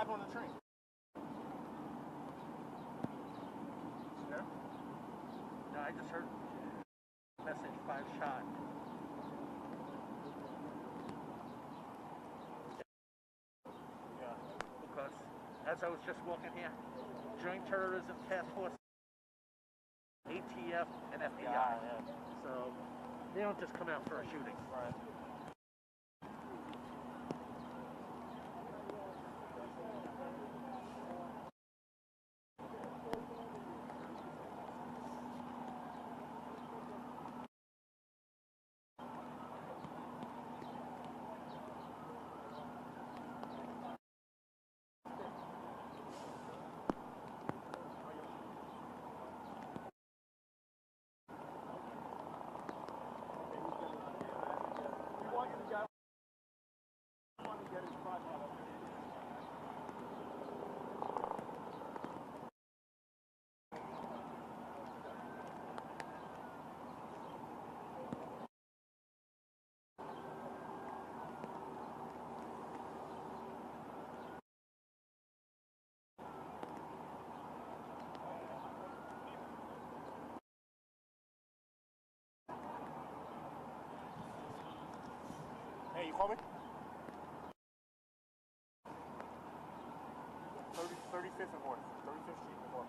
back on the train. Yeah? No, I just heard message 5 shot. Yeah. Because as I was just walking here, Joint Terrorism Task Force, ATF, and FBI. Yeah. So they don't just come out for a shooting. Right. Hey, you call me? 35th and 4th. 35th Street and 4th.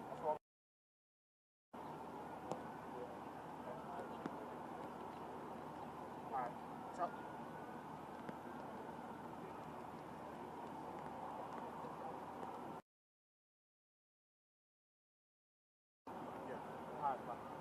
That's all. Alright. What's up? Yeah. Alright, bye.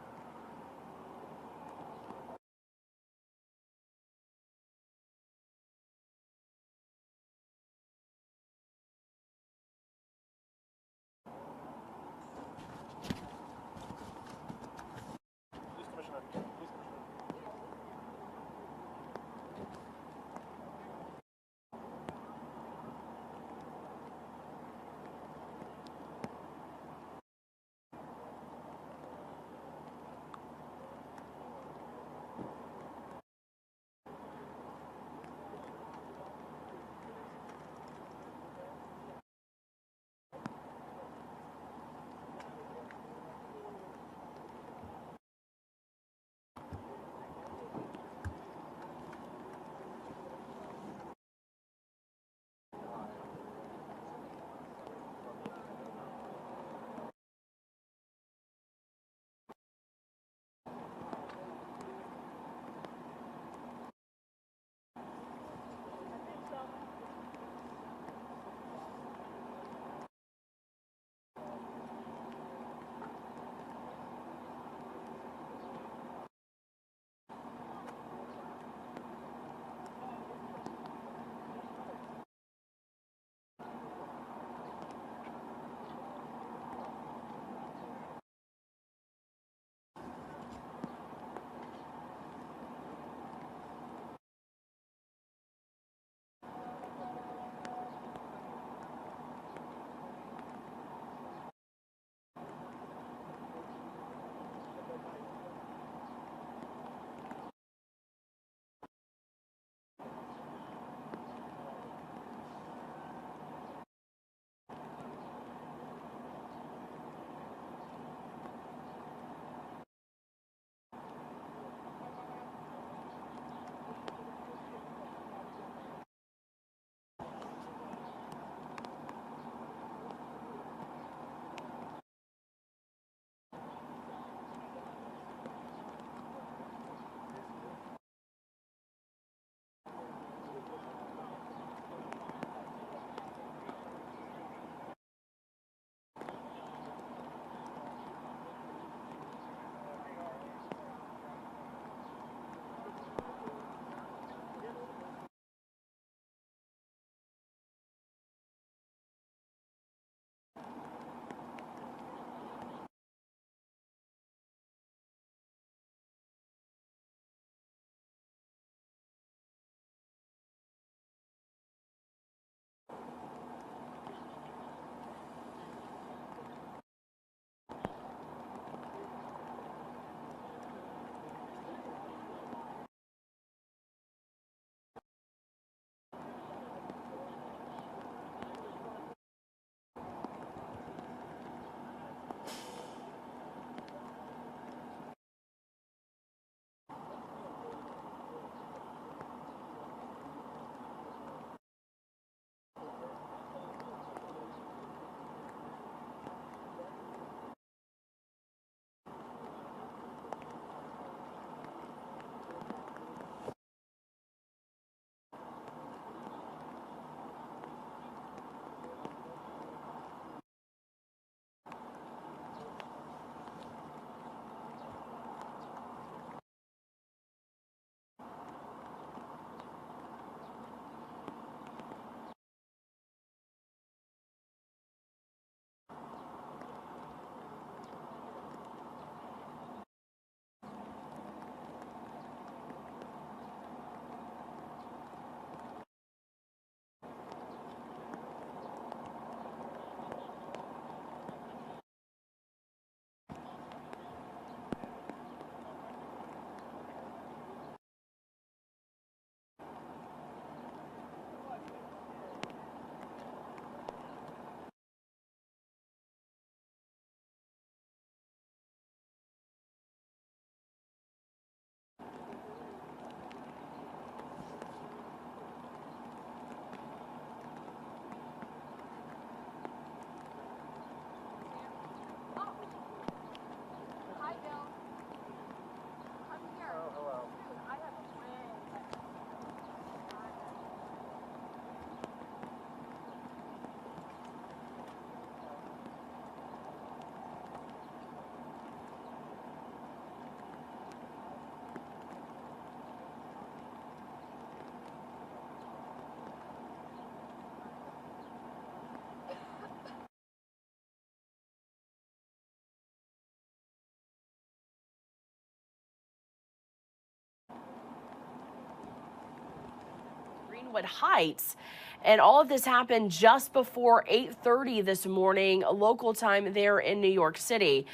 Greenwood Heights. And all of this happened just before 8:30 this morning, local time there in New York City.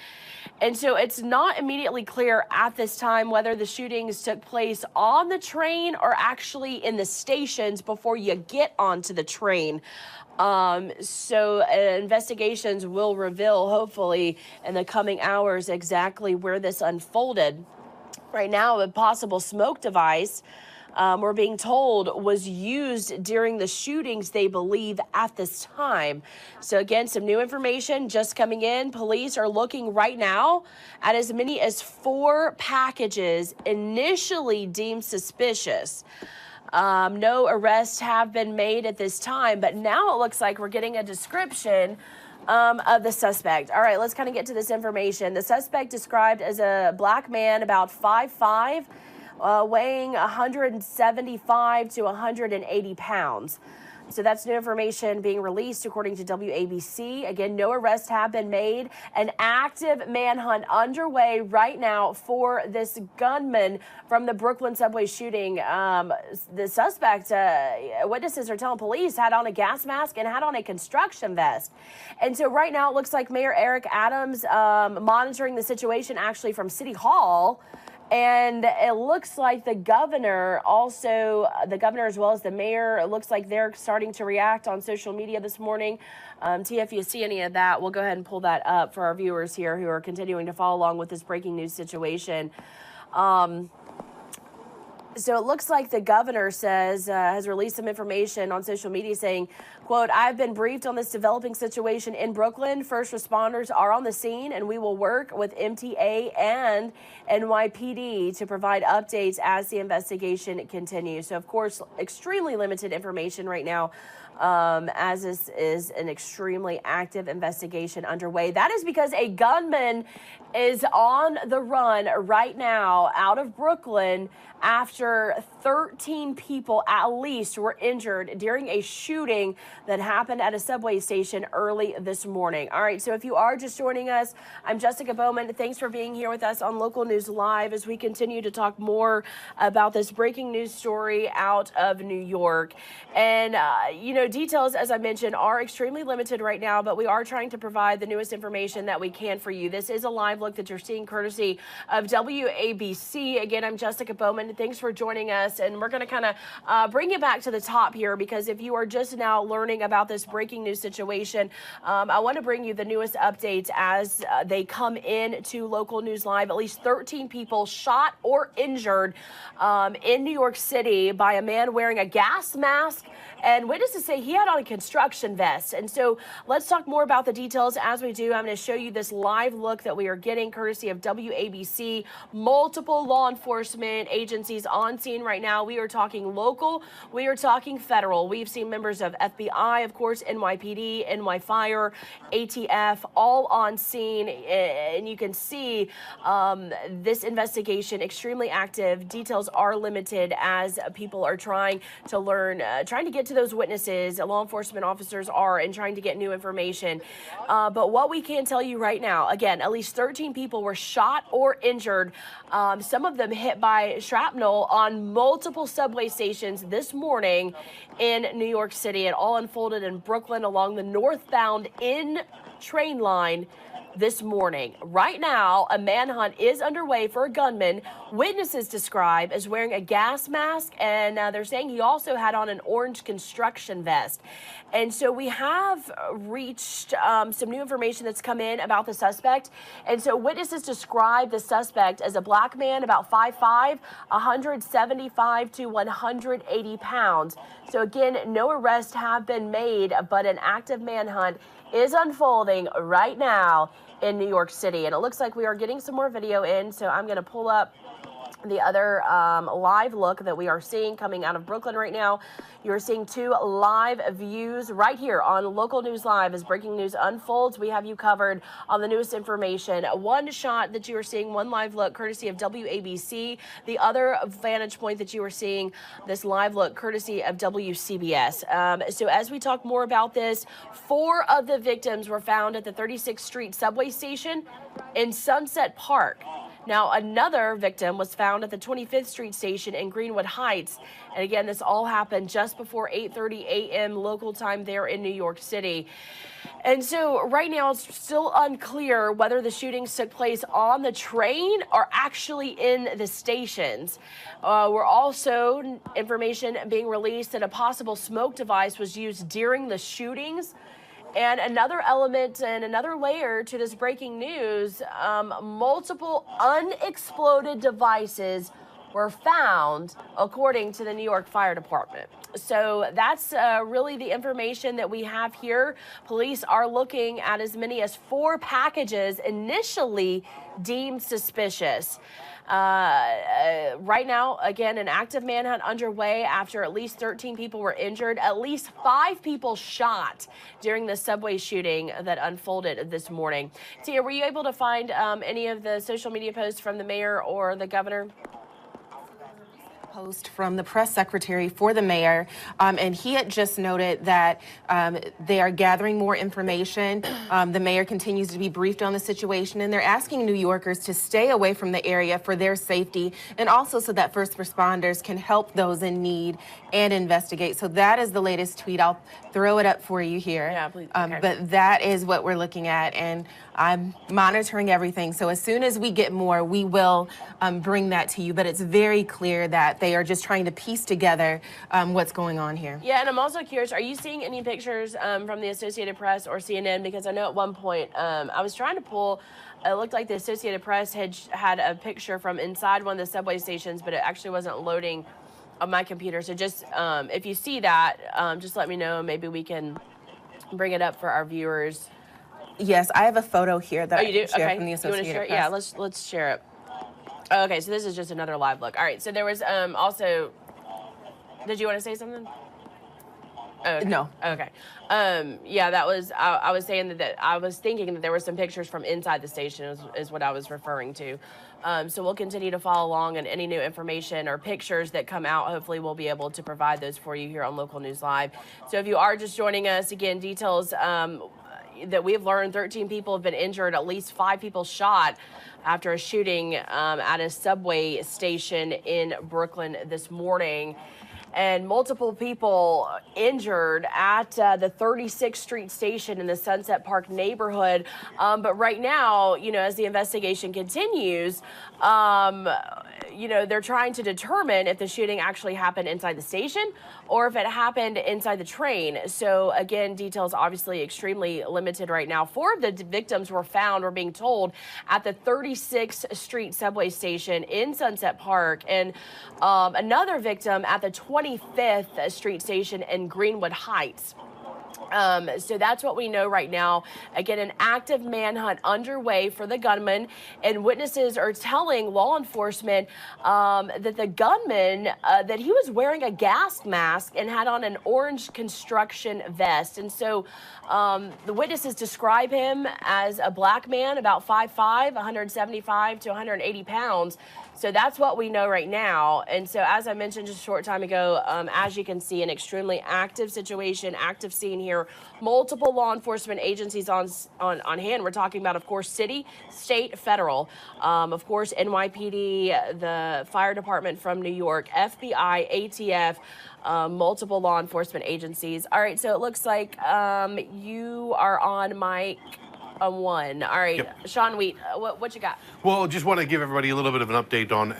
And so it's not immediately clear at this time whether the shootings took place on the train or actually in the stations before you get onto the train. So investigations will reveal, hopefully, in the coming hours exactly where this unfolded. Right now, a possible smoke device, we're being told, was used during the shootings, they believe, at this time. So again, some new information just coming in. Police are looking right now at as many as 4 packages initially deemed suspicious. No arrests have been made at this time, but now it looks like we're getting a description of the suspect. All right, let's kind of get to this information. The suspect described as a black man, about 5'5", weighing 175 to 180 pounds. So that's new information being released according to WABC. Again, no arrests have been made. An active manhunt underway right now for this gunman from the Brooklyn subway shooting. The suspect, witnesses are telling police, had on a gas mask and had on a construction vest. And so right now it looks like Mayor Eric Adams monitoring the situation actually from City Hall. And it looks like the governor also, the governor as well as the mayor, it looks like they're starting to react on social media this morning. Tia, if you see any of that, we'll go ahead and pull that up for our viewers here who are continuing to follow along with this breaking news situation. So it looks like the governor says, has released some information on social media saying, quote, "I've been briefed on this developing situation in Brooklyn. First responders are on the scene and we will work with MTA and NYPD to provide updates as the investigation continues." So of course, extremely limited information right now, as this is an extremely active investigation underway. That is because a gunman is on the run right now out of Brooklyn after 13 people at least were injured during a shooting that happened at a subway station early this morning. All right, so if you are just joining us, I'm Jessica Bowman. Thanks for being here with us on Local News Live as we continue to talk more about this breaking news story out of New York. And, details, as I mentioned, are extremely limited right now, but we are trying to provide the newest information that we can for you. This is a live look that you're seeing courtesy of WABC. Again, I'm Jessica Bowman. Thanks for joining us. And we're going to kind of bring you back to the top here, because if you are just now learning about this breaking news situation, I want to bring you the newest updates as they come in to Local News Live. At least 13 people shot or injured in New York City by a man wearing a gas mask, and witnesses say he had on a construction vest. And so let's talk more about the details as we do. I'm going to show you this live look that we are getting courtesy of WABC. Multiple law enforcement agencies on scene right now. We are talking local, we are talking federal. We've seen members of FBI, of course, NYPD, NY Fire, ATF, all on scene. And you can see this investigation extremely active. Details are limited as people are trying to learn, trying to get to those witnesses. Law enforcement officers are, and trying to get new information. But what we can tell you right now, again, at least 13 people were shot or injured, some of them hit by shrapnel on multiple subway stations this morning in New York City. It all unfolded in Brooklyn along the northbound in train line this morning. Right now, a manhunt is underway for a gunman witnesses describe as wearing a gas mask, and they're saying he also had on an orange construction vest. And so we have reached some new information that's come in about the suspect. And so witnesses describe the suspect as a black man, about 5'5", 175 to 180 pounds. So again, no arrests have been made, but an active manhunt is unfolding right now in New York City. And it looks like we are getting some more video in, so I'm going to pull up the other live look that we are seeing coming out of Brooklyn right now. You're seeing 2 live views right here on Local News Live as breaking news unfolds. We have you covered on the newest information. One shot that you are seeing, one live look courtesy of WABC. The other vantage point that you are seeing, this live look courtesy of WCBS. So as we talk more about this, 4 of the victims were found at the 36th Street subway station in Sunset Park. Now, another victim was found at the 25th Street station in Greenwood Heights. And again, this all happened just before 8:30 a.m. local time there in New York City. And so right now it's still unclear whether the shootings took place on the train or actually in the stations. We're also information being released that a possible smoke device was used during the shootings. And another element and another layer to this breaking news, multiple unexploded devices were found, according to the New York Fire Department. So that's really the information that we have here. Police are looking at as many as 4 packages initially deemed suspicious. Right now, again, an active manhunt underway after at least 13 people were injured, at least 5 people shot during the subway shooting that unfolded this morning. Tia, were you able to find any of the social media posts from the mayor or the governor? Post from the press secretary for the mayor, and he had just noted that they are gathering more information. The mayor continues to be briefed on the situation, and they're asking New Yorkers to stay away from the area for their safety and also so that first responders can help those in need and investigate. So that is the latest tweet. I'll throw it up for you here. Yeah, please. Okay. But that is what we're looking at, and I'm monitoring everything. So as soon as we get more, we will bring that to you. But it's very clear that they are just trying to piece together what's going on here. Yeah, and I'm also curious, are you seeing any pictures from the Associated Press or CNN? Because I know at one point I was trying to pull, it looked like the Associated Press had a picture from inside one of the subway stations, but it actually wasn't loading on my computer. So just if you see that, just let me know. Maybe we can bring it up for our viewers. Yes, I have a photo here that you do? I can share Okay. from the You wanna Associated share it? Press. Yeah, let's share it. Okay, so this is just another live look. All right, so there was also, did you want to say something? Oh, okay. No. Okay. Yeah, that was, I was saying that I was thinking that there were some pictures from inside the station is what I was referring to. So we'll continue to follow along, and any new information or pictures that come out, hopefully we'll be able to provide those for you here on Local News Live. So if you are just joining us, again, details that we've learned, 13 people have been injured, at least 5 people shot after a shooting at a subway station in Brooklyn this morning. And multiple people injured at the 36th Street station in the Sunset Park neighborhood. But right now, you know, as the investigation continues, you know, they're trying to determine if the shooting actually happened inside the station or if it happened inside the train. So again, details obviously extremely limited right now. 4 of the victims were found, we're being told, at the 36th Street subway station in Sunset Park, and another victim at the 25th Street station in Greenwood Heights. So that's what we know right now. Again, an active manhunt underway for the gunman, and witnesses are telling law enforcement that the gunman, that he was wearing a gas mask and had on an orange construction vest. And so the witnesses describe him as a black man, about 5'5", 175 to 180 pounds. So that's what we know right now. And so, as I mentioned just a short time ago, as you can see, an extremely active situation, active scene here. Multiple law enforcement agencies on hand. We're talking about, of course, city, state, federal. Of course, NYPD, the fire department from New York, FBI, ATF, multiple law enforcement agencies. All right, so it looks like you are on mic. One. All right, yep. Sean Wheat, what you got? Well, just want to give everybody a little bit of an update on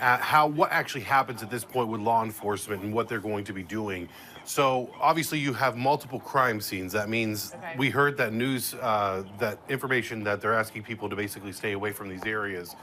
what actually happens at this point with law enforcement and what they're going to be doing. So obviously you have multiple crime scenes. That means we heard that news, that information that they're asking people to basically stay away from these areas.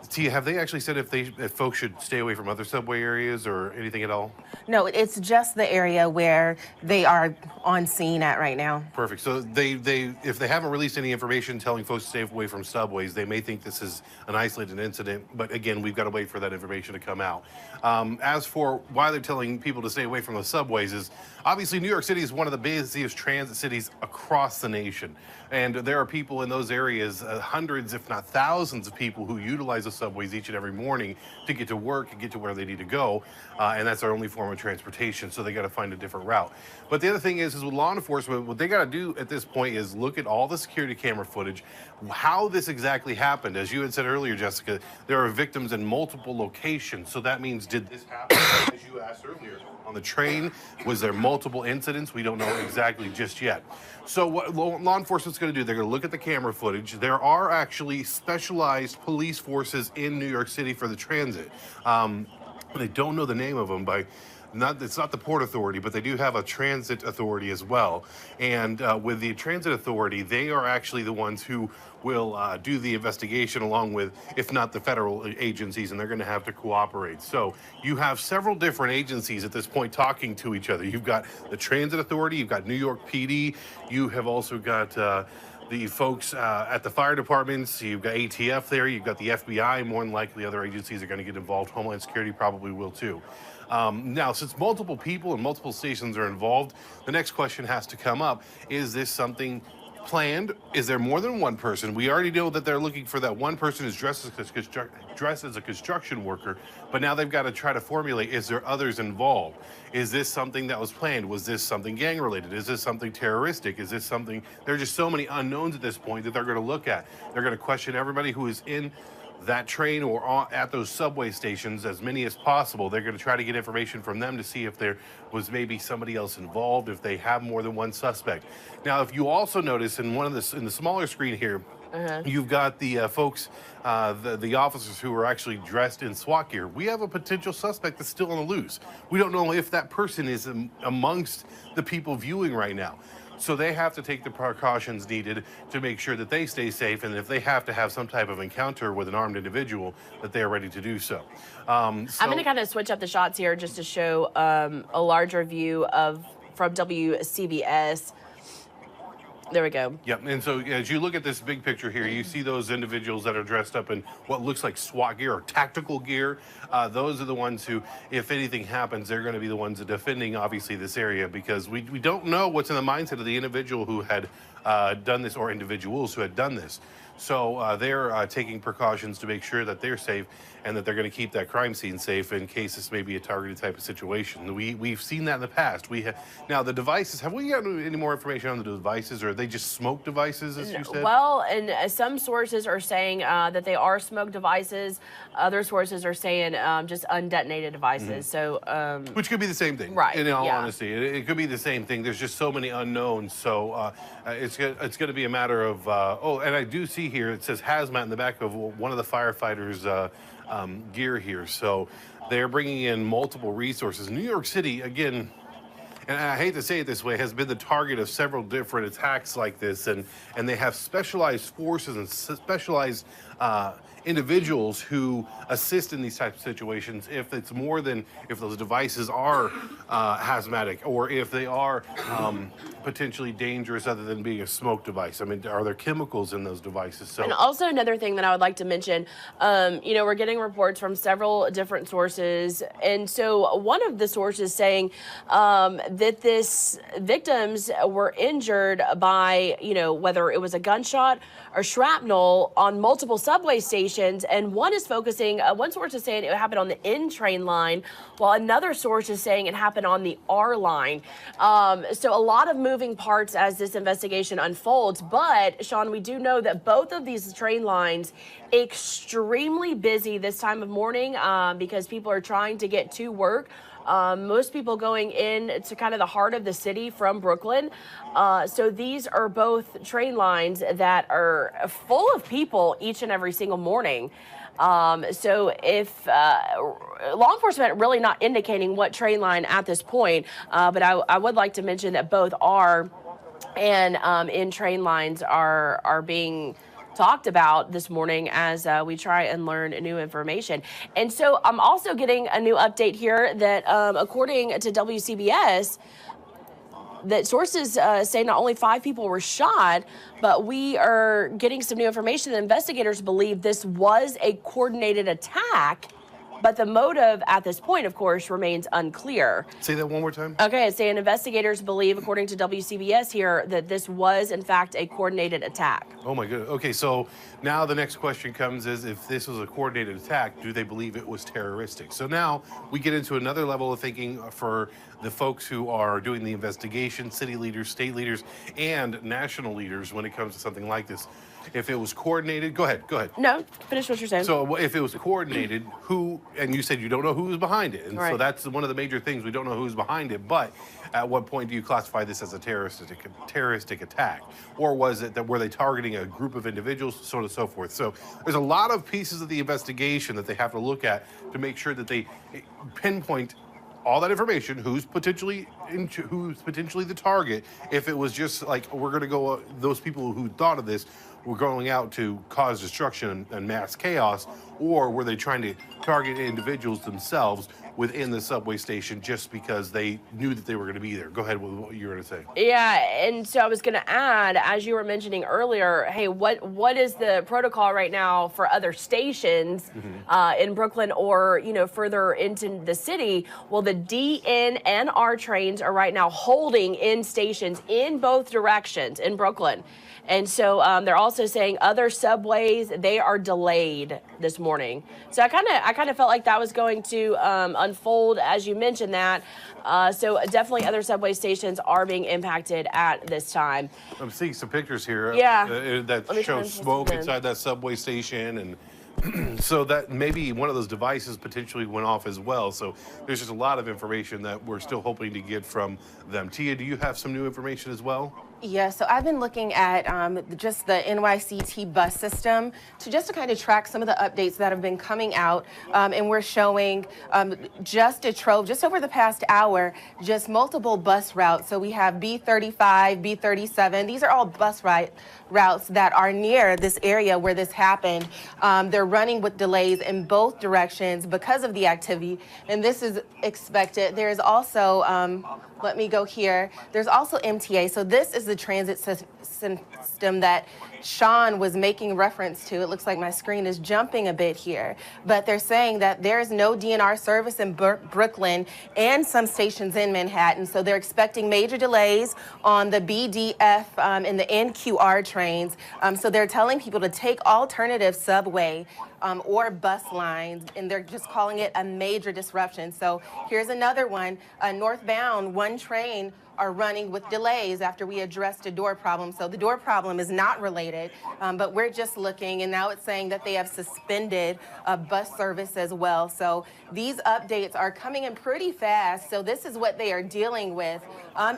Tia, have they actually said if folks should stay away from other subway areas or anything at all? No, it's just the area where they are on scene at right now. Perfect. So if they haven't released any information telling folks to stay away from subways, they may think this is an isolated incident. But again, we've got to wait for that information to come out. As for why they're telling people to stay away from the subways, is obviously New York City is one of the busiest transit cities across the nation. And there are people in those areas, hundreds, if not thousands of people who utilize the the subways each and every morning to get to work and get to where they need to go, and that's their only form of transportation. So they got to find a different route. But the other thing is with law enforcement, what they got to do at this point is look at all the security camera footage, how this exactly happened. As you had said earlier, Jessica, there are victims in multiple locations. So that means, did this happen, as you asked earlier, on the train? Was there multiple incidents? We don't know exactly just yet. So what law enforcement's going to do, they're going to look at the camera footage. There are actually specialized police forces in New York City for the transit. But I don't know the name of them it's not the Port Authority, but they do have a transit authority as well. And with the transit authority, they are actually the ones who will do the investigation along with, if not the federal agencies, and they're going to have to cooperate. So you have several different agencies at this point talking to each other. You've got the transit authority, you've got New York PD, you have also got the folks at the fire departments, you've got ATF there, you've got the FBI, more than likely other agencies are going to get involved. Homeland Security probably will too. Now, since multiple people and multiple stations are involved, the next question has to come up. Is this something planned? Is there more than one person? We already know that they're looking for that one person who's dressed as a construction worker, but now they've got to try to formulate, is there others involved? Is this something that was planned? Was this something gang related? Is this something terroristic? Is this something, there are just so many unknowns at this point that they're going to look at. They're going to question everybody who is in that train or at those subway stations, as many as possible. They're going to try to get information from them to see if there was maybe somebody else involved, if they have more than one suspect. Now, if you also notice in the smaller screen here, you've got the folks, the officers who are actually dressed in SWAT gear. We have a potential suspect that's still on the loose. We don't know if that person is amongst the people viewing right now. So they have to take the precautions needed to make sure that they stay safe, and if they have to have some type of encounter with an armed individual, that they are ready to do so. I'm going to kind of switch up the shots here just to show a larger view from WCBS. There we go. Yep, and so as you look at this big picture here, you see those individuals that are dressed up in what looks like SWAT gear or tactical gear. Those are the ones who, if anything happens, they're going to be the ones defending, obviously, this area, because we don't know what's in the mindset of the individual who had done this, or individuals who had done this. So they're taking precautions to make sure that they're safe and that they're going to keep that crime scene safe in case this may be a targeted type of situation. We've seen that in the past. Now the devices. Have we gotten any more information on the devices, or are they just smoke devices, as you said? Well, and some sources are saying that they are smoke devices. Other sources are saying just undetonated devices. So which could be the same thing, right? In all honesty, it could be the same thing. There's just so many unknowns. So it's going to be a matter of. And I do see here it says hazmat in the back of one of the firefighters' gear here. So they're bringing in multiple resources. New York City, again, and I hate to say it this way, has been the target of several different attacks like this, and they have specialized forces and specialized individuals who assist in these types of situations if those devices are hazmatic, or if they are potentially dangerous other than being a smoke device. I mean, are there chemicals in those devices? So, and also another thing that I would like to mention, we're getting reports from several different sources, and so one of the sources saying that this victims were injured by, whether it was a gunshot or shrapnel on multiple subway stations, and one source is saying it happened on the N train line, while another source is saying it happened on the R line. So a lot of moving parts as this investigation unfolds, but Sean, we do know that both of these train lines extremely busy this time of morning because people are trying to get to work. Most people going in to kind of the heart of the city from Brooklyn. So these are both train lines that are full of people each and every single morning. So if law enforcement really not indicating what train line at this point, but I would like to mention that both R and in train lines are being talked about this morning as we try and learn new information. And so I'm also getting a new update here that according to WCBS, that sources say not only 5 people were shot, but we are getting some new information that investigators believe this was a coordinated attack but the motive at this point, of course, remains unclear. Say that one more time. Okay, it's saying investigators believe, according to WCBS here, that this was, in fact, a coordinated attack. Oh my goodness. Okay, so now the next question comes is, if this was a coordinated attack, do they believe it was terroristic? So now we get into another level of thinking for the folks who are doing the investigation, city leaders, state leaders, and national leaders when it comes to something like this. If it was coordinated, go ahead. No, finish what you're saying. So if it was coordinated, who, and you said you don't know who was behind it. And so Right. that's one of the major things. We don't know who's behind it. But at what point do you classify this as a terroristic attack? Or was it that were they targeting a group of individuals, so on and so forth? So there's a lot of pieces of the investigation that they have to look at to make sure that they pinpoint all that information, who's potentially the target. If it was just like, we're going to go, those people who thought of this were going out to cause destruction and mass chaos, or were they trying to target individuals themselves within the subway station just because they knew that they were going to be there? Go ahead with what you were going to say. Yeah, and so I was going to add, as you were mentioning earlier, hey, what is the protocol right now for other stations in Brooklyn or, further into the city? Well, the D, N, and R trains are right now holding in stations in both directions in Brooklyn. And so they're also saying other subways, they are delayed this morning. So I kind of felt like that was going to unfold as you mentioned that. So definitely other subway stations are being impacted at this time. I'm seeing some pictures here that show smoke inside that subway station, and so that maybe one of those devices potentially went off as well. So there's just a lot of information that we're still hoping to get from them. Tia, do you have some new information as well? Yeah, so I've been looking at just the NYCT bus system to kind of track some of the updates that have been coming out, and we're showing just a trove, just over the past hour, just multiple bus routes. So we have B35, B37. These are all bus routes that are near this area where this happened. They're running with delays in both directions because of the activity, and this is expected. There's also, let me go here. There's also MTA. So this is the transit system that Sean was making reference to. It looks like my screen is jumping a bit here, but they're saying that there's no DNR service in Brooklyn and some stations in Manhattan. So they're expecting major delays on the BDF and the NQR trains. So they're telling people to take alternative subway or bus lines, and they're just calling it a major disruption. So here's another one, northbound, one train are running with delays after we addressed a door problem. So the door problem is not related, but we're just looking, and now it's saying that they have suspended bus service as well. So these updates are coming in pretty fast. So this is what they are dealing with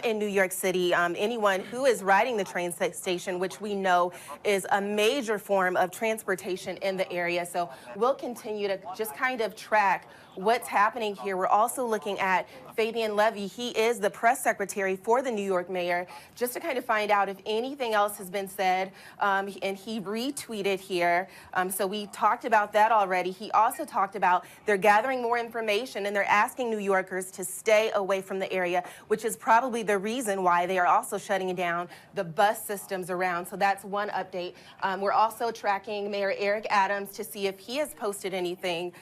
in New York City. Anyone who is riding the train station, which we know is a major form of transportation in the area. So we'll continue to just kind of track what's happening here. We're also looking at Fabian Levy. He is the press secretary for the New York mayor, just to kind of find out if anything else has been said. And he retweeted here. So we talked about that already. He also talked about they're gathering more information and they're asking New Yorkers to stay away from the area, which is probably the reason why they are also shutting down the bus systems around. So that's one update. We're also tracking Mayor Eric Adams to see if he has posted anything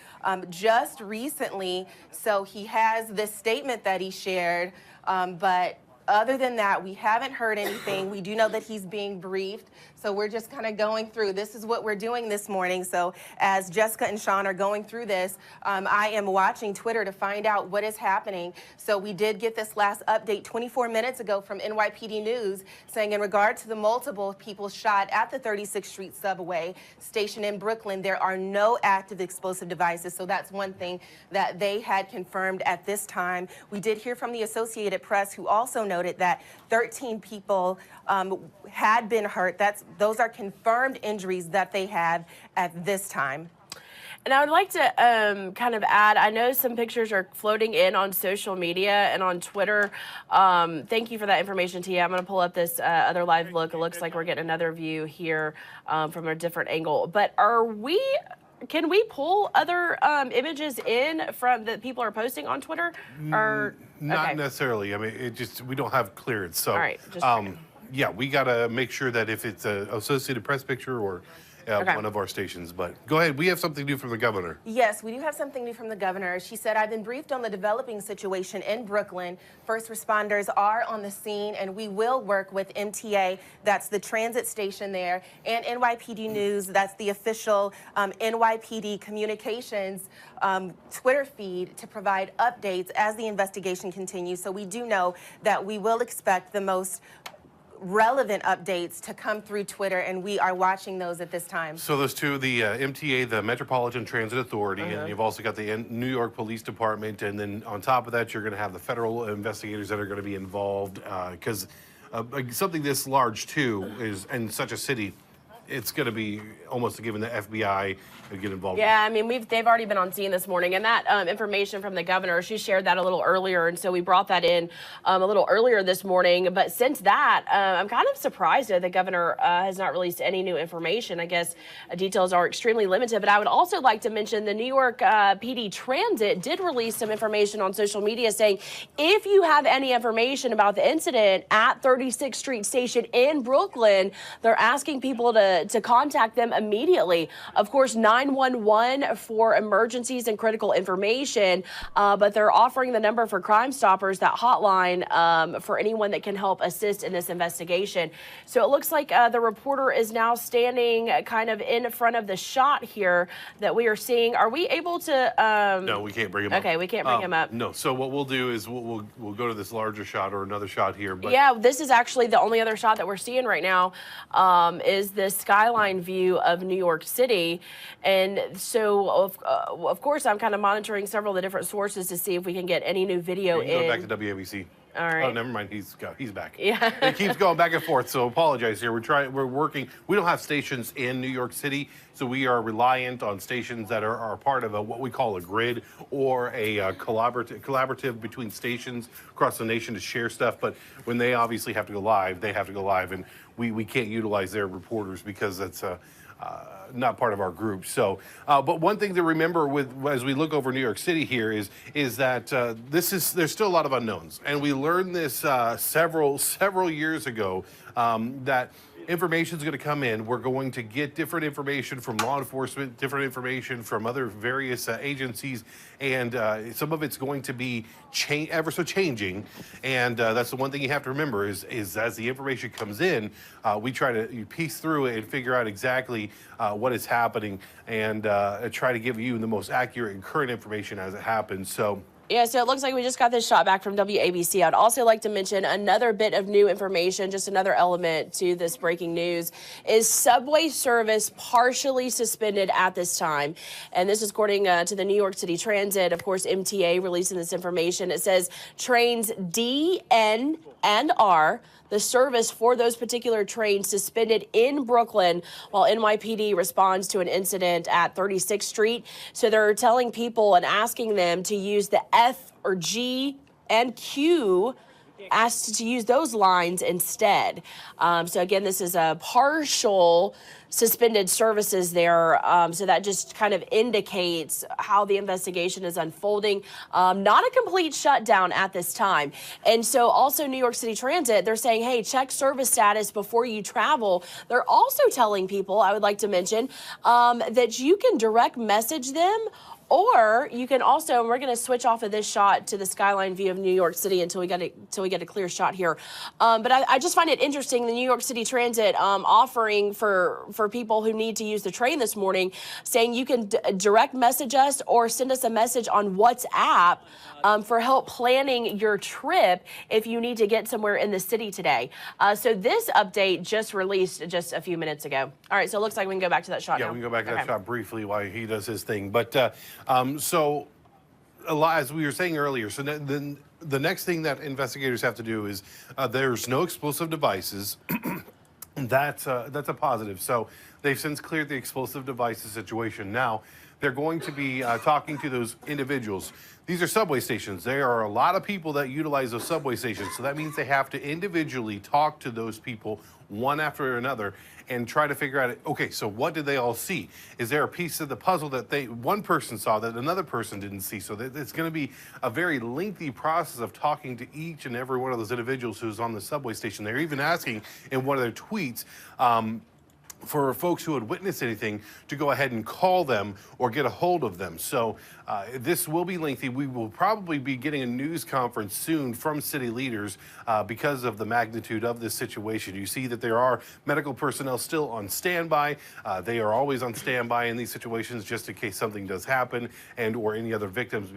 just recently. So he has this statement that he shared, but other than that, we haven't heard anything. We do know that he's being briefed. So we're just kind of going through. This is what we're doing this morning. So as Jessica and Sean are going through this, I am watching Twitter to find out what is happening. So we did get this last update 24 minutes ago from NYPD News saying in regard to the multiple people shot at the 36th Street subway station in Brooklyn, there are no active explosive devices. So that's one thing that they had confirmed at this time. We did hear from the Associated Press, who also noted that 13 people had been hurt. Those are confirmed injuries that they have at this time. And I would like to kind of add, I know some pictures are floating in on social media and on Twitter. Thank you for that information, Tia. I'm going to pull up this other live look. It looks like we're getting another view here from a different angle. But can we pull other images in from that people are posting on Twitter? Or not necessarily. I mean, we don't have clearance. So, all right, yeah, we got to make sure that if it's an Associated Press picture or Okay. one of our stations. But go ahead. We have something new from the governor. Yes, we do have something new from the governor. She said, I've been briefed on the developing situation in Brooklyn. First responders are on the scene, and we will work with MTA, that's the transit station there, and NYPD News, that's the official NYPD communications Twitter feed, to provide updates as the investigation continues. So we do know that we will expect the most relevant updates to come through Twitter, and we are watching those at this time. So those two, the MTA, the Metropolitan Transit Authority, and you've also got the New York Police Department, and then on top of that, you're going to have the federal investigators that are going to be involved, because something this large too is in such a city, it's going to be almost given the FBI to get involved. Yeah, I mean, they've already been on scene this morning, and that information from the governor, she shared that a little earlier, and so we brought that in a little earlier this morning. But since that, I'm kind of surprised that the governor has not released any new information. I guess details are extremely limited. But I would also like to mention the New York PD Transit did release some information on social media saying, if you have any information about the incident at 36th Street Station in Brooklyn, they're asking people to contact them immediately. Of course, 911 for emergencies and critical information, but they're offering the number for Crime Stoppers, that hotline, for anyone that can help assist in this investigation. So it looks like the reporter is now standing kind of in front of the shot here that we are seeing. Are we able to? No, we can't bring him up. Okay, we can't bring him up. No. So what we'll do is we'll go to this larger shot or another shot here. But Yeah, this is actually the only other shot that we're seeing right now, is the skyline view of New York City. And so, of course, I'm kind of monitoring several of the different sources to see if we can get any new video you can in. go back to WABC. All right. Oh, never mind. He's back. Yeah. It keeps going back and forth. So apologize here. We're working. We don't have stations in New York City, so we are reliant on stations that are part of what we call a grid, or a collaborative between stations across the nation to share stuff. But when they obviously have to go live, they have to go live, and we can't utilize their reporters because that's not part of our group. So, but one thing to remember as we look over New York City here is that there's still a lot of unknowns, and we learned this several years ago, that information is going to come in. We're going to get different information from law enforcement, different information from other various agencies, and some of it's going to be ever so changing. And that's the one thing you have to remember is as the information comes in, we try to piece through it and figure out exactly what is happening, and try to give you the most accurate and current information as it happens. So. Yeah, so it looks like we just got this shot back from WABC. I'd also like to mention another bit of new information, just another element to this breaking news, is subway service partially suspended at this time. And this is according to the New York City Transit, of course, MTA releasing this information. It says trains D, N, and R, the service for those particular trains suspended in Brooklyn while NYPD responds to an incident at 36th Street. So they're telling people and asking them to use the F or G and Q, asked to use those lines instead. So again, this is a partial suspended services there. So that just kind of indicates how the investigation is unfolding. Not a complete shutdown at this time. And so also New York City Transit, they're saying, hey, check service status before you travel. They're also telling people, I would like to mention, that you can direct message them, or you can also, and we're going to switch off of this shot to the skyline view of New York City until we get a clear shot here. But I just find it interesting, the New York City Transit offering for people who need to use the train this morning, saying you can direct message us or send us a message on WhatsApp for help planning your trip if you need to get somewhere in the city today. So this update just released just a few minutes ago. All right, so it looks like we can go back to that shot now. Yeah, we can go back to that shot briefly while he does his thing. But so, a lot, as we were saying earlier, so then the next thing that investigators have to do is there's no explosive devices. That's a positive. So they've since cleared the explosive devices situation. Now they're going to be talking to those individuals. These are subway stations. There are a lot of people that utilize those subway stations. So that means they have to individually talk to those people one after another and try to figure out, okay, so what did they all see? Is there a piece of the puzzle that one person saw that another person didn't see? So it's going to be a very lengthy process of talking to each and every one of those individuals who's on the subway station. They're even asking in one of their tweets, for folks who had witnessed anything to go ahead and call them or get a hold of them. So this will be lengthy. We will probably be getting a news conference soon from city leaders because of the magnitude of this situation. You see that there are medical personnel still on standby. They are always on standby in these situations just in case something does happen and or any other victims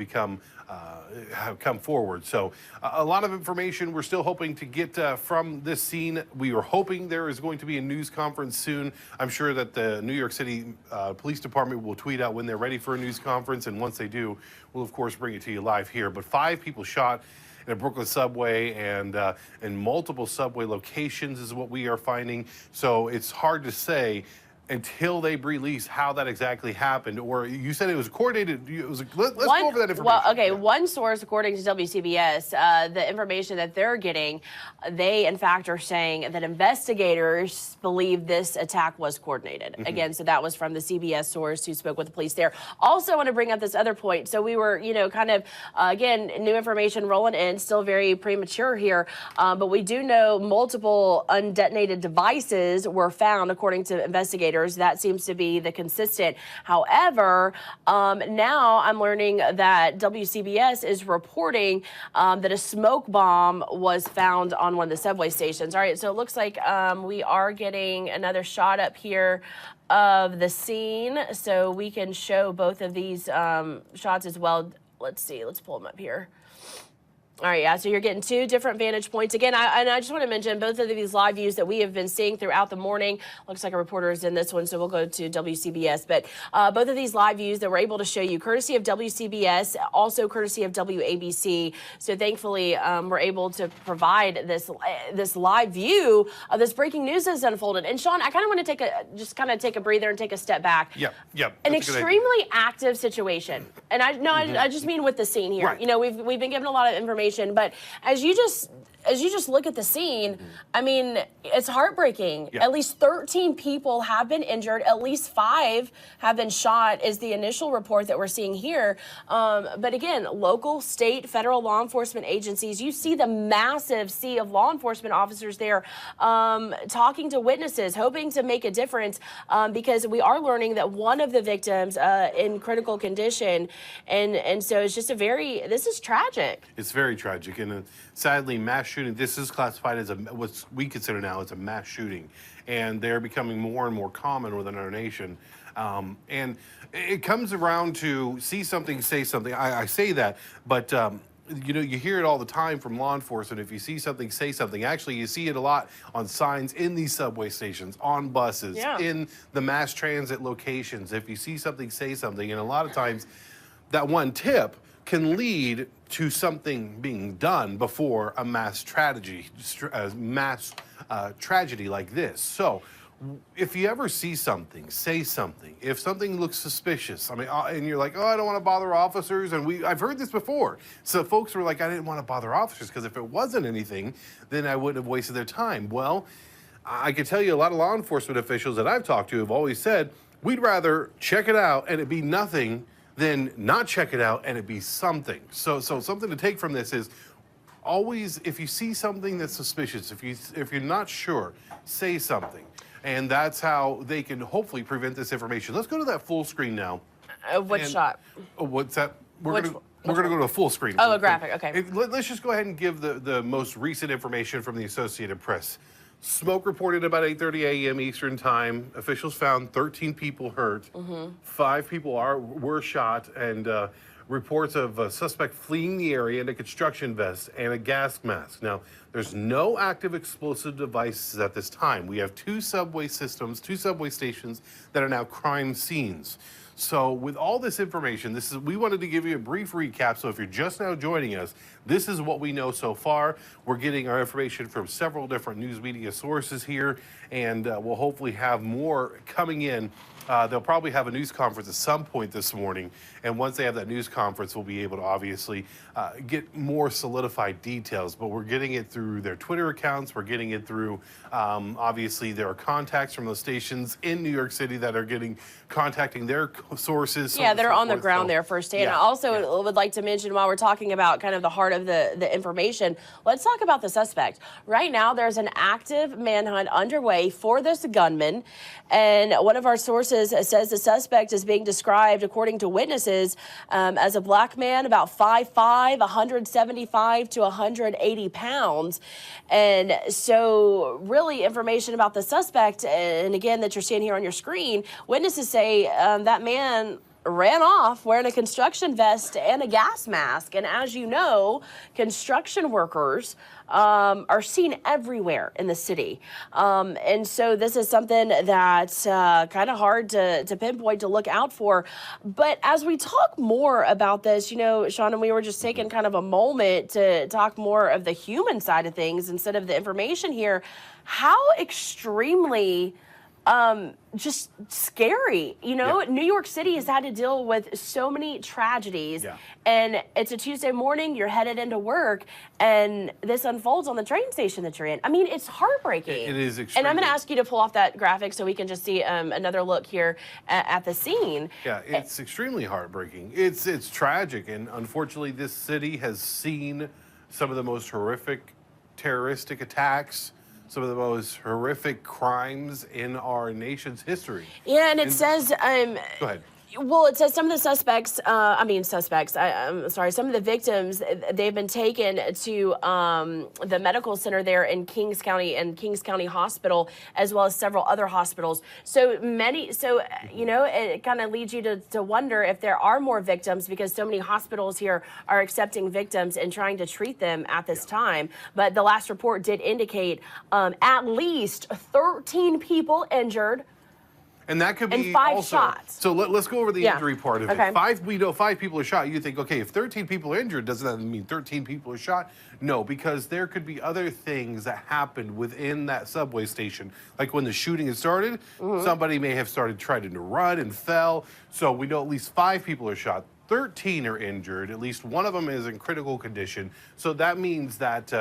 have come forward. So a lot of information we're still hoping to get from this scene. We are hoping there is going to be a news conference soon. I'm sure that the New York City Police Department will tweet out when they're ready for a news conference, and once they do, we'll of course bring it to you live here. But 5 people shot in a Brooklyn subway and in multiple subway locations is what we are finding. So it's hard to say until they release how that exactly happened. Or you said it was coordinated. Let's go over that information. Well, okay, one source, according to WCBS, the information that they're getting, they in fact are saying that investigators believe this attack was coordinated. Again, so that was from the CBS source who spoke with the police there. Also, I want to bring up this other point. So we were, kind of, again, new information rolling in, still very premature here, but we do know multiple undetonated devices were found, according to investigators. That seems to be the consistent. However, now I'm learning that WCBS is reporting that a smoke bomb was found on one of the subway stations. All right, so it looks like we are getting another shot up here of the scene, so we can show both of these shots as well. Let's see, let's pull them up here. All right, yeah, so you're getting 2 different vantage points. Again, I just want to mention both of these live views that we have been seeing throughout the morning. Looks like a reporter is in this one, so we'll go to WCBS. But both of these live views that we're able to show you, courtesy of WCBS, also courtesy of WABC. So thankfully, we're able to provide this live view of this breaking news that's unfolded. And Sean, I kind of want to take a breather and take a step back. Yep. An extremely active situation. And I just mean with the scene here. Right. You know, we've been given a lot of information. But as you just look at the scene, I mean, it's heartbreaking. Yeah. At least 13 people have been injured. At least 5 have been shot is the initial report that we're seeing here. But again, local, state, federal law enforcement agencies, you see the massive sea of law enforcement officers there talking to witnesses, hoping to make a difference because we are learning that one of the victims in critical condition. And so it's just this is tragic. It's very tragic. And sadly, mass shooting, this is classified as what we consider now as a mass shooting. And they're becoming more and more common within our nation. And it comes around to see something, say something. I say that, but you hear it all the time from law enforcement. If you see something, say something. Actually, you see it a lot on signs in these subway stations, on buses, in the mass transit locations. If you see something, say something. And a lot of times, that one tip can lead to something being done before a mass tragedy like this. So if you ever see something, say something. If something looks suspicious, and you're like, oh, I don't want to bother officers, and I've heard this before. So folks were like, I didn't want to bother officers because if it wasn't anything, then I wouldn't have wasted their time. Well, I can tell you a lot of law enforcement officials that I've talked to have always said, we'd rather check it out and it be nothing than not check it out and it be something. So something to take from this is always, if you see something that's suspicious, if you're not sure, say something. And that's how they can hopefully prevent this information. Let's go to that full screen now. Which shot? What's that? We're going to go to a full screen. Oh, a graphic, okay. Let's just go ahead and give the most recent information from the Associated Press. Smoke reported about 8:30 a.m. Eastern Time. Officials found 13 people hurt. 5 people were shot, and reports of a suspect fleeing the area in a construction vest and a gas mask. Now, there's no active explosive devices at this time. We have 2 subway stations that are now crime scenes. So with all this information, we wanted to give you a brief recap. So if you're just now joining us, this is what we know so far. We're getting our information from several different news media sources here, and we'll hopefully have more coming in They'll probably have a news conference at some point this morning, and once they have that news conference, we'll be able to obviously get more solidified details. But we're getting it through their Twitter accounts. We're getting it through, obviously, there are contacts from those stations in New York City that are contacting their sources. Yeah, that are on the ground there firsthand. Yeah, I also would like to mention, while we're talking about kind of the heart of the information, let's talk about the suspect. Right now, there's an active manhunt underway for this gunman, and one of our sources says the suspect is being described, according to witnesses, as a black man, about 5'5", 175 to 180 pounds. And so really information about the suspect, and again, that you're seeing here on your screen, witnesses say that man ran off wearing a construction vest and a gas mask. And as you know, construction workers are seen everywhere in the city. And so this is something that's kind of hard to pinpoint, to look out for. But as we talk more about this, you know, Sean, and we were just taking kind of a moment to talk more of the human side of things instead of the information here, how extremely just scary. You know, New York City has had to deal with so many tragedies, and it's a Tuesday morning, you're headed into work, and this unfolds on the train station that you're in. I mean, it's heartbreaking. It is extremely. And I'm going to ask you to pull off that graphic so we can just see another look here at the scene. Yeah, it's extremely heartbreaking. It's tragic, and unfortunately, this city has seen some of the most horrific terroristic attacks, some of the most horrific crimes in our nation's history. Yeah, and it says, go ahead. Well, it says some of the suspects, I'm sorry, some of the victims, they've been taken to the medical center there in Kings County and Kings County Hospital, as well as several other hospitals. So, you know, it kind of leads you to wonder if there are more victims, because so many hospitals here are accepting victims and trying to treat them at this time. But the last report did indicate at least 13 people injured. And that could be 5 also, shots. So let's go over the injury part of it. We know 5 people are shot. You think, okay, if 13 people are injured, doesn't that mean 13 people are shot? No, because there could be other things that happened within that subway station. Like when the shooting had started, somebody may have started trying to run and fell. So we know at least 5 people are shot. 13 are injured. At least one of them is in critical condition. So that means that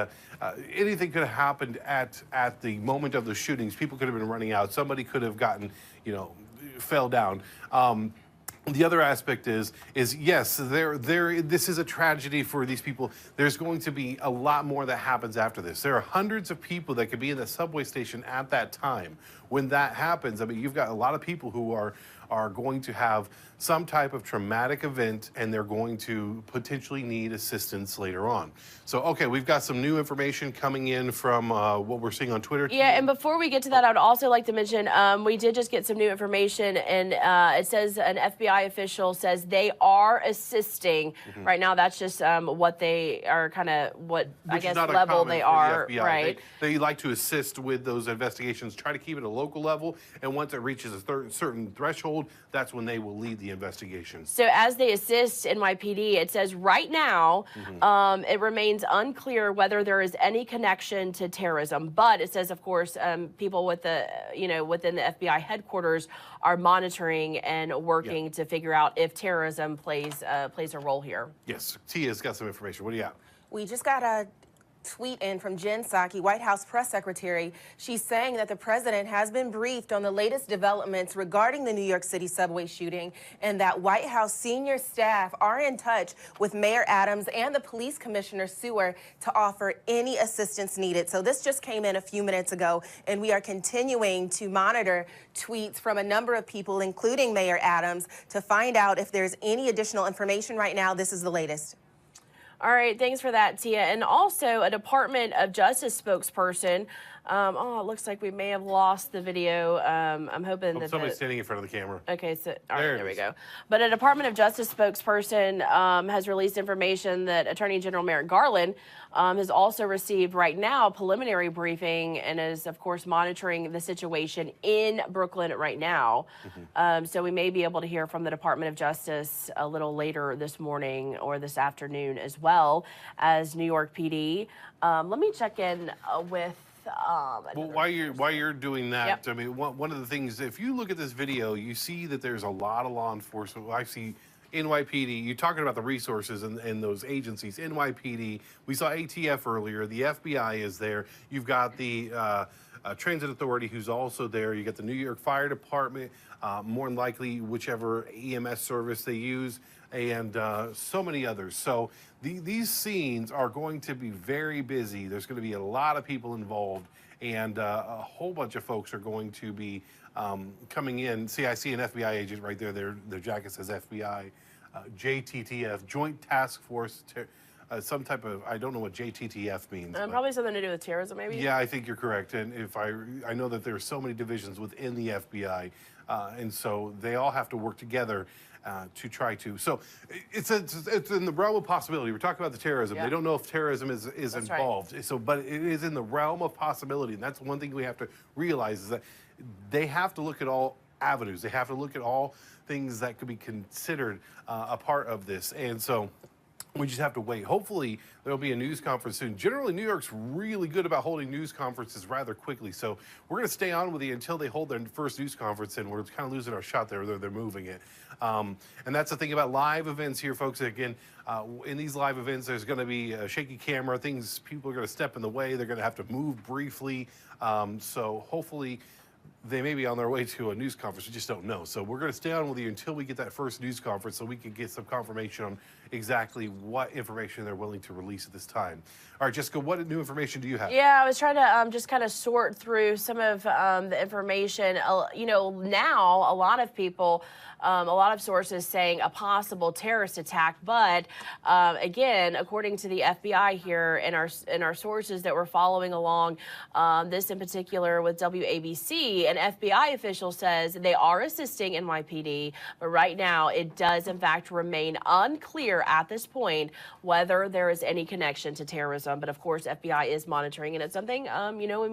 anything could have happened at the moment of the shootings. People could have been running out. Somebody could have gotten, you know, fell down. The other aspect is yes, this is a tragedy for these people. There's going to be a lot more that happens after this. There are hundreds of people that could be in the subway station at that time. When that happens, I mean, you've got a lot of people who are going to have some type of traumatic event, and they're going to potentially need assistance later on. So, okay, we've got some new information coming in from what we're seeing on Twitter. Yeah, and before we get to that, I would also like to mention we did just get some new information, and it says an FBI official says they are assisting. Right now, that's just what they are Which I guess not level they are. The FBI. Right. They like to assist with those investigations, try to keep it at a local level, and once it reaches a certain threshold, that's when they will lead the investigation. So as they assist NYPD, it says right now it remains unclear whether there is any connection to terrorism. But it says, of course, people with within the FBI headquarters are monitoring and working to figure out if terrorism plays a role here. Yes, Tia's got some information. What do you got? We just got a tweet in from Jen Psaki, White House press secretary. She's saying that the president has been briefed on the latest developments regarding the New York City subway shooting, and that White House senior staff are in touch with Mayor Adams and the police commissioner Sewer to offer any assistance needed. So this just came in a few minutes ago, and we are continuing to monitor tweets from a number of people, including Mayor Adams, to find out if there's any additional information. Right now, this is the latest. All right, thanks for that, Tia. And also, a Department of Justice spokesperson. It looks like we may have lost the video. I'm hoping that somebody's standing in front of the camera. Okay, so all right, there we go. But a Department of Justice spokesperson has released information that Attorney General Merrick Garland has also received right now a preliminary briefing, and is, of course, monitoring the situation in Brooklyn right now. So we may be able to hear from the Department of Justice a little later this morning or this afternoon, as well as New York PD. Let me check in with Well, while you're doing that, Yep. I mean, one of the things, if you look at this video, you see that there's a lot of law enforcement. I see NYPD. You're talking about the resources and those agencies. NYPD. We saw ATF earlier. The FBI is there. You've got the Transit Authority, who's also there. You got the New York Fire Department. More than likely, whichever EMS service they use, and so many others. So these scenes are going to be very busy. There's going to be a lot of people involved, and a whole bunch of folks are going to be coming in. See, I see an FBI agent right there. Their jacket says FBI. JTTF, Joint Task Force, some type of, I don't know what JTTF means. Probably something to do with terrorism, maybe? Yeah, I think you're correct. And if I know that there are so many divisions within the FBI, and so they all have to work together to try to. So it's in the realm of possibility. We're talking about the terrorism. Yeah. They don't know if terrorism is That's involved. Right. So, but it is in the realm of possibility, and that's one thing we have to realize is that they have to look at all avenues. They have to look at all things that could be considered a part of this, and so. We just have to wait. Hopefully, there'll be a news conference soon. Generally, New York's really good about holding news conferences rather quickly. So we're going to stay on with you until they hold their first news conference, and we're kind of losing our shot there. They're moving it. And that's the thing about live events here, folks. Again, in these live events, there's going to be a shaky camera. People are going to step in the way. They're going to have to move briefly. So hopefully, they may be on their way to a news conference. We just don't know. So we're going to stay on with you until we get that first news conference so we can get some confirmation on exactly what information they're willing to release at this time. All right, Jessica, what new information do you have? Yeah, I was trying to just kind of sort through some of the information. You know, now a lot of people, a lot of sources saying a possible terrorist attack. But again, according to the FBI here and our sources that we're following along, this in particular with WABC, an FBI official says they are assisting NYPD, but right now it does in fact remain unclear at this point whether there is any connection to terrorism. But of course, FBI is monitoring, and it's something you know, we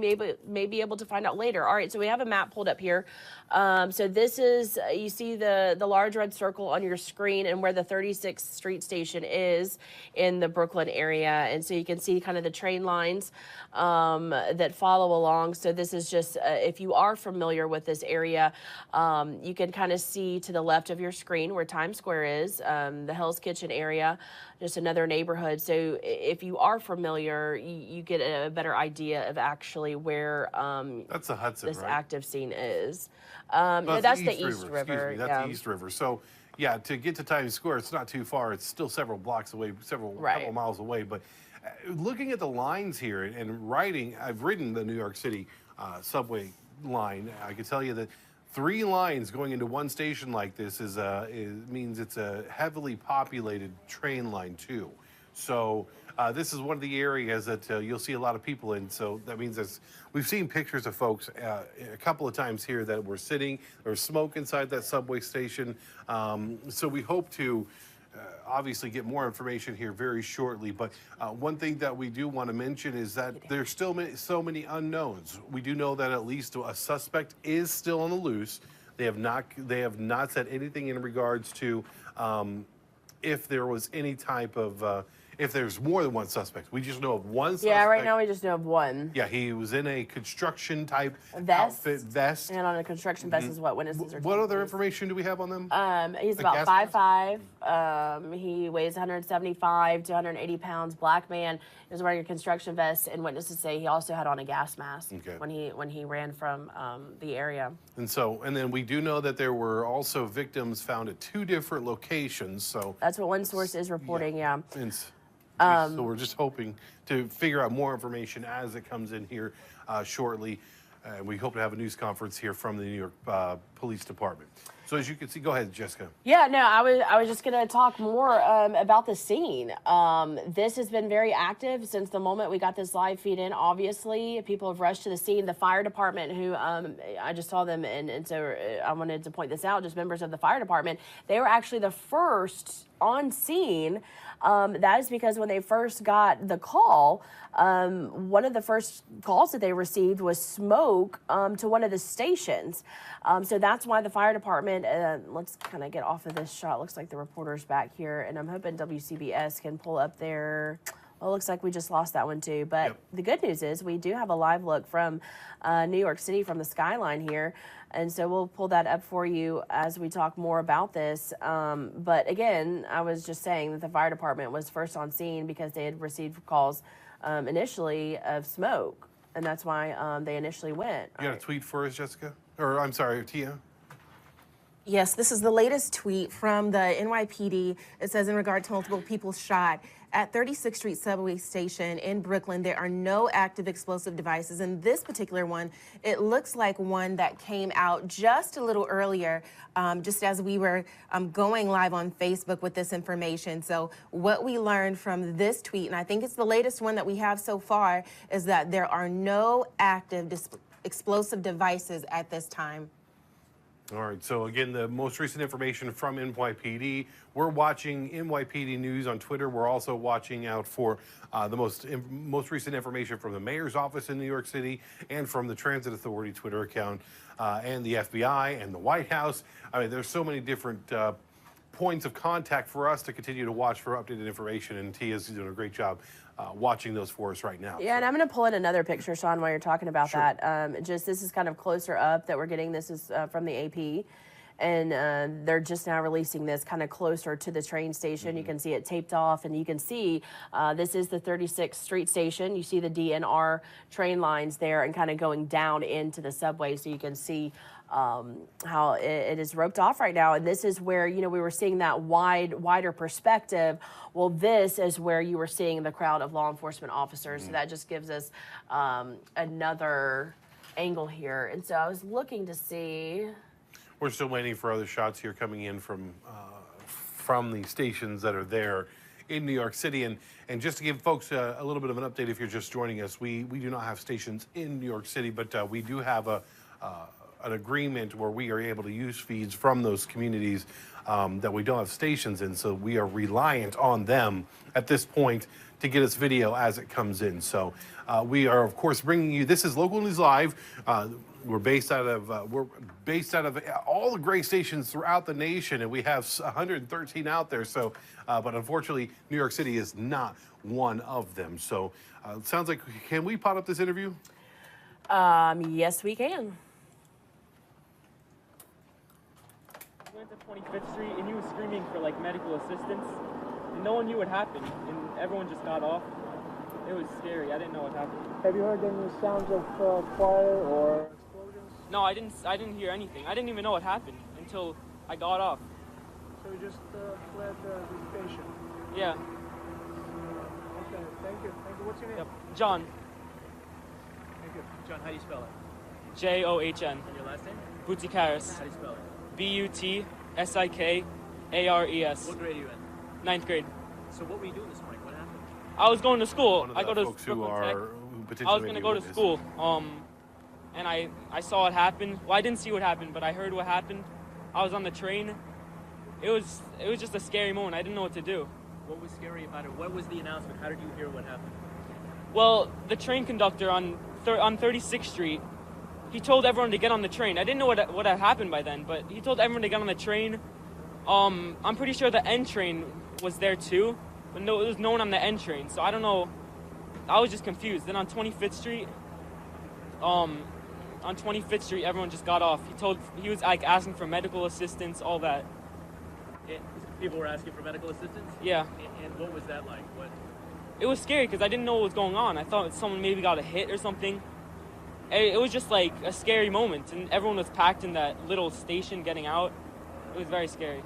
may be able to find out later. All right, so we have a map pulled up here. So this is, you see the large red circle on your screen and where the 36th Street station is in the Brooklyn area, and so you can see kind of the train lines that follow along. So this is just if you are familiar with this area, you can kind of see to the left of your screen where Times Square is, the Hell's Kitchen area, just another neighborhood. So if you are familiar, you get a better idea of actually where that's the Hudson, this right? active scene is. No, that's the East River. Excuse me, that's the East River. So, yeah, to get to Times Square, it's not too far. It's still several blocks away, couple miles away. But looking at the lines here and I've ridden the New York City subway line. I can tell you that 3 lines going into one station like this means it's a heavily populated train line too. So this is one of the areas that you'll see a lot of people in. So that means we've seen pictures of folks a couple of times here that were sitting. There was smoke inside that subway station. So we hope to obviously get more information here very shortly. But one thing that we do want to mention is that there's still so many unknowns. We do know that at least a suspect is still on the loose. They have not said anything in regards to if there was any type of if there's more than one suspect. We just know of one suspect. Yeah, right now we just know of one. Yeah, he was in a construction type vest. And on a construction vest is what witnesses are. What other information do we have on them? He's about 5'5". He weighs 175 to 180 pounds. Black man. He was wearing a construction vest, and witnesses say he also had on a gas mask when he ran from the area. And then we do know that there were also victims found at 2 different locations. So that's what one source is reporting. Yeah. So we're just hoping to figure out more information as it comes in here shortly. We hope to have a news conference here from the New York Police Department. So as you can see, go ahead, Jessica. Yeah, no, I was just going to talk more about the scene. This has been very active since the moment we got this live feed in. Obviously, people have rushed to the scene. The fire department, who I just saw them, and so I wanted to point this out, just members of the fire department, they were actually the first on scene. That is because when they first got the call, one of the first calls that they received was smoke to one of the stations. So that's why the fire department, let's kind of get off of this shot. Looks like the reporter's back here, and I'm hoping WCBS can pull up their Well, it looks like we just lost that one too. But Yep. the good news is we do have a live look from New York City from the skyline here. And so we'll pull that up for you as we talk more about this. But again, I was just saying that the fire department was first on scene because they had received calls initially of smoke. And that's why they initially went. You got a tweet for us, Jessica? Or I'm sorry, Tia? Yes, this is the latest tweet from the NYPD. It says, in regard to multiple people shot at 36th Street subway station in Brooklyn, there are no active explosive devices. And this particular one, it looks like one that came out just a little earlier, just as we were going live on Facebook with this information. So what we learned from this tweet, and I think it's the latest one that we have so far, is that there are no active explosive devices at this time. All right, so again, the most recent information from NYPD. We're watching NYPD News on Twitter. We're also watching out for the most recent information from the mayor's office in New York City and from the Transit Authority Twitter account and the FBI and the White House. I mean, there's so many different points of contact for us to continue to watch for updated information, and Tia's doing a great job watching those for us right now. Yeah, and I'm going to pull in another picture, Sean, while you're talking about Sure. that. Just this is kind of closer up that we're getting. This is from the AP. And they're just now releasing this kind of closer to the train station. You can see it taped off, and you can see this is the 36th Street station. You see the DNR train lines there and kind of going down into the subway, so you can see how it is roped off right now. And this is where, you know, we were seeing that wider perspective. Well, this is where you were seeing the crowd of law enforcement officers. So that just gives us another angle here. And so I was looking to see. We're still waiting for other shots here coming in from the stations that are there in New York City. And just to give folks a little bit of an update, if you're just joining us, we do not have stations in New York City, but we do have an agreement where we are able to use feeds from those communities that we don't have stations in. So we are reliant on them at this point to get us video as it comes in. So we are, of course, bringing you. This is Local News Live. We're based out of all the great stations throughout the nation, and we have 113 out there. So, but unfortunately, New York City is not one of them. So, it sounds like, can we pot up this interview? Yes, we can. We went to 25th Street, and he was screaming for like medical assistance, and no one knew what happened, and everyone just got off. It was scary. I didn't know what happened. Have you heard any sounds of fire or explosions? No, I didn't hear anything. I didn't even know what happened until I got off. So you just fled the station? Yeah. Okay, thank you. Thank you. What's your name? Yep. John. Thank you. John, how do you spell it? John. And your last name? Boutikaris. How do you spell it? Butsikares. What grade are you in? 9th grade. So what were you doing this morning? What happened? I was going to school. One of I the go to folks who Brooklyn Tech. who potentially I was may gonna be go to witnesses. school. And I saw it happen. Well, I didn't see what happened, but I heard what happened. I was on the train. It was just a scary moment. I didn't know what to do. What was scary about it? What was the announcement? How did you hear what happened? Well, the train conductor on 36th Street, he told everyone to get on the train. I didn't know what had happened by then, but he told everyone to get on the train. I'm pretty sure the N train was there too, but no, there was no one on the N train. So I don't know. I was just confused. Then on 25th Street, everyone just got off. He was like asking for medical assistance, all that. People were asking for medical assistance? Yeah. And what was that like? What? It was scary because I didn't know what was going on. I thought someone maybe got a hit or something. It was just like a scary moment, and everyone was packed in that little station getting out. It was very scary.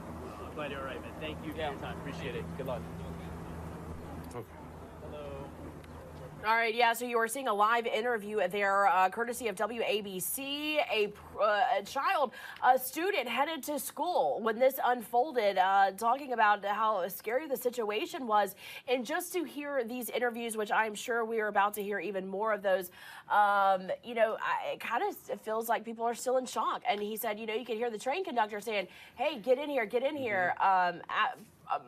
I'm glad you're all right, man. Thank you for Yeah. your time. Appreciate it. Good luck. Okay. Hello. All right, yeah, so you were seeing a live interview there, courtesy of WABC. A student headed to school when this unfolded, talking about how scary the situation was. And just to hear these interviews, which I'm sure we are about to hear even more of those, it kind of feels like people are still in shock. And he said, you could hear the train conductor saying, hey, get in here, get in here.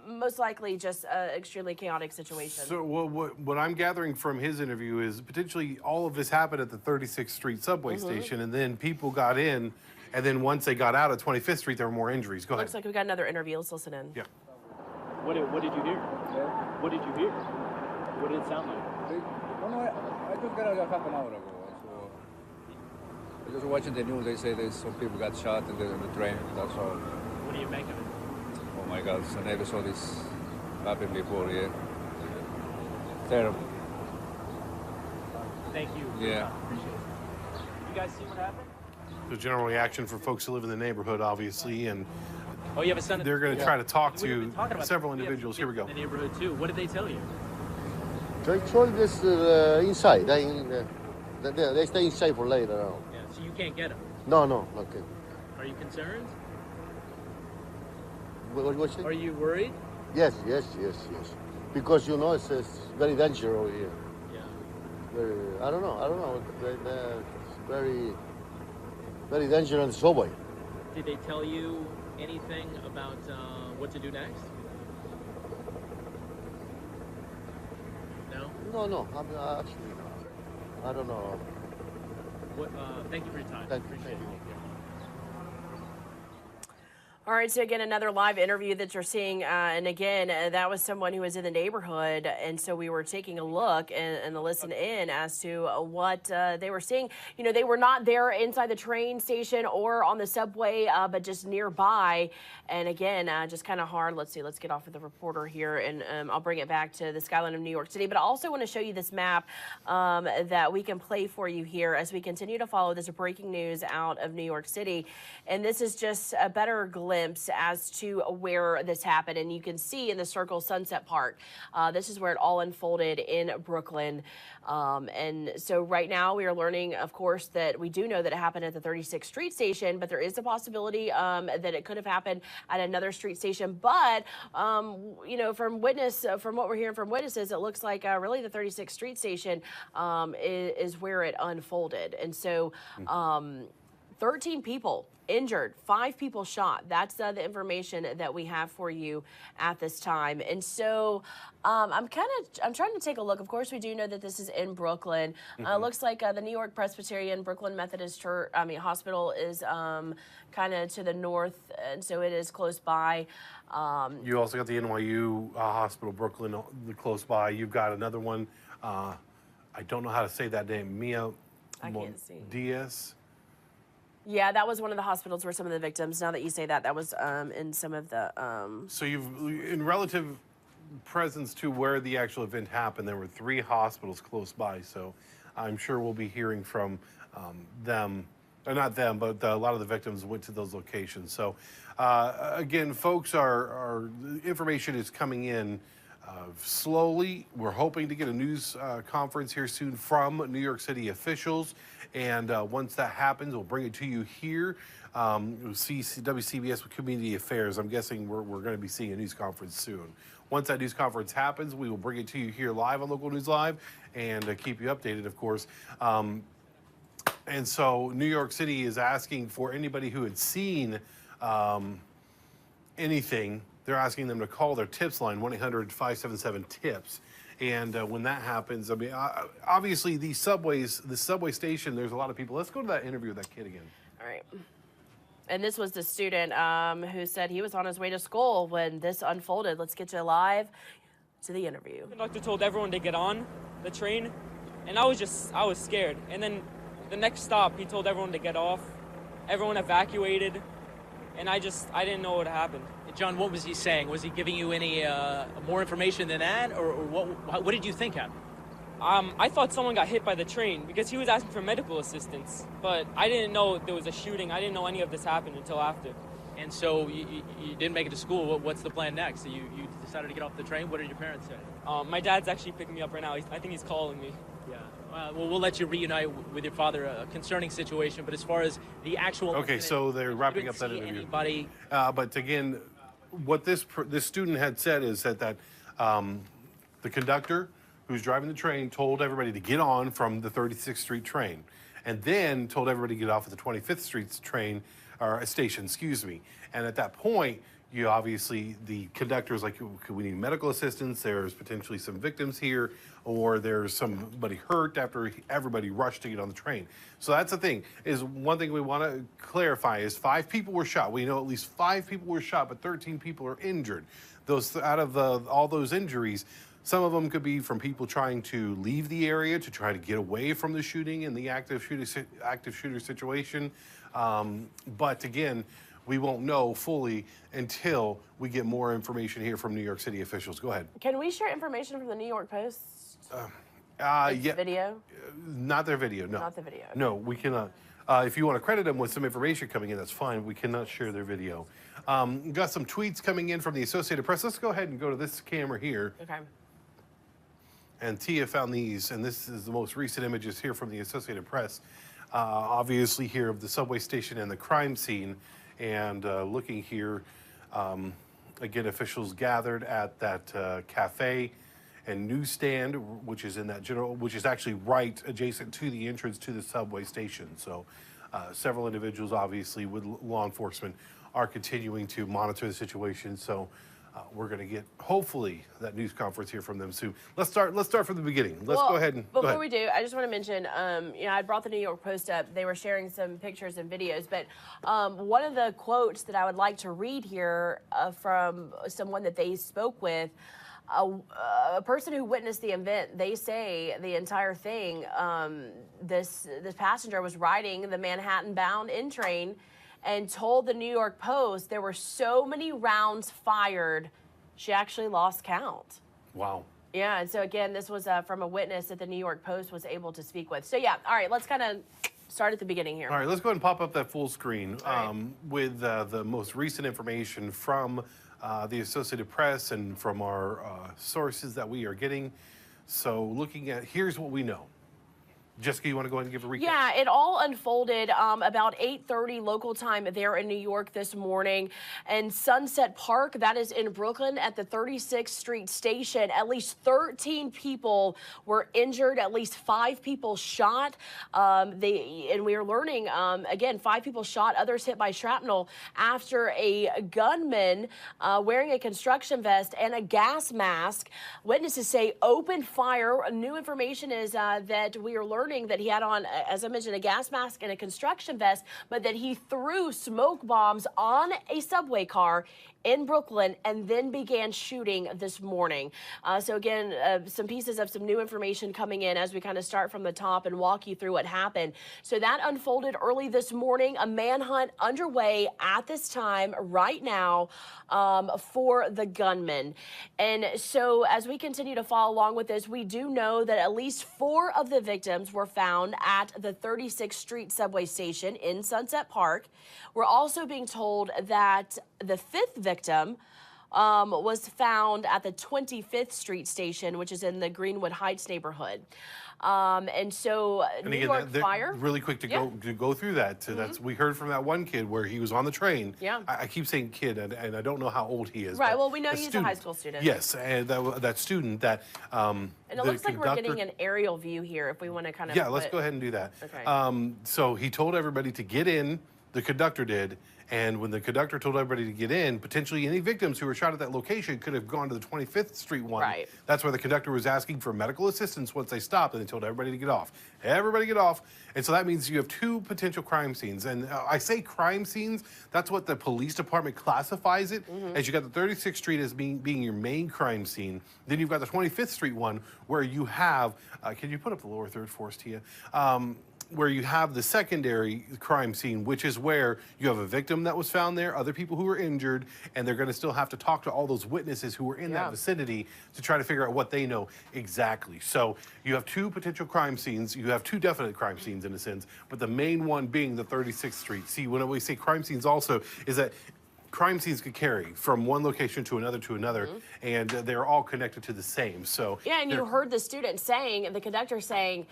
Most likely just an extremely chaotic situation. So what I'm gathering from his interview is potentially all of this happened at the 36th Street subway station, and then people got in, and then once they got out at 25th Street, there were more injuries. Go ahead. Looks like we got another interview. Let's listen in. Yeah. What did you hear? What did you hear? What did it sound like? No, I just got out a half an hour ago. So I just watching the news. They say there's some people got shot in the train. That's all. What do you make of it? Oh my God, I never saw this happen before. Yeah, terrible. Thank you. Yeah. Appreciate it. You guys see what happened? The general reaction for folks who live in the neighborhood, obviously, and Oh, you have a son. they're going to try to talk We've been to talking about several this. We have individuals. Here we kids go. in the neighborhood too. What did they tell you? They told us inside. They stay inside for later on. Yeah. So you can't get them. No, okay. Are you concerned? What's it? Are you worried? Yes. Because it's very dangerous over here. Yeah. I don't know. It's very dangerous on the subway. Did they tell you anything about what to do next? No. No. I'm actually, I don't know. What? Thank you for your time. Thank Appreciate you. it. All right, so again, another live interview that you're seeing, and again, that was someone who was in the neighborhood, and so we were taking a look and a listen in as to what they were seeing. You know, they were not there inside the train station or on the subway, but just nearby, and again, just kind of hard. Let's see, let's get off of the reporter here, and I'll bring it back to the skyline of New York City, but I also want to show you this map that we can play for you here as we continue to follow this breaking news out of New York City, and this is just a better glimpse as to where this happened, and you can see in the circle Sunset Park. This is where it all unfolded in Brooklyn, and so right now we are learning, of course, that we do know that it happened at the 36th Street station, but there is a possibility that it could have happened at another street station. But you know, from what we're hearing from witnesses, it looks like really the 36th Street station is where it unfolded, and so 13 people injured, 5 people shot. That's the information that we have for you at this time. And so I'm trying to take a look. Of course, we do know that this is in Brooklyn. Looks like the New York Presbyterian Brooklyn Methodist Church, Hospital is kind of to the north, and so it is close by. You also got the NYU Hospital, Brooklyn, close by. You've got another one. I don't know how to say that name. I can't see. Diaz. Yeah, that was one of the hospitals where some of the victims, now that you say that, that was in some of the... So in relative presence to where the actual event happened, there were 3 hospitals close by. So I'm sure we'll be hearing from them, or not them, but a lot of the victims went to those locations. So again, folks, our information is coming in slowly. We're hoping to get a news conference here soon from New York City officials. And once that happens, we'll bring it to you here. You'll see WCBS with Community Affairs. I'm guessing we're going to be seeing a news conference soon. Once that news conference happens, we will bring it to you here live on Local News Live and keep you updated, of course. And so New York City is asking for anybody who had seen anything. They're asking them to call their tips line, 1-800-577-TIPS. And when that happens, I mean, obviously the subway station, there's a lot of people. Let's go to that interview with that kid again. All right. And this was the student who said he was on his way to school when this unfolded. Let's get you live to the interview. The conductor told everyone to get on the train, and I was scared. And then the next stop, he told everyone to get off. Everyone evacuated, and I didn't know what happened. John, what was he saying? Was he giving you any more information than that, or what did you think happened? I thought someone got hit by the train because he was asking for medical assistance, but I didn't know there was a shooting. I didn't know any of this happened until after. And so you didn't make it to school. What's the plan next? So you decided to get off the train. What did your parents say? My dad's actually picking me up right now. I think he's calling me. Yeah. Well, we'll let you reunite with your father. A concerning situation, but as far as the actual Okay, so they're wrapping up that interview. Anybody? But again, what this student had said is that the conductor who's driving the train told everybody to get on from the 36th Street train, and then told everybody to get off at the 25th Street train or station, excuse me. And at that point, you obviously, the conductor is like, we need medical assistance. There's potentially some victims here, or there's somebody hurt after everybody rushed to get on the train. So that's the thing, is one thing we want to clarify is 5 people were shot. We know at least 5 people were shot, but 13 people are injured. Out of all those injuries, Some of them could be from people trying to leave the area to try to get away from the shooting and the active shooter situation. But again, we won't know fully until we get more information here from New York City officials. Go ahead. Can we share information from the New York Post? Yeah. Video? Not their video, no. Not the video. No, we cannot. If you want to credit them with some information coming in, that's fine. We cannot share their video. Got some tweets coming in from the Associated Press. Let's go ahead and go to this camera here. Okay. And Tia found these, and this is the most recent images here from the Associated Press. Obviously here of the subway station and the crime scene. And looking here, again, officials gathered at that cafe and newsstand, which is in that which is actually right adjacent to the entrance to the subway station. So several individuals, obviously, with law enforcement are continuing to monitor the situation. So we're going to get, hopefully, that news conference here from them soon. Let's start from the beginning. Let's go ahead and before we do, I just want to mention, I brought the New York Post up. They were sharing some pictures and videos, but one of the quotes that I would like to read here from someone that they spoke with, a person who witnessed the event, they say the entire thing, this passenger was riding the Manhattan-bound N train and told the New York Post there were so many rounds fired, she actually lost count. Wow. Yeah, and so again, this was from a witness that the New York Post was able to speak with. So yeah, all right, let's kind of start at the beginning here. All right, let's go ahead and pop up that full screen with the most recent information from the Associated Press and from our sources that we are getting. So looking at, here's what we know. Jessica, you want to go ahead and give a recap? Yeah, it all unfolded about 8:30 local time there in New York this morning. And Sunset Park, that is in Brooklyn at the 36th Street station, at least 13 people were injured, at least 5 people shot. And we are learning, again, 5 people shot, others hit by shrapnel after a gunman wearing a construction vest and a gas mask, witnesses say, opened fire. New information is that we are learning that he had on, as I mentioned, a gas mask and a construction vest, but that he threw smoke bombs on a subway car in Brooklyn and then began shooting this morning. So again, some pieces of some new information coming in as we kind of start from the top and walk you through what happened. So that unfolded early this morning, a manhunt underway at this time right now for the gunman. And so as we continue to follow along with this, we do know that at least 4 of the victims were found at the 36th Street subway station in Sunset Park. We're also being told that the 5th victim was found at the 25th Street station, which is in the Greenwood Heights neighborhood. And so New York Fire. Really quick to go through that. That's we heard from that one kid where he was on the train. Yeah. I keep saying kid, and I don't know how old he is. Right. Well, we know he's a high school student. Yes, and that student that. And it looks like we're getting an aerial view here. If we want to kind of. Yeah, let's go ahead and do that. Okay. So he told everybody to get in. The conductor did. And when the conductor told everybody to get in, potentially any victims who were shot at that location could have gone to the 25th Street one. Right. That's why the conductor was asking for medical assistance once they stopped, and they told everybody to get off. Everybody get off. And so that means you have 2 potential crime scenes. And I say crime scenes, that's what the police department classifies it, as you got the 36th Street as being your main crime scene. Then you've got the 25th Street one where you have, can you put up the lower third for us, Tia? Where you have the secondary crime scene, which is where you have a victim that was found there, other people who were injured, and they're going to still have to talk to all those witnesses who were in that vicinity to try to figure out what they know exactly. So you have 2 potential crime scenes. You have 2 definite crime scenes in a sense, but the main one being the 36th Street. See, when we say crime scenes also is that crime scenes could carry from one location to another, and they're all connected to the same. So yeah, and you heard the student saying, the conductor saying,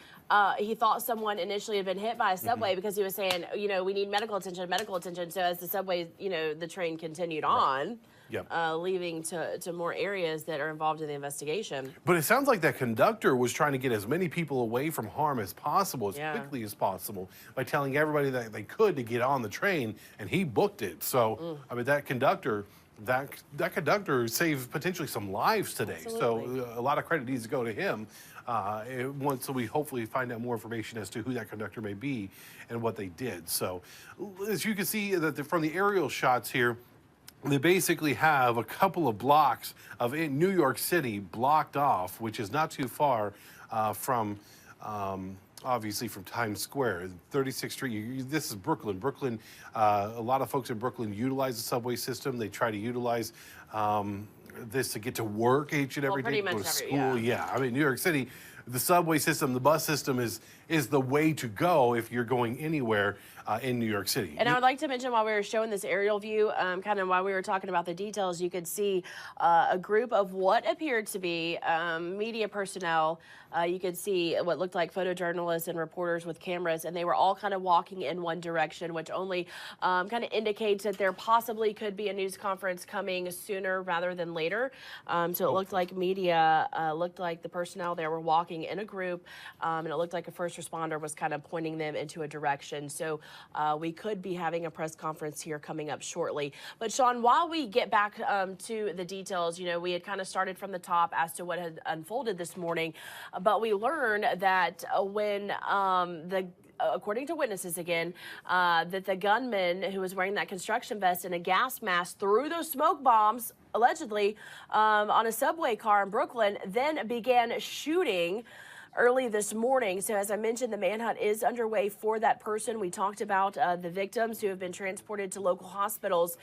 he thought someone initially had been hit by a subway because he was saying, we need medical attention. So as the subway, the train continued on, leaving to more areas that are involved in the investigation. But it sounds like that conductor was trying to get as many people away from harm as possible, as quickly as possible, by telling everybody that they could to get on the train, and he booked it. So, I mean, that conductor saved potentially some lives today. Absolutely. So a lot of credit needs to go to him. Once we hopefully find out more information as to who that conductor may be and what they did. So as you can see that from the aerial shots here, they basically have a couple of blocks of New York City blocked off, which is not too far from, obviously, from Times Square. 36th Street, this is Brooklyn. Brooklyn, a lot of folks in Brooklyn utilize the subway system. They try to utilize this to get to work each and every day, pretty go much to every- school. Yeah, I mean, New York City, the subway system, the bus system is the way to go if you're going anywhere in New York City. And I would like to mention, while we were showing this aerial view, kind of while we were talking about the details, you could see a group of what appeared to be media personnel. You could see what looked like photojournalists and reporters with cameras, and they were all kind of walking in one direction, which only kind of indicates that there possibly could be a news conference coming sooner rather than later. So it looked like media, looked like the personnel there were walking in a group, and it looked like a first responder was kind of pointing them into a direction. So we could be having a press conference here coming up shortly. But Sean, while we get back to the details, you know, we had kind of started from the top as to what had unfolded this morning, but we learned that when according to witnesses again, that the gunman who was wearing that construction vest and a gas mask threw those smoke bombs, allegedly, on a subway car in Brooklyn, then began shooting early this morning. So as I mentioned, the manhunt is underway for that person. We talked about the victims who have been transported to local hospitals.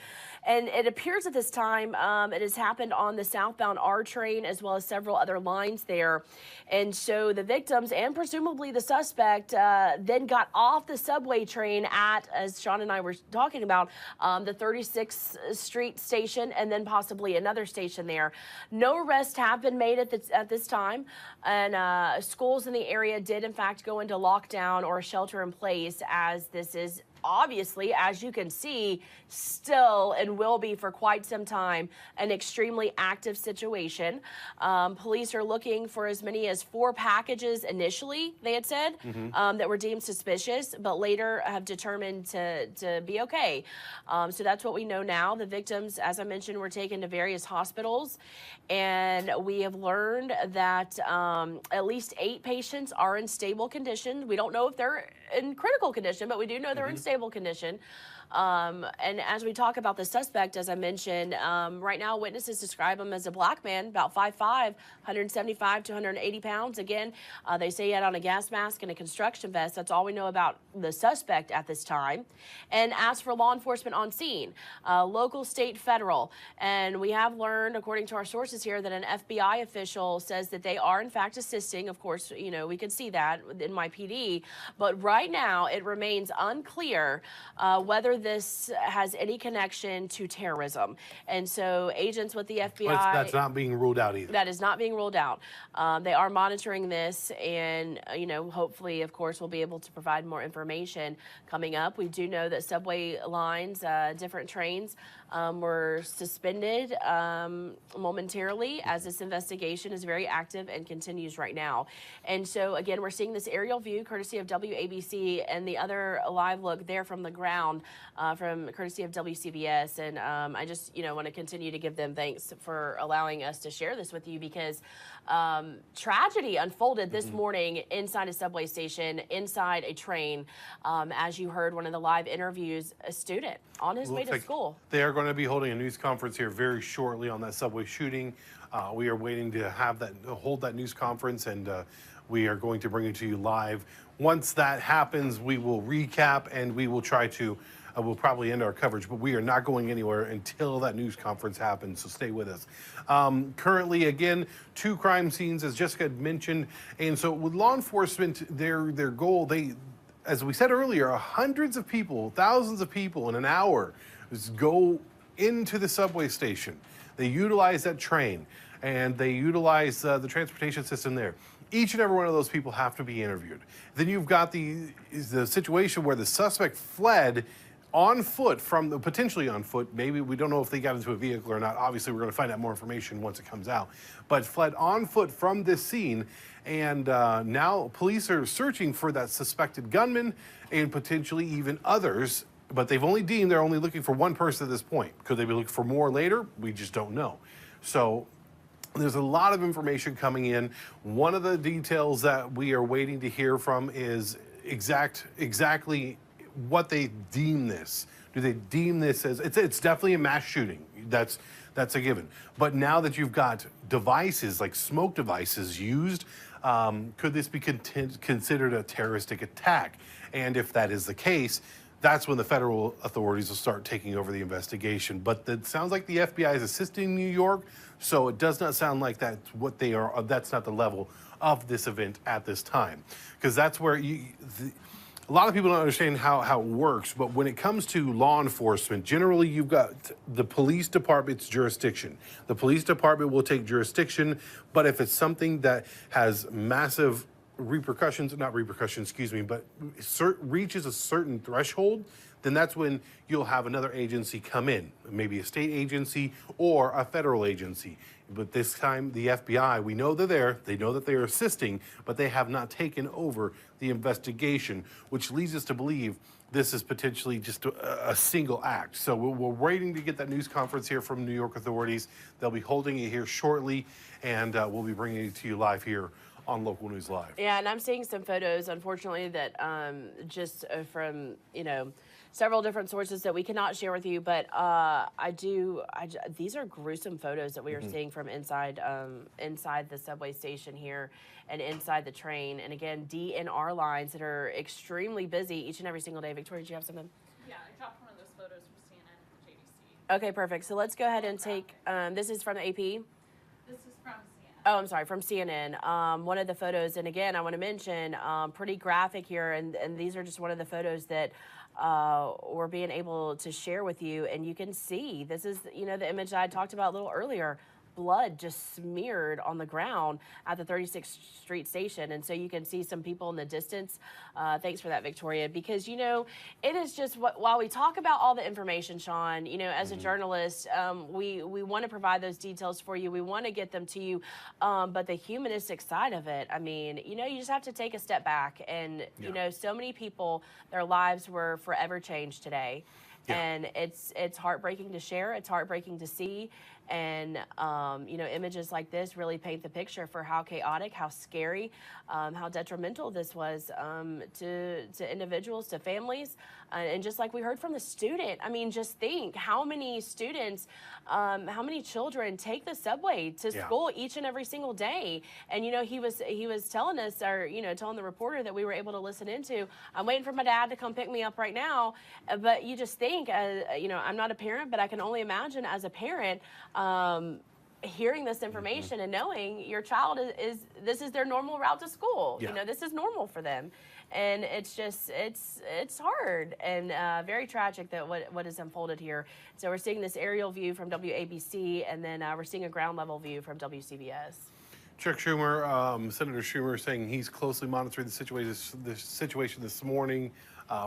And it appears at this time it has happened on the southbound R train as well as several other lines there. And so the victims and presumably the suspect then got off the subway train at, as Sean and I were talking about, the 36th Street station and then possibly another station there. No arrests have been made at this time. And schools in the area did in fact go into lockdown or shelter in place, as this is obviously, as you can see, still and will be for quite some time an extremely active situation. Police are looking for as many as 4 packages initially, they had said, that were deemed suspicious, but later have determined to be okay. So that's what we know now. The victims, as I mentioned, were taken to various hospitals, and we have learned that at least 8 patients are in stable condition. We don't know if they're in critical condition, but we do know they're in stable condition. And as we talk about the suspect, as I mentioned, right now witnesses describe him as a black man, about 5'5", 175 to 180 pounds. Again, they say he had on a gas mask and a construction vest. That's all we know about the suspect at this time. And as for law enforcement on scene, local, state, federal, and we have learned, according to our sources here, that an FBI official says that they are in fact assisting. Of course, you know, we could see that in my PD, but right now it remains unclear whether this has any connection to terrorism. And so agents with the FBI... But that's not being ruled out either. That is not being ruled out. They are monitoring this, and, you know, hopefully, of course, we'll be able to provide more information coming up. We do know that subway lines, different trains, were suspended momentarily as this investigation is very active and continues right now. And so, again, we're seeing this aerial view courtesy of WABC, and the other live look there from the ground from courtesy of WCBS. And I just, you know, want to continue to give them thanks for allowing us to share this with you, because tragedy unfolded this morning inside a subway station, inside a train. As you heard, one of the live interviews, a student on his way to school. They are going to be holding a news conference here very shortly on that subway shooting. We are waiting to hold that news conference, and we are going to bring it to you live. Once that happens, we will recap, and we will try to we'll probably end our coverage, but we are not going anywhere until that news conference happens, so stay with us. Currently, again, 2 crime scenes, as Jessica had mentioned, and so with law enforcement, their goal, as we said earlier, hundreds of people, thousands of people in an hour go into the subway station. They utilize that train, and they utilize the transportation system there. Each and every one of those people have to be interviewed. Then you've got the situation where the suspect fled on foot, potentially on foot. Maybe we don't know if they got into a vehicle or not. Obviously, we're going to find out more information once it comes out. But fled on foot from this scene, and now police are searching for that suspected gunman and potentially even others. But they're only looking for one person at this point. Could they be looking for more later? We just don't know. So there's a lot of information coming in. One of the details that we are waiting to hear from is exactly what they deem this. Do they deem this as it's definitely a mass shooting? That's a given. But now that you've got devices like smoke devices used, could this be considered a terroristic attack? And if that is the case, that's when the federal authorities will start taking over the investigation. But it sounds like the FBI is assisting New York, so it does not sound like that's what they are. That's not the level of this event at this time, because that's where a lot of people don't understand how it works. But when it comes to law enforcement, generally you've got the police department's jurisdiction. The police department will take jurisdiction, but if it's something that has massive not repercussions, excuse me, but reaches a certain threshold, then that's when you'll have another agency come in, maybe a state agency or a federal agency. But this time, the FBI, we know they're there, they know that they're assisting, but they have not taken over the investigation, which leads us to believe this is potentially just a single act. So we're waiting to get that news conference here from New York authorities. They'll be holding it here shortly, and we'll be bringing it to you live here on Local News Live. Yeah, and I'm seeing some photos, unfortunately, that just from, several different sources that we cannot share with you, but these are gruesome photos that we are seeing from inside the subway station here and inside the train. And again, DNR lines that are extremely busy each and every single day. Victoria, do you have something? Yeah, I dropped one of those photos from CNN and JDC. Okay, perfect. So let's go ahead and take, this is from the AP? This is from CNN. Oh, I'm sorry, from CNN. One of the photos, and again, I want to mention, pretty graphic here, and these are just one of the photos that we're being able to share with you. And you can see, this is, the image that I talked about a little earlier. Blood just smeared on the ground at the 36th Street station. And so you can see some people in the distance. Thanks for that, Victoria, because, it is just while we talk about all the information, Sean, as a journalist, we want to provide those details for you. We want to get them to you. But the humanistic side of it, I mean, you just have to take a step back. And, so many people, their lives were forever changed today. Yeah. And it's heartbreaking to share. It's heartbreaking to see. And, images like this really paint the picture for how chaotic, how scary, how detrimental this was to individuals, to families. And just like we heard from the student, I mean, just think how many students, how many children take the subway to school each and every single day. And, he was telling us, or, telling the reporter that we were able to listen into, I'm waiting for my dad to come pick me up right now. But you just think, I'm not a parent, but I can only imagine as a parent, hearing this information and knowing your child this is their normal route to school. Yeah. This is normal for them. And it's just, it's hard and very tragic that what has unfolded here. So we're seeing this aerial view from WABC, and then we're seeing a ground level view from WCBS. Chuck Schumer, Senator Schumer, saying he's closely monitoring the situation this morning.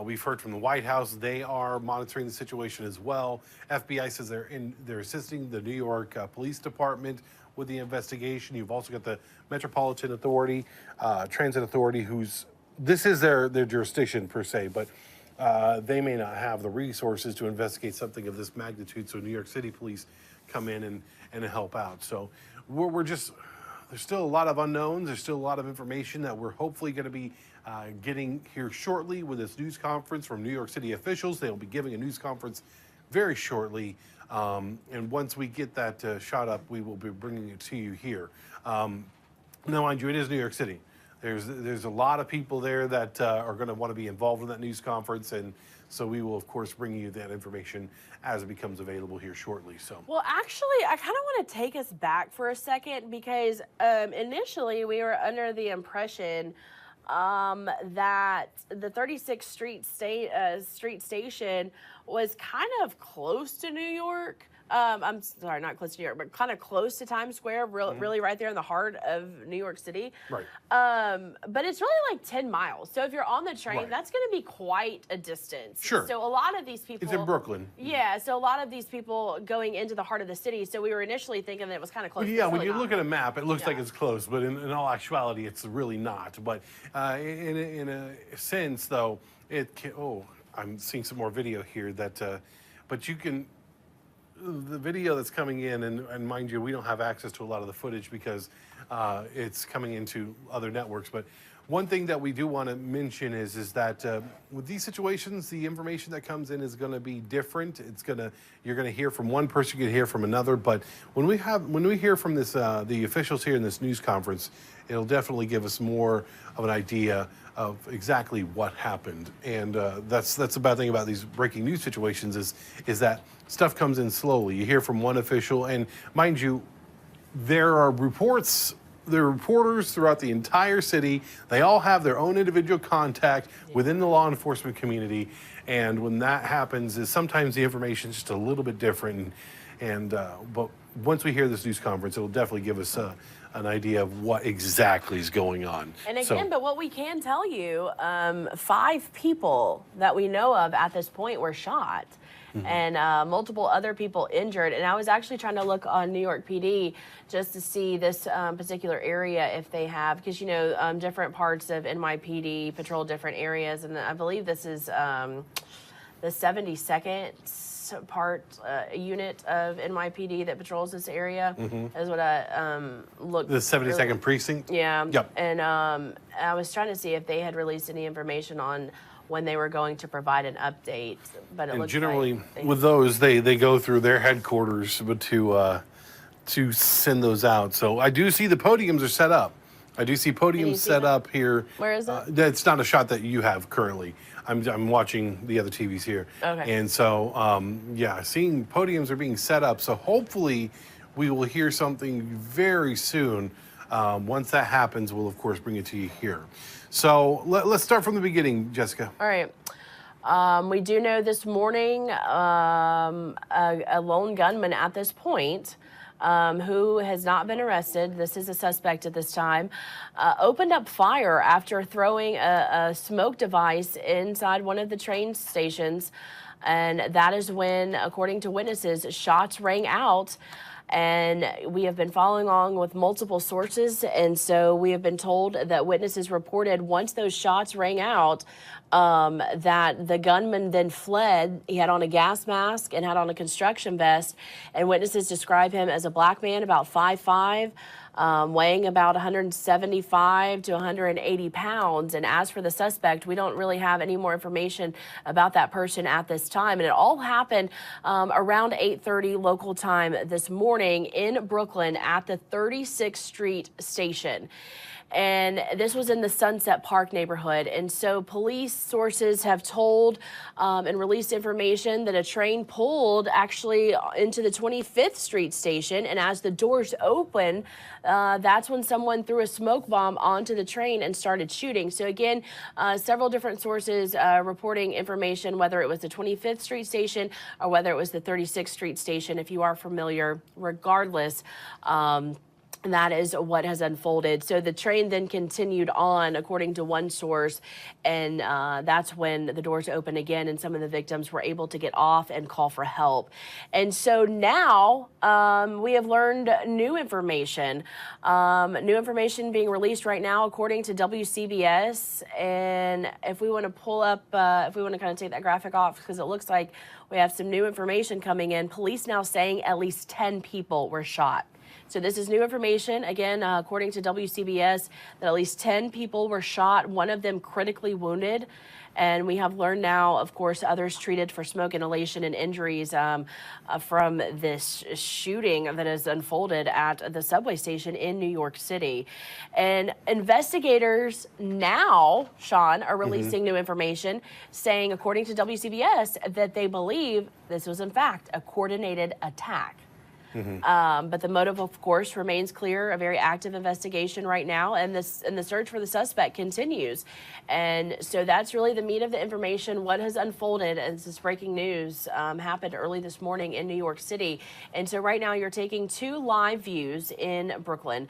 We've heard from the White House; they are monitoring the situation as well. FBI says they're assisting the New York Police Department with the investigation. You've also got the Metropolitan Authority, Transit Authority, this is their jurisdiction per se, but they may not have the resources to investigate something of this magnitude. So New York City Police come in and help out. So we're just. There's still a lot of unknowns. There's still a lot of information that we're hopefully going to be getting here shortly with this news conference from New York City officials. They'll be giving a news conference very shortly. And once we get that shot up, we will be bringing it to you here. Now, mind you, it is New York City. There's a lot of people there that are going to want to be involved in that news conference, and so we will, of course, bring you that information as it becomes available here shortly. So, well, actually, I kind of want to take us back for a second because initially we were under the impression that the 36th Street station was kind of close to New York. I'm sorry, not close to New York, but kind of close to Times Square, really right there in the heart of New York City. Right. But it's really like 10 miles. So if you're on the train, that's going to be quite a distance. Sure. So a lot of these people... It's in Brooklyn. Yeah, so a lot of these people going into the heart of the city. So we were initially thinking that it was kind of close. Yeah, when you look at a map, it looks like it's close, but in all actuality, it's really not. But in a sense, though, it can... Oh, I'm seeing some more video here that... but you can... The video that's coming in, and mind you, we don't have access to a lot of the footage because it's coming into other networks, but one thing that we do want to mention is that with these situations, the information that comes in is going to be different. You're going to hear from one person, you can hear from another. But when we hear from this the officials here in this news conference, it'll definitely give us more of an idea of exactly what happened. And that's the bad thing about these breaking news situations is that stuff comes in slowly. You hear from one official, and mind you, there are reporters throughout the entire city. They all have their own individual contact within the law enforcement community. And when that happens, is sometimes the information is just a little bit different. But once we hear this news conference, it'll definitely give us an idea of what exactly is going on. And again, but what we can tell you, 5 people that we know of at this point were shot. And multiple other people injured. And I was actually trying to look on New York PD just to see this particular area if they have, because different parts of NYPD patrol different areas, and I believe this is the 72nd unit of NYPD that patrols this area. Is what I looked. The 72nd precinct. Yeah. Yep. And I was trying to see if they had released any information on when they were going to provide an update, but it looks generally like with those they go through their headquarters to send those out. So I do see the podiums are set up. I do see podiums set up here. Where is it? That's not a shot that you have currently. I'm watching the other TVs here. Okay. And so seeing podiums are being set up. So hopefully we will hear something very soon. Once that happens, we'll of course bring it to you here. So let's start from the beginning, Jessica. All right. We do know this morning a lone gunman at this point who has not been arrested, this is a suspect at this time, opened up fire after throwing a smoke device inside one of the train stations. And that is when, according to witnesses, shots rang out. And we have been following along with multiple sources, and so we have been told that witnesses reported once those shots rang out that the gunman then fled. He had on a gas mask and had on a construction vest, and witnesses describe him as a black man, about 5'5", weighing about 175 to 180 pounds. And as for the suspect, we don't really have any more information about that person at this time. And it all happened around 8:30 local time this morning in Brooklyn at the 36th Street station. And this was in the Sunset Park neighborhood. And so police sources have told and released information that a train pulled actually into the 25th Street station. And as the doors open, that's when someone threw a smoke bomb onto the train and started shooting. So again, several different sources reporting information, whether it was the 25th Street station or whether it was the 36th Street station, if you are familiar. Regardless, that is what has unfolded. So the train then continued on, according to one source, and that's when the doors opened again and some of the victims were able to get off and call for help. And so now we have learned new information being released right now, according to WCBS. And if we want to pull up, if we want to kind of take that graphic off, because it looks like we have some new information coming in. Police now saying at least 10 people were shot. So this is new information, again, according to WCBS, that at least 10 people were shot, one of them critically wounded. And we have learned now, of course, others treated for smoke inhalation and injuries from this shooting that has unfolded at the subway station in New York City. And investigators now, Sean, are releasing new information saying, according to WCBS, that they believe this was, in fact, a coordinated attack. But the motive, of course, remains clear. A very active investigation right now, and the search for the suspect continues. And so that's really the meat of the information. What has unfolded, and this is breaking news, happened early this morning in New York City. And so right now you're taking 2 live views in Brooklyn.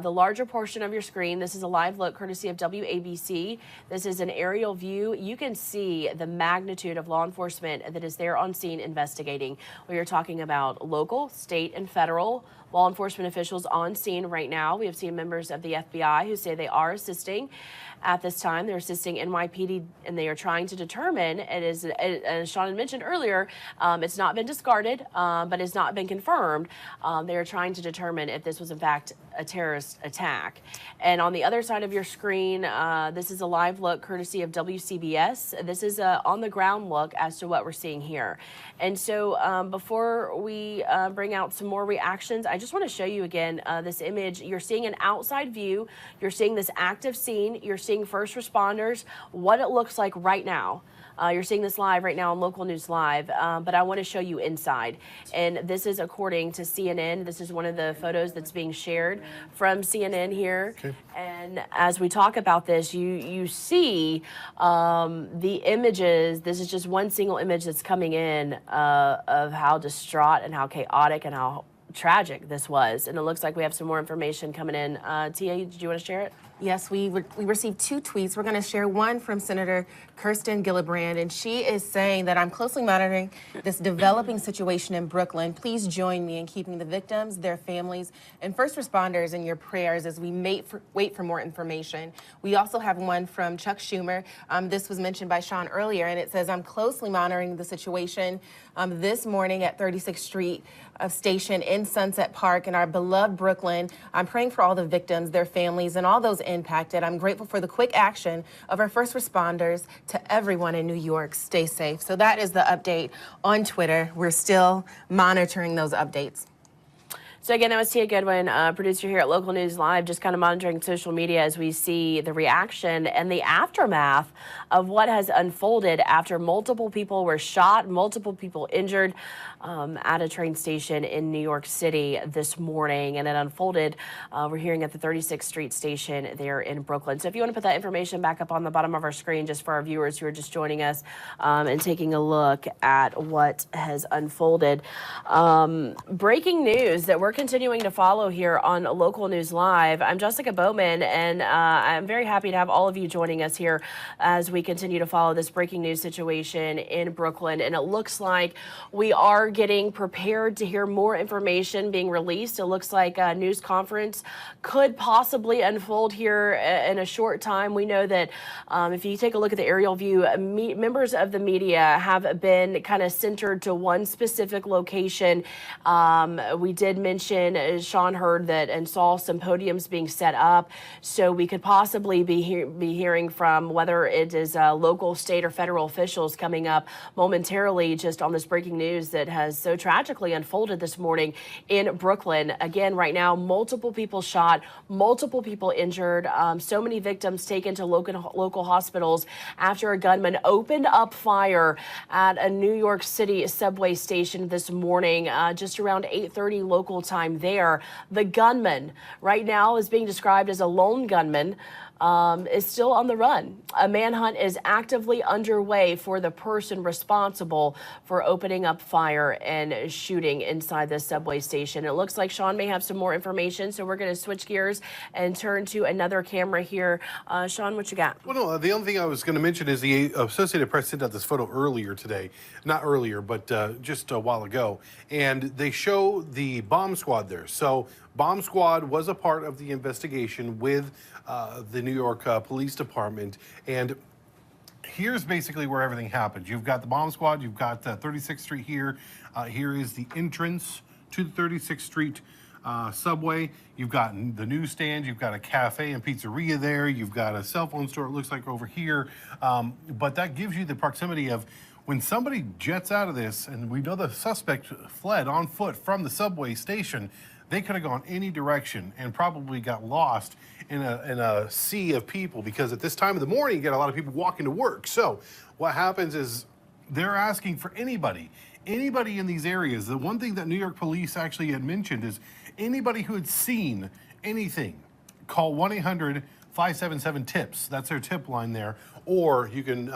The larger portion of your screen, this is a live look courtesy of WABC. This is an aerial view. You can see the magnitude of law enforcement that is there on scene investigating. We are talking about local, state, and federal law enforcement officials on scene right now. We have seen members of the FBI who say they are assisting at this time. They're assisting NYPD, and they are trying to determine, as Sean had mentioned earlier, it's not been discarded, but it's not been confirmed. They are trying to determine if this was in fact a terrorist attack. And on the other side of your screen, this is a live look courtesy of WCBS. This is a on-the-ground look as to what we're seeing here. And so before we bring out some more reactions, I just want to show you again this image. You're seeing an outside view. You're seeing this active scene. You're seeing first responders, what it looks like right now. You're seeing this live right now on Local News Live, but I want to show you inside. And this is according to CNN. This is one of the photos that's being shared from CNN here. Okay. And as we talk about this, you see the images. This is just one single image that's coming in of how distraught and how chaotic and how tragic this was. And it looks like we have some more information coming in. Tia, did you want to share it? Yes, we received 2 tweets. We're going to share one from Senator Kirsten Gillibrand, and she is saying that I'm closely monitoring this developing situation in Brooklyn. Please join me in keeping the victims, their families, and first responders in your prayers as we wait for more information. We also have one from Chuck Schumer. This was mentioned by Sean earlier, and it says, I'm closely monitoring the situation this morning at 36th Street Station in Sunset Park in our beloved Brooklyn. I'm praying for all the victims, their families, and all those impacted. I'm grateful for the quick action of our first responders. To everyone in New York, stay safe. So that is the update on Twitter. We're still monitoring those updates. So again, that was Tia Goodwin, producer here at Local News Live, just kind of monitoring social media as we see the reaction and the aftermath of what has unfolded after multiple people were shot, multiple people injured at a train station in New York City this morning. And it unfolded, we're hearing at the 36th Street station there in Brooklyn. So if you want to put that information back up on the bottom of our screen, just for our viewers who are just joining us and taking a look at what has unfolded. Breaking news that we're continuing to follow here on Local News Live. I'm Jessica Bowman, and I'm very happy to have all of you joining us here as we continue to follow this breaking news situation in Brooklyn. And it looks like we are getting prepared to hear more information being released. It looks like a news conference could possibly unfold here in a short time. We know that if you take a look at the aerial view, members of the media have been kind of centered to one specific location. We did mention, Sean heard that and saw some podiums being set up, so we could possibly be hearing from whether it is local, state, or federal officials coming up momentarily just on this breaking news that has so tragically unfolded this morning in Brooklyn. Again, right now, multiple people shot, multiple people injured, so many victims taken to local hospitals after a gunman opened up fire at a New York City subway station this morning, just around 8:30 local time there. The gunman right now is being described as a lone gunman. Is still on the run. A manhunt is actively underway for the person responsible for opening up fire and shooting inside the subway station. It looks like Sean may have some more information, so we're going to switch gears and turn to another camera here. Sean, what you got? Well, no, the only thing I was going to mention is the Associated Press sent out this photo earlier today. Not earlier, but just a while ago. And they show the bomb squad there. So bomb squad was a part of the investigation with the New York Police Department. And here's basically where everything happened. You've got the bomb squad. You've got 36th Street here. Here is the entrance to the 36th Street subway. You've got the newsstand. You've got a cafe and pizzeria there. You've got a cell phone store, it looks like, over here. But that gives you the proximity of when somebody jets out of this, and we know the suspect fled on foot from the subway station, they could have gone any direction and probably got lost in a sea of people, because at this time of the morning, you get a lot of people walking to work. So what happens is they're asking for anybody in these areas. The one thing that New York police actually had mentioned is anybody who had seen anything, call 1-800-577-TIPS. That's their tip line there. Or you can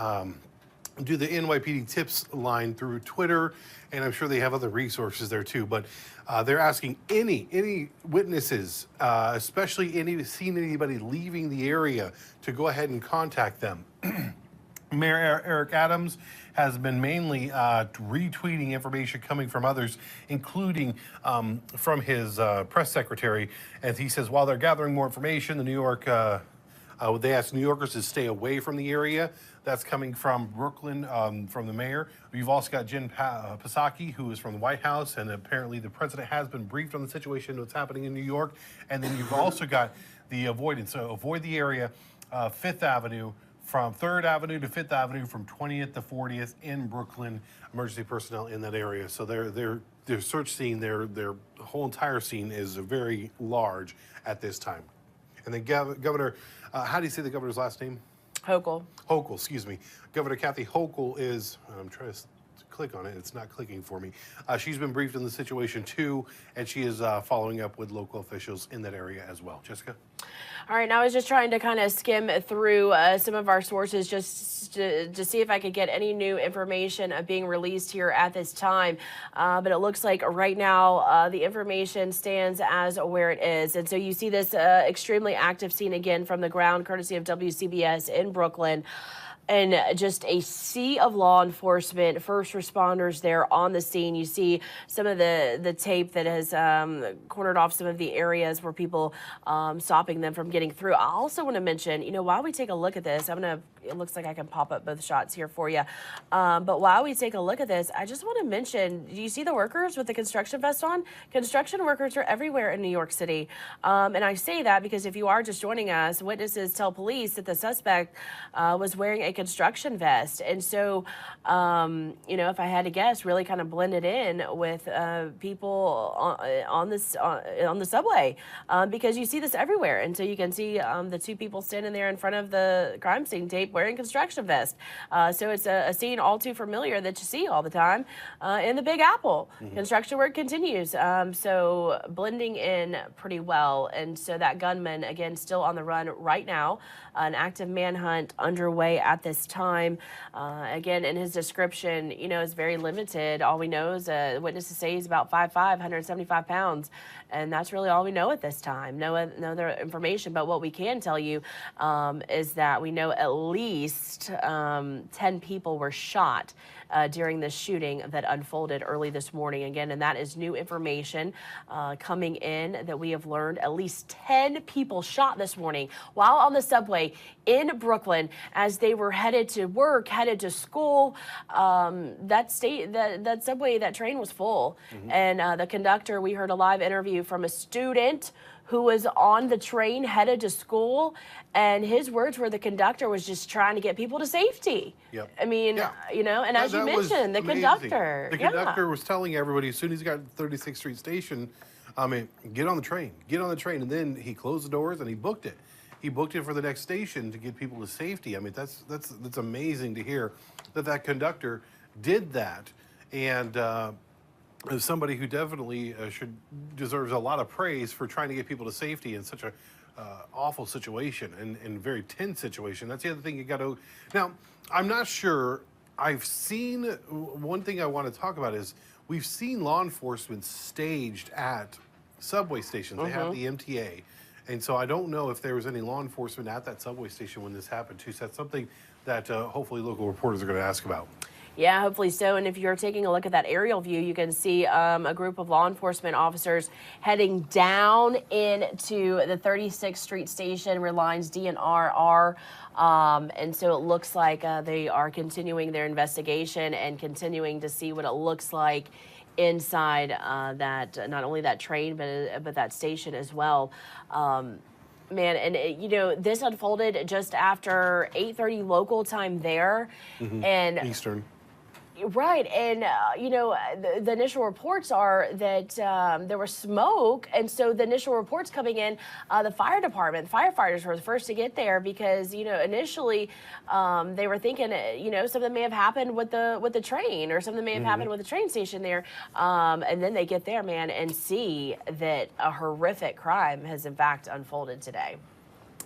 do the NYPD tips line through Twitter, and I'm sure they have other resources there too. But they're asking any witnesses, especially seen anybody leaving the area, to go ahead and contact them. Mayor Eric Adams has been mainly retweeting information coming from others, including from his press secretary. As he says, while they're gathering more information, the New York They asked New Yorkers to stay away from the area. That's coming from Brooklyn, from the mayor. You've also got Jen Psaki, who is from the White House, and apparently the president has been briefed on the situation, what's happening in New York. And then you've also got the avoidance. So avoid the area, 5th Avenue, from 3rd Avenue to 5th Avenue, from 20th to 40th in Brooklyn. Emergency personnel in that area. So their search scene, their whole entire scene is very large at this time. And then Governor, how do you say the governor's last name? Hochul. Hochul, excuse me. Governor Kathy Hochul is, I'm trying to click on it, it's not clicking for me. She's been briefed on the situation too, and she is following up with local officials in that area as well. Jessica? All right, now I was just trying to kind of skim through some of our sources just to see if I could get any new information being released here at this time. But it looks like right now the information stands as where it is. And so you see this extremely active scene again from the ground, courtesy of WCBS in Brooklyn. And just a sea of law enforcement, first responders there on the scene. You see some of the tape that has cornered off some of the areas where people stopping them from getting through. I also want to mention, while we take a look at this, it looks like I can pop up both shots here for you. But while we take a look at this, I just want to mention, do you see the workers with the construction vest on? Construction workers are everywhere in New York City. And I say that because if you are just joining us, witnesses tell police that the suspect was wearing a construction vest. And so, if I had to guess, really kind of blended in with people on the subway, because you see this everywhere. And so you can see the two people standing there in front of the crime scene tape wearing construction vest. So it's a scene all too familiar that you see all the time in the Big Apple. Mm-hmm. Construction work continues. So blending in pretty well. And so that gunman, again, still on the run right now. An active manhunt underway at this time. Again, in his description, is very limited. All we know is witnesses say he's about 5'5", 175 pounds. And that's really all we know at this time. No other information. But what we can tell you is that we know at least 10 people were shot during this shooting that unfolded early this morning. Again, and that is new information coming in that we have learned. At least 10 people shot this morning while on the subway in Brooklyn as they were headed to work, headed to school. That subway, that train was full. Mm-hmm. And the conductor, we heard a live interview from a student who was on the train headed to school, and his words were the conductor was just trying to get people to safety. Yep. I mean, and as you mentioned, the conductor. The conductor was telling everybody as soon as he got to 36th Street Station, get on the train. And then he closed the doors and he booked it. He booked it for the next station to get people to safety. I mean, that's amazing to hear that conductor did that. And as somebody who definitely deserves a lot of praise for trying to get people to safety in such a awful situation and very tense situation. That's the other thing you got to. Now, I'm not sure. I've seen one thing I want to talk about is we've seen law enforcement staged at subway stations. Mm-hmm. They have the MTA, and so I don't know if there was any law enforcement at that subway station when this happened too. So that's something that hopefully local reporters are going to ask about. Yeah, hopefully so. And if you're taking a look at that aerial view, you can see a group of law enforcement officers heading down into the 36th Street station where lines D and R are. And so it looks like they are continuing their investigation and continuing to see what it looks like inside that, not only that train, but that station as well. Man, and this unfolded just after 8:30 local time there. Mm-hmm. And Eastern. Right. And, the initial reports are that there was smoke. And so the initial reports coming in, the fire department, firefighters were the first to get there because, initially they were thinking, something may have happened with the train or something may have happened with the train station there. And then they get there, man, and see that a horrific crime has in fact unfolded today.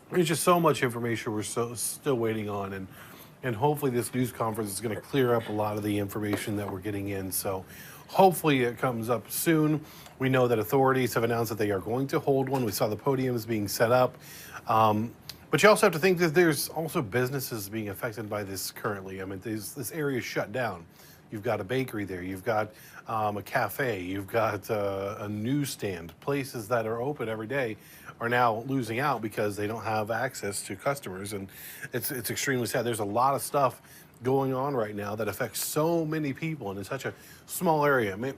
There's just so much information we're still waiting on. And hopefully this news conference is going to clear up a lot of the information that we're getting in. So hopefully it comes up soon. We know that authorities have announced that they are going to hold one. We saw the podiums being set up. But you also have to think that there's also businesses being affected by this currently. I mean, this area is shut down. You've got a bakery there. You've got a cafe. You've got a newsstand. Places that are open every day are now losing out because they don't have access to customers, and it's extremely sad. There's a lot of stuff going on right now that affects so many people and in such a small area. I mean,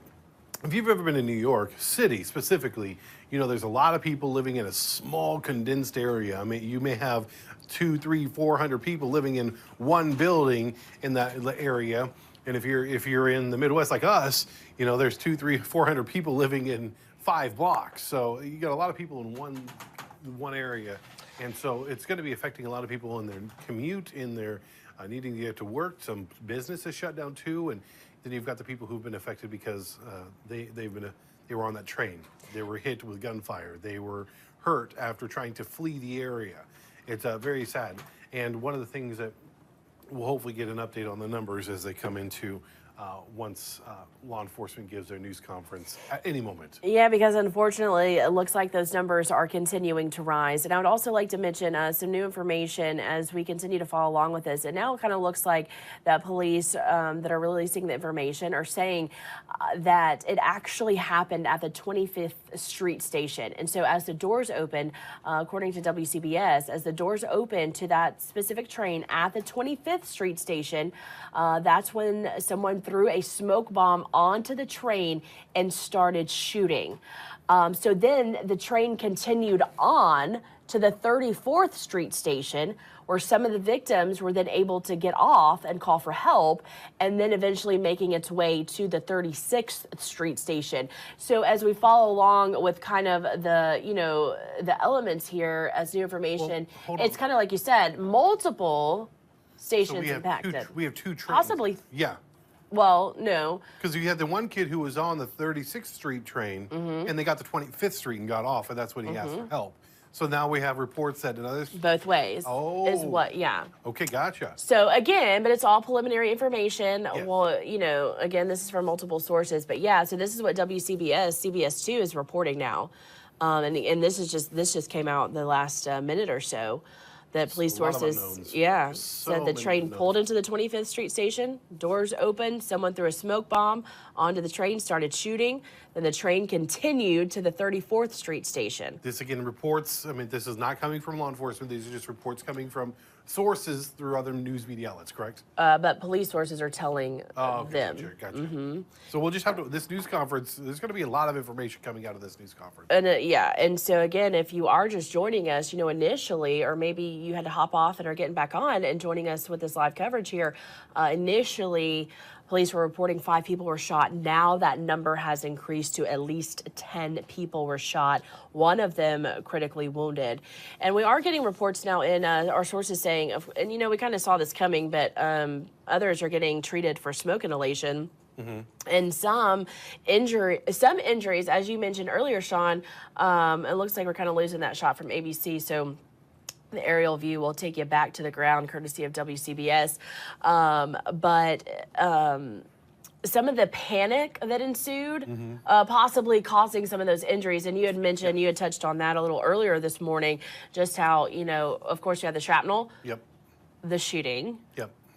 if you've ever been in New York City specifically, you know there's a lot of people living in a small condensed area. I mean, you may have 200, 300, 400 people living in one building in that area. And if you're in the Midwest like us, you know there's 200, 300, 400 people living in 5 blocks. So you got a lot of people in one area, and so it's going to be affecting a lot of people in their commute, in their needing to get to work. Some businesses shut down too, and then you've got the people who've been affected because they were on that train. They were hit with gunfire. They were hurt after trying to flee the area. It's very sad. And one of the things that we'll hopefully get an update on the numbers as they come into once law enforcement gives their news conference at any moment. Yeah, because unfortunately, it looks like those numbers are continuing to rise. And I would also like to mention some new information as we continue to follow along with this. It now kind of looks like that police that are releasing the information are saying that it actually happened at the 25th Street station. And so as the doors open, according to WCBS, as the doors open to that specific train at the 25th Street station, that's when someone threw a smoke bomb onto the train and started shooting. So then the train continued on to the 34th Street station, where some of the victims were then able to get off and call for help, and then eventually making its way to the 36th Street station. So as we follow along with kind of the, you know, the elements here as new information, it's kind of like you said, multiple stations impacted. We have 2 trains. Possibly. Yeah. Well, no. Because you had the one kid who was on the 36th Street train, and they got to 25th Street and got off, and that's when he asked for help. So now we have reports that another... Both ways. Oh. Is what, yeah. Okay, gotcha. So again, but it's all preliminary information. Yes. Well, you know, again, this is from multiple sources, but yeah, so this is what CBS 2 is reporting now. And this just came out the last minute or so. That police sources, said the train pulled into the 25th Street station, doors opened, someone threw a smoke bomb onto the train, started shooting, then the train continued to the 34th Street station. This, again, reports, I mean, this is not coming from law enforcement. These are just reports coming from sources through other news media outlets, correct? But police sources are telling them. Gotcha. So we'll just have to, this news conference, there's going to be a lot of information coming out of this news conference. And and so again, if you are just joining us, you know, initially, or maybe you had to hop off and are getting back on and joining us with this live coverage here, initially, police were reporting 5 people were shot. Now that number has increased to at least 10 people were shot, one of them critically wounded. And we are getting reports now in our sources saying, and you know, we kind of saw this coming, but others are getting treated for smoke inhalation. And some injuries, as you mentioned earlier, Sean, it looks like we're kind of losing that shot from ABC. So the aerial view will take you back to the ground, courtesy of WCBS. But some of the panic that ensued, possibly causing some of those injuries. And you had mentioned, you had touched on that a little earlier this morning, just how, you know, of course you had the shrapnel, the shooting,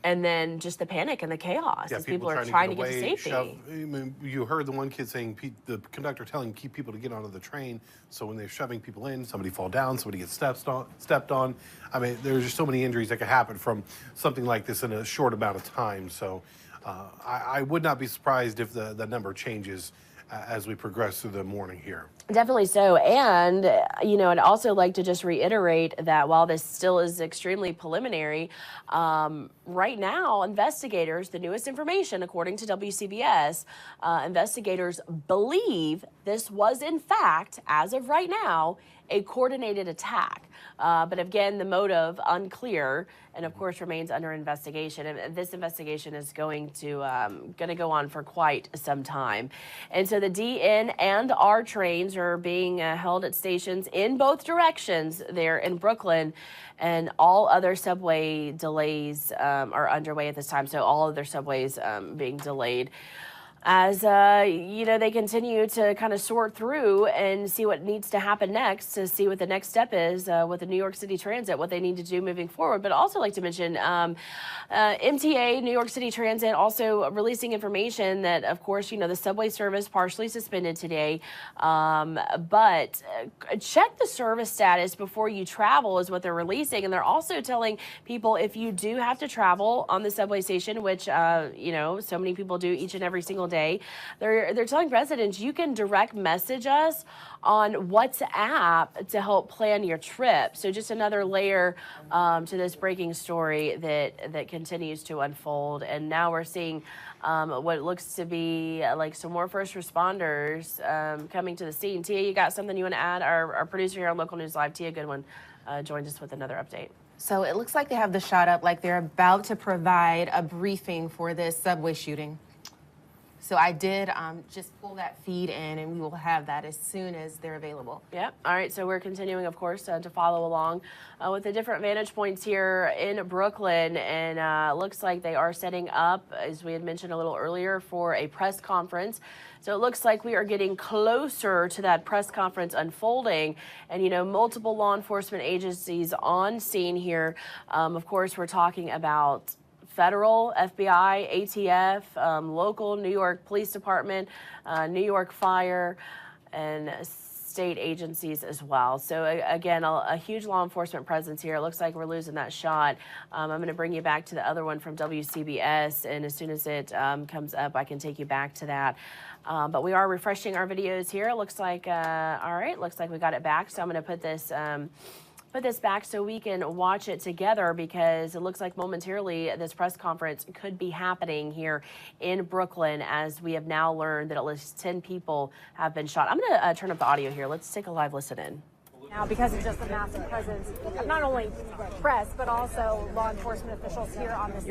and then just the panic and the chaos as people are trying to get to safety. I mean, you heard the one kid saying, the conductor telling keep people to get onto the train. So when they're shoving people in, somebody fall down, somebody gets stepped on. I mean, there's just so many injuries that could happen from something like this in a short amount of time. So I would not be surprised if the number changes as we progress through the morning here. Definitely so. And, you know, I'd also like to just reiterate that while this still is extremely preliminary, right now, investigators, the newest information, according to WCBS, investigators believe this was, in fact, as of right now, a coordinated attack. But again, the motive unclear, and of course remains under investigation. And this investigation is going to go on for quite some time. And so the DN and R trains are being held at stations in both directions there in Brooklyn, and all other subway delays are underway at this time. So all other subways being delayed. as they continue to kind of sort through and see what needs to happen next, to see what the next step is with the New York City Transit, what they need to do moving forward. But also like to mention MTA, New York City Transit, also releasing information that, of course, the subway service partially suspended today. But check the service status before you travel is what they're releasing. And they're also telling people, if you do have to travel on the subway station, which, so many people do each and every single day, they're telling residents you can direct message us on WhatsApp to help plan your trip. So just another layer to this breaking story that continues to unfold. And now we're seeing what looks to be like some more first responders coming to the scene. Tia, you got something you want to add? Our producer here on Local News Live, Tia Goodwin, joins us with another update. So it looks like they have the shot up, like they're about to provide a briefing for this subway shooting. So I did just pull that feed in, and we will have that as soon as they're available. Yep. All right. So we're continuing, of course, to follow along with the different vantage points here in Brooklyn. And looks like they are setting up, as we had mentioned a little earlier, for a press conference. So it looks like we are getting closer to that press conference unfolding. And, multiple law enforcement agencies on scene here. Of course, we're talking about federal, FBI, ATF, local New York Police Department, New York Fire, and state agencies as well. So again, a huge law enforcement presence here. It looks like we're losing that shot. I'm going to bring you back to the other one from WCBS, and as soon as it comes up, I can take you back to that. But we are refreshing our videos here. It looks like, all right, looks like we got it back. So I'm going to put this back so we can watch it together, because it looks like momentarily this press conference could be happening here in Brooklyn, as we have now learned that at least 10 people have been shot. I'm going to turn up the audio here. Let's take a live listen in. Now, because of just the massive presence of not only press, but also law enforcement officials here on this.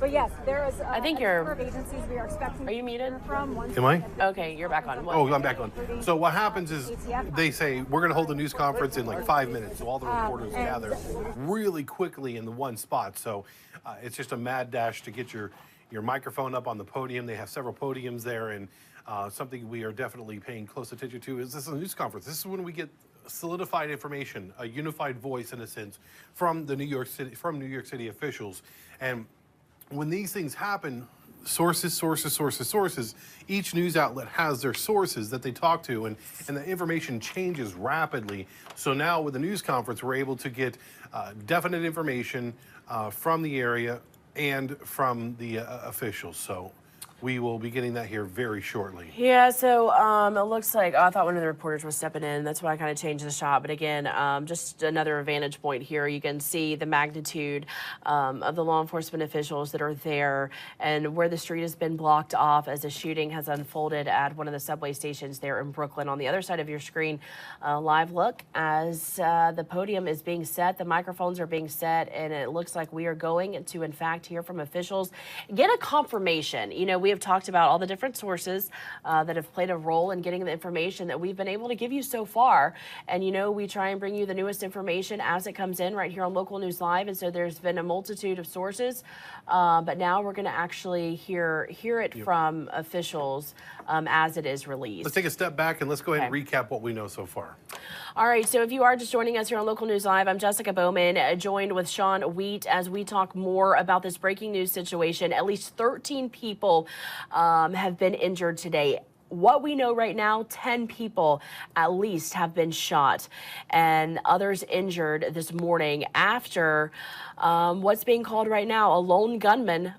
But yes, there is I think a number of agencies we are expecting. Are you muted? From Am I? Okay, you're back on. Oh, I'm back on. So what happens is they say, we're going to hold a news conference in like 5 minutes. So all the reporters gather really quickly in the one spot. So it's just a mad dash to get your microphone up on the podium. They have several podiums there, and something we are definitely paying close attention to is this is a news conference. This is when we get solidified information, a unified voice in a sense, from New York City officials. And when these things happen, sources, each news outlet has their sources that they talk to, and the information changes rapidly. So now with the news conference, we're able to get definite information from the area and from the officials. So we will be getting that here very shortly. Yeah, so it looks like, I thought one of the reporters was stepping in. That's why I kind of changed the shot. But again, just another vantage point here. You can see the magnitude of the law enforcement officials that are there, and where the street has been blocked off as a shooting has unfolded at one of the subway stations there in Brooklyn. On the other side of your screen, live look as the podium is being set, the microphones are being set, and it looks like we are going to, in fact, hear from officials, get a confirmation. We have talked about all the different sources that have played a role in getting the information that we've been able to give you so far. And, we try and bring you the newest information as it comes in right here on Local News Live. And so there's been a multitude of sources, but now we're going to actually hear it from officials as it is released. Let's take a step back and let's go ahead and recap what we know so far. All right, so if you are just joining us here on Local News Live, I'm Jessica Bowman, joined with Sean Wheat as we talk more about this breaking news situation. At least 13 people have been injured today. What we know right now, 10 people at least have been shot and others injured this morning after what's being called right now a lone gunman.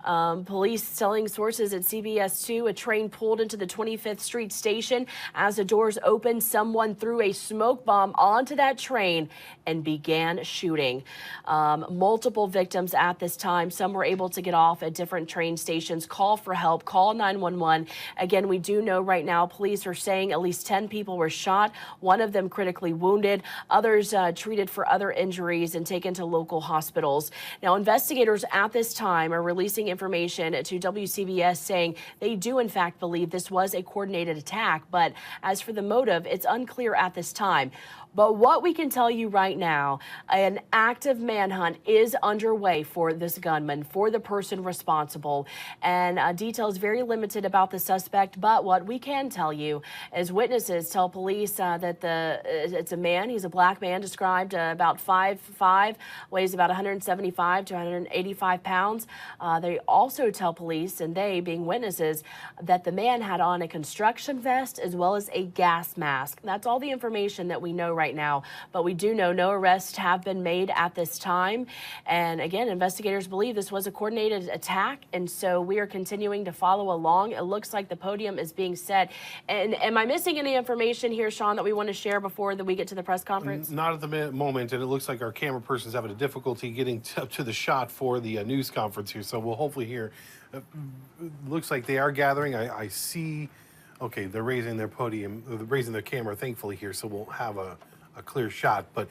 Police telling sources at CBS2 a train pulled into the 25th Street station. As the doors opened, someone threw a smoke bomb onto that train and began shooting. Multiple victims at this time. Some were able to get off at different train stations, call for help, call 911. Again, we do know right now police are saying at least 10 people were shot, one of them critically wounded, others treated for other injuries and taken to local hospitals. Now, investigators at this time are releasing information to WCBS saying they do in fact believe this was a coordinated attack, but as for the motive, it's unclear at this time. But what we can tell you right now, an active manhunt is underway for this gunman, for the person responsible, and details very limited about the suspect. But what we can tell you is witnesses tell police that it's a man. He's a black man, described about 5'5", weighs about 175 to 185 pounds. They also tell police, and they being witnesses, that the man had on a construction vest as well as a gas mask. That's all the information that we know right now, but we do know no arrests have been made at this time. And again, investigators believe this was a coordinated attack, and so we are continuing to follow along. It looks like the podium is being set. And am I missing any information here, Sean, that we want to share before that we get to the press conference? Not at the moment, and it looks like our camera person's having a difficulty getting up to the shot for the news conference here, so we'll hopefully hear. Looks like they are gathering. I see. Okay, they're raising their podium, they're raising their camera, thankfully, here, so we'll have a clear shot. But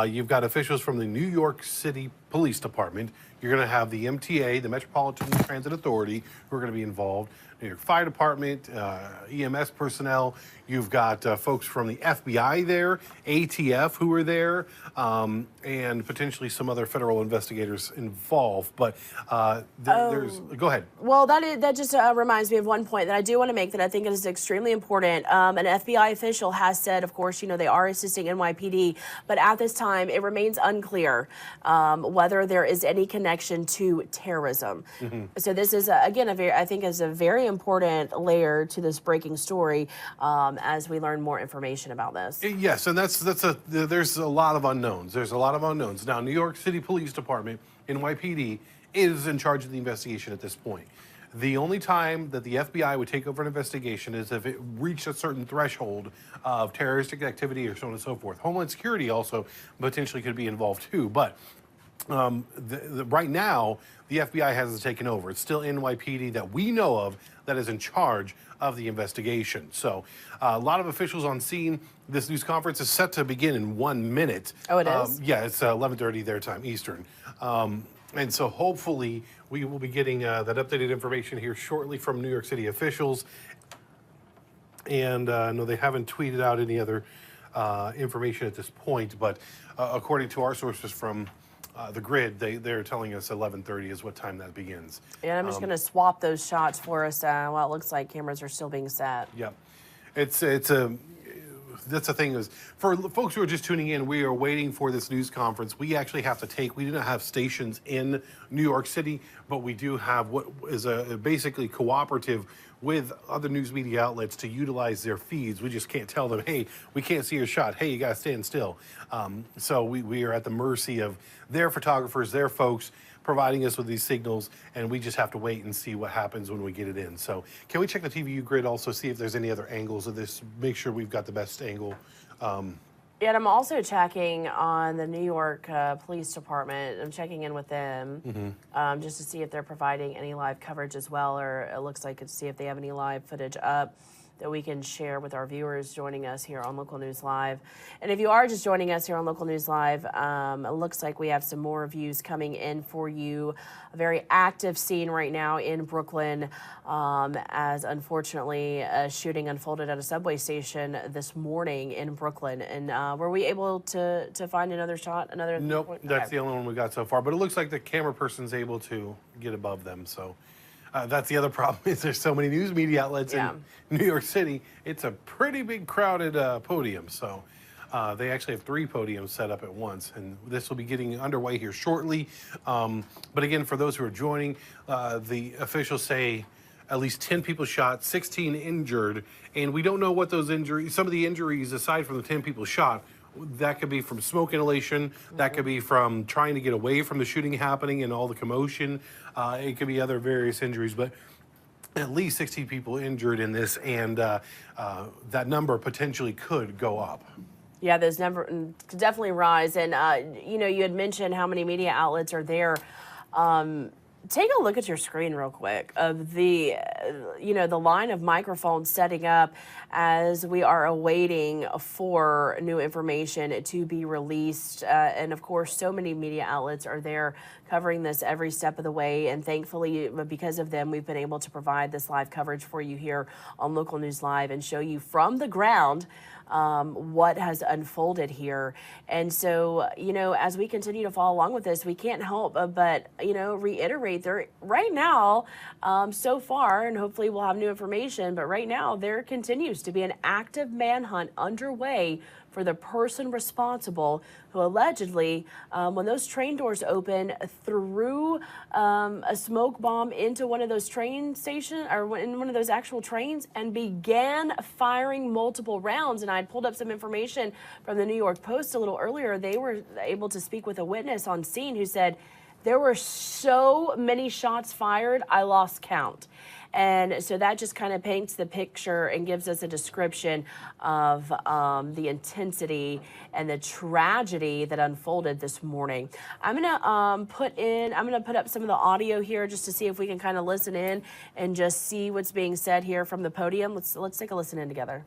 you've got officials from the New York City Police Department. You're going to have the MTA, the Metropolitan Transit Authority, who are going to be involved. New York Fire Department, EMS personnel. You've got folks from the FBI there, ATF who are there, and potentially some other federal investigators involved. But there's, go ahead. Well, that just reminds me of one point that I do want to make that I think is extremely important. An FBI official has said, of course, they are assisting NYPD, but at this time it remains unclear whether there is any connection to terrorism. So this is again I think is a very important layer to this breaking story as we learn more information about this. Yes, and there's a lot of unknowns. There's a lot of unknowns. Now, New York City Police Department, NYPD, is in charge of the investigation at this point. The only time that the FBI would take over an investigation is if it reached a certain threshold of terroristic activity or so on and so forth. Homeland Security also potentially could be involved too, but right now, the FBI hasn't taken over. It's still NYPD that we know of that is in charge of the investigation. So a lot of officials on scene. This news conference is set to begin in 1 minute. Oh, it is? Yeah, it's 11:30 their time, Eastern. And so hopefully we will be getting that updated information here shortly from New York City officials. And no, they haven't tweeted out any other information at this point, but according to our sources from the grid, they're telling us 11:30 is what time that begins. And I'm just going to swap those shots for us while it looks like cameras are still being set. Yep. That's the thing is, for folks who are just tuning in, we are waiting for this news conference. We actually have to we do not have stations in New York City, but we do have what is basically cooperative with other news media outlets to utilize their feeds. We just can't tell them, hey, we can't see your shot. Hey, you got to stand still. So we are at the mercy of their photographers, their folks, providing us with these signals, and we just have to wait and see what happens when we get it in. So can we check the TVU grid also, see if there's any other angles of this, make sure we've got the best angle. And I'm also checking on the New York Police Department. I'm checking in with them just to see if they're providing any live coverage as well, or it looks like to see if they have any live footage up that we can share with our viewers joining us here on Local News Live. And if you are just joining us here on Local News Live, it looks like we have some more views coming in for you. A very active scene right now in Brooklyn as unfortunately a shooting unfolded at a subway station this morning in Brooklyn. And were we able to find another shot? Nope, that's the only one we got so far. But it looks like the camera person's able to get above them, so. That's the other problem is there's so many news media outlets in New York City. It's a pretty big crowded podium. So they actually have 3 podiums set up at once. And this will be getting underway here shortly. But again, for those who are joining, the officials say at least 10 people shot, 16 injured. And we don't know what those injuries, some of the injuries aside from the 10 people shot, that could be from smoke inhalation. That could be from trying to get away from the shooting happening and all the commotion. It could be other various injuries, but at least 16 people injured in this, and that number potentially could go up. Yeah, those numbers could definitely rise. And, you had mentioned how many media outlets are there. Take a look at your screen real quick of the line of microphones setting up as we are awaiting for new information to be released. And of course, so many media outlets are there covering this every step of the way. And thankfully, because of them, we've been able to provide this live coverage for you here on Local News Live and show you from the ground what has unfolded here. And so, as we continue to follow along with this, we can't help but, reiterate there right now, so far, and hopefully we'll have new information, but right now there continues to be an active manhunt underway for the person responsible who allegedly, when those train doors open, threw a smoke bomb into one of those train stations or in one of those actual trains and began firing multiple rounds. And I pulled up some information from the New York Post a little earlier. They were able to speak with a witness on scene who said, there were so many shots fired, I lost count. And so that just kind of paints the picture and gives us a description of the intensity and the tragedy that unfolded this morning. I'm gonna put up some of the audio here just to see if we can kind of listen in and just see what's being said here from the podium. Let's take a listen in together.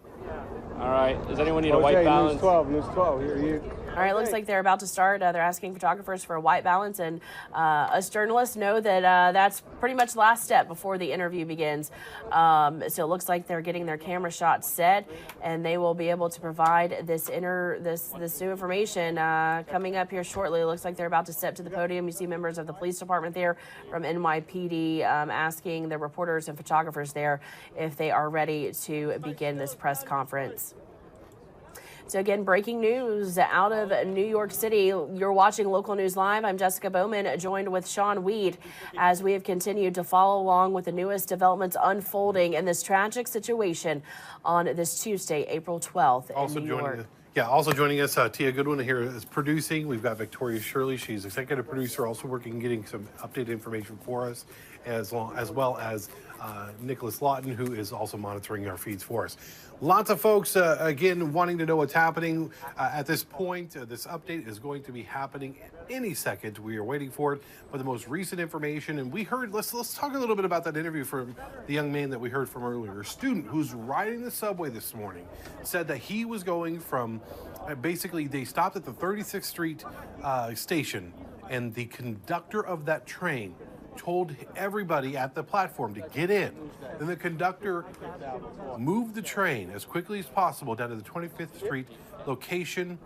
All right. Does anyone need a white balance? News 12. News 12. Here. All right, looks like they're about to start. They're asking photographers for a white balance, and us journalists know that that's pretty much the last step before the interview begins. So it looks like they're getting their camera shots set, and they will be able to provide this new information coming up here shortly. It looks like they're about to step to the podium. You see members of the police department there from NYPD asking the reporters and photographers there if they are ready to begin this press conference. So again, breaking news out of New York City. You're watching Local News Live. I'm Jessica Bowman, joined with Sean Weed, as we have continued to follow along with the newest developments unfolding in this tragic situation on this Tuesday, April 12th in New York. Also joining us, Tia Goodwin here is producing. We've got Victoria Shirley. She's executive producer, also working, getting some updated information for us, as well as Nicholas Lawton, who is also monitoring our feeds for us. Lots of folks, again, wanting to know what's happening at this point. This update is going to be happening any second. We are waiting for it. But the most recent information, and we heard, let's talk a little bit about that interview from the young man that we heard from earlier. A student who's riding the subway this morning said that he was going from, basically they stopped at the 36th Street station, and the conductor of that train told everybody at the platform to get in. Then the conductor moved the train as quickly as possible down to the 25th Street location,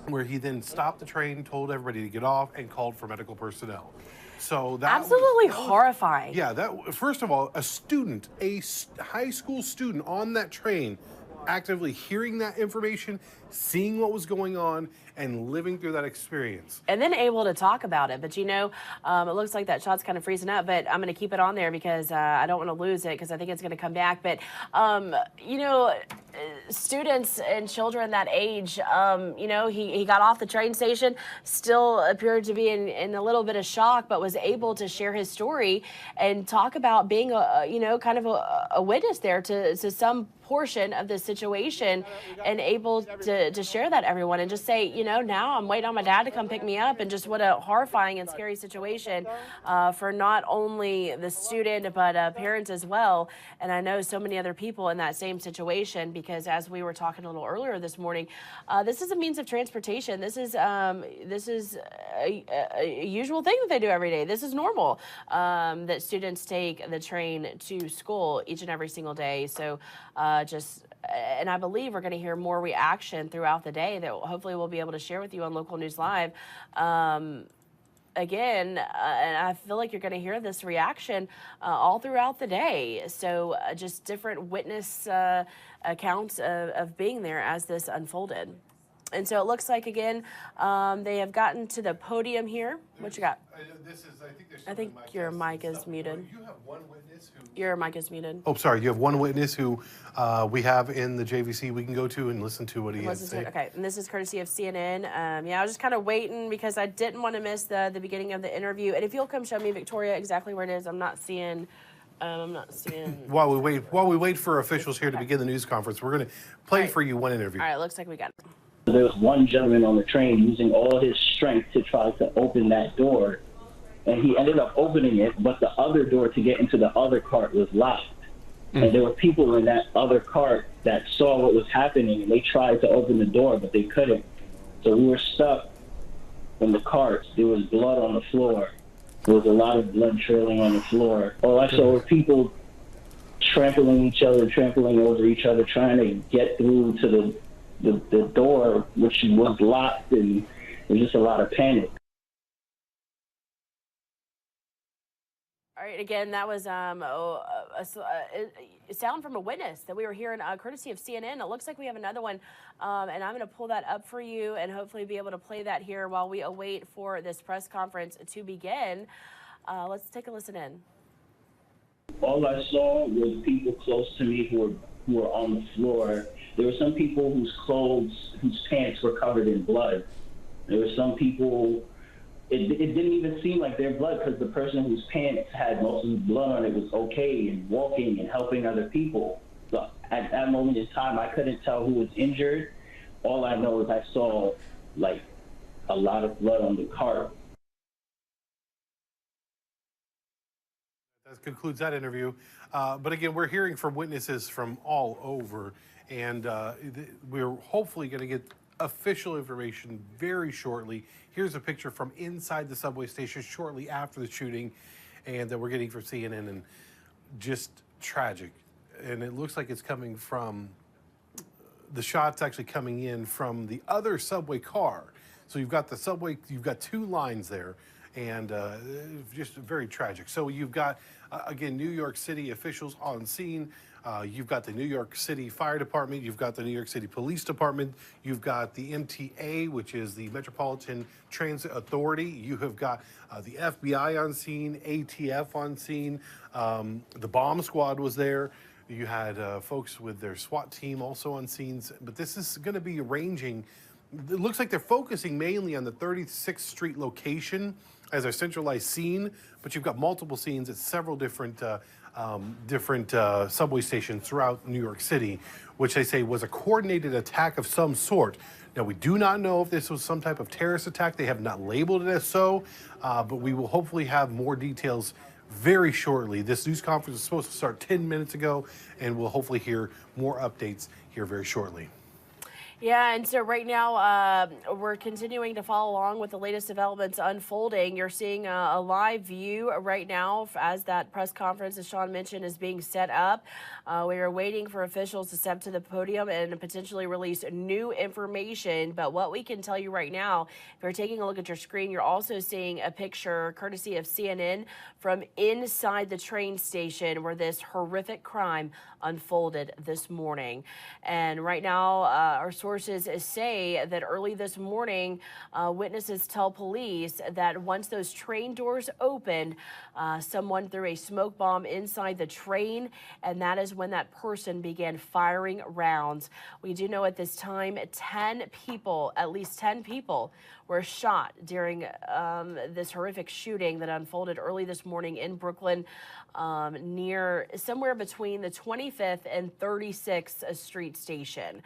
where he then stopped the train, told everybody to get off, and called for medical personnel. So that absolutely horrifying. Yeah, that, first of all, a student, a high school student on that train, actively hearing that information, seeing what was going on, and living through that experience. And then able to talk about it. But it looks like that shot's kind of freezing up, but I'm going to keep it on there because I don't want to lose it, because I think it's going to come back. But, students and children that age, he got off the train station, still appeared to be in a little bit of shock, but was able to share his story and talk about being a witness there to some portion of this situation, and able to share that everyone and just say, now I'm waiting on my dad to come pick me up. And just what a horrifying and scary situation for not only the student, but parents as well. And I know so many other people in that same situation, because as we were talking a little earlier this morning, this is a means of transportation. This is a usual thing that they do every day. This is normal, that students take the train to school each and every single day. So and I believe we're going to hear more reaction throughout the day that hopefully we'll be able to share with you on Local News Live. Again, and I feel like you're going to hear this reaction all throughout the day. So just different witness accounts of being there as this unfolded. And so it looks like, again, they have gotten to the podium here. What you got? I think your mic is muted. You have one witness who... Your mic is muted. Oh, sorry. You have one witness who we have in the JVC we can go to and listen to what he has to say. Okay, and this is courtesy of CNN. I was just kind of waiting because I didn't want to miss the beginning of the interview. And if you'll come show me, Victoria, exactly where it is. I'm not seeing... While we wait for officials here to begin the news conference, we're going to play for you one interview. All right, looks like we got it. There was one gentleman on the train using all his strength to try to open that door, and he ended up opening it, but the other door to get into the other cart was locked. And there were people in that other cart that saw what was happening, and they tried to open the door, but they couldn't. So we were stuck in the carts. There was blood on the floor. There was a lot of blood trailing on the floor. All I saw were people trampling each other, trampling over each other, trying to get through to the door, which was locked, and there was just a lot of panic. All right, again, that was a sound from a witness that we were hearing, courtesy of CNN. It looks like we have another one, and I'm going to pull that up for you and hopefully be able to play that here while we await for this press conference to begin. Let's take a listen in. All I saw was people close to me who were on the floor. There were some people whose pants were covered in blood. There were some people. It didn't even seem like their blood, because the person whose pants had most of the blood on it was okay and walking and helping other people. So at that moment in time, I couldn't tell who was injured. All I know is I saw like a lot of blood on the cart. That concludes that interview. But again, we're hearing from witnesses from all over, and we're hopefully going to get official information very shortly. Here's a picture from inside the subway station shortly after the shooting, and that we're getting from CNN, and just tragic. And it looks like it's coming from, the shot's actually coming in from the other subway car. So you've got the subway, you've got two lines there, and just very tragic. So you've got, again, New York City officials on scene. You've got the New York City Fire Department. You've got the New York City Police Department. You've got the MTA, which is the Metropolitan Transit Authority. You have got the FBI on scene, ATF on scene. The bomb squad was there. You had folks with their SWAT team also on scenes. But this is going to be ranging. It looks like they're focusing mainly on the 36th Street location as a centralized scene, but you've got multiple scenes at several different subway stations throughout New York City, which they say was a coordinated attack of some sort. Now, we do not know if this was some type of terrorist attack. They have not labeled it as so, but we will hopefully have more details very shortly. This news conference is supposed to start 10 minutes ago, and we'll hopefully hear more updates here very shortly. Yeah, and so right now we're continuing to follow along with the latest developments unfolding. You're seeing a live view right now as that press conference, as Sean mentioned, is being set up. We are waiting for officials to step to the podium and potentially release new information. But what we can tell you right now, if you're taking a look at your screen, you're also seeing a picture courtesy of CNN from inside the train station where this horrific crime unfolded this morning. And right now, our sources say that early this morning, witnesses tell police that once those train doors opened, someone threw a smoke bomb inside the train, and that is when that person began firing rounds. We do know at this time, at least 10 people were shot during this horrific shooting that unfolded early this morning in Brooklyn, near somewhere between the 25th and 36th Street station.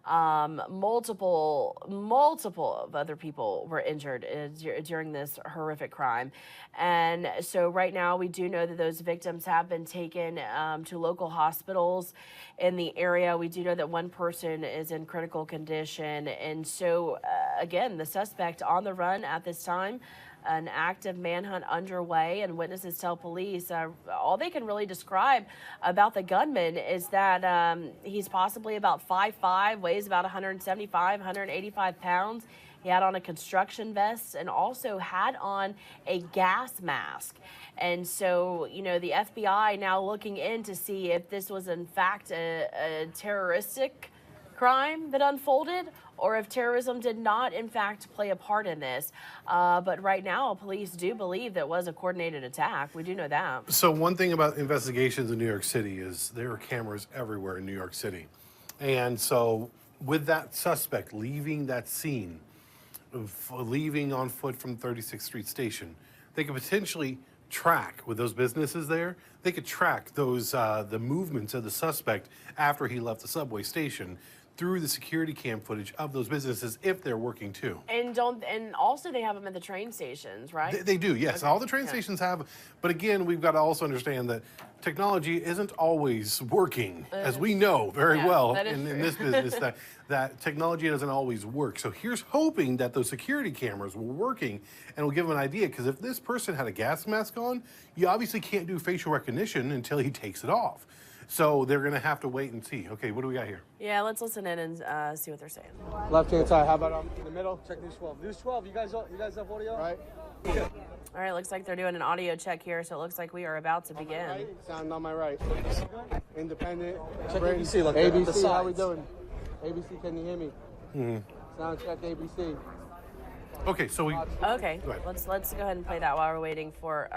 Multiple of other people were injured during this horrific crime. And so right now we do know that those victims have been taken to local hospitals in the area. We do know that one person is in critical condition. And so again, the suspect on the run at this time, an active manhunt underway, and witnesses tell police all they can really describe about the gunman is that he's possibly about 5'5", weighs about 175, 185 pounds. He had on a construction vest and also had on a gas mask. And so, you know, the FBI now looking in to see if this was in fact a terroristic crime that unfolded, or if terrorism did not, in fact, play a part in this. But right now, police do believe that it was a coordinated attack. We do know that. So one thing about investigations in New York City is there are cameras everywhere in New York City. And so with that suspect leaving that scene, leaving on foot from 36th Street Station, they could potentially track, with those businesses there, they could track those the movements of the suspect after he left the subway station through the security cam footage of those businesses if they're working too. And also they have them at the train stations, right? They do, yes. Okay. All the train stations have, but again, we've got to also understand that technology isn't always working, as we know very well in this business, that technology doesn't always work. So here's hoping that those security cameras were working and will give them an idea, because if this person had a gas mask on, you obviously can't do facial recognition until he takes it off. So they're going to have to wait and see. Okay, what do we got here? Yeah, let's listen in and see what they're saying. Left hand side. How about in the middle? Check news 12. News 12. You guys have audio? Right. All right, looks like they're doing an audio check here, so it looks like we are about to begin. Right. Sound on my right. Independent. Check Brand- ABC. Look, ABC, how we doing? ABC, can you hear me? Mm-hmm. Sound check ABC. Okay, so we. Okay, Go ahead. let's go ahead and play that while we're waiting for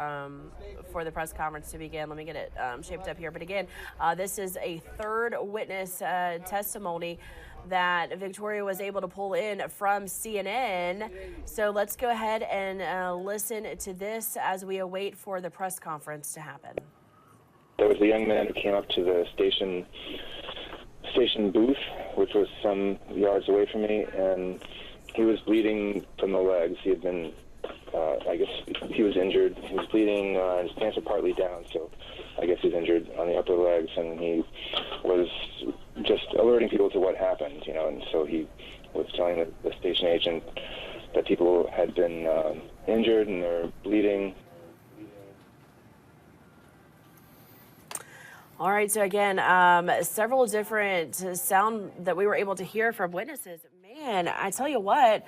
the press conference to begin. Let me get it shaped up here. But again, this is a third witness testimony that Victoria was able to pull in from CNN. So let's go ahead and listen to this as we await for the press conference to happen. There was a young man who came up to the station booth, which was some yards away from me, and he was bleeding from the legs. He had been, I guess he was injured. He was bleeding, his pants were partly down, so I guess he's injured on the upper legs, and he was just alerting people to what happened, and so he was telling the station agent that people had been injured and they're bleeding. All right, so again, several different sound that we were able to hear from witnesses. Man, I tell you what,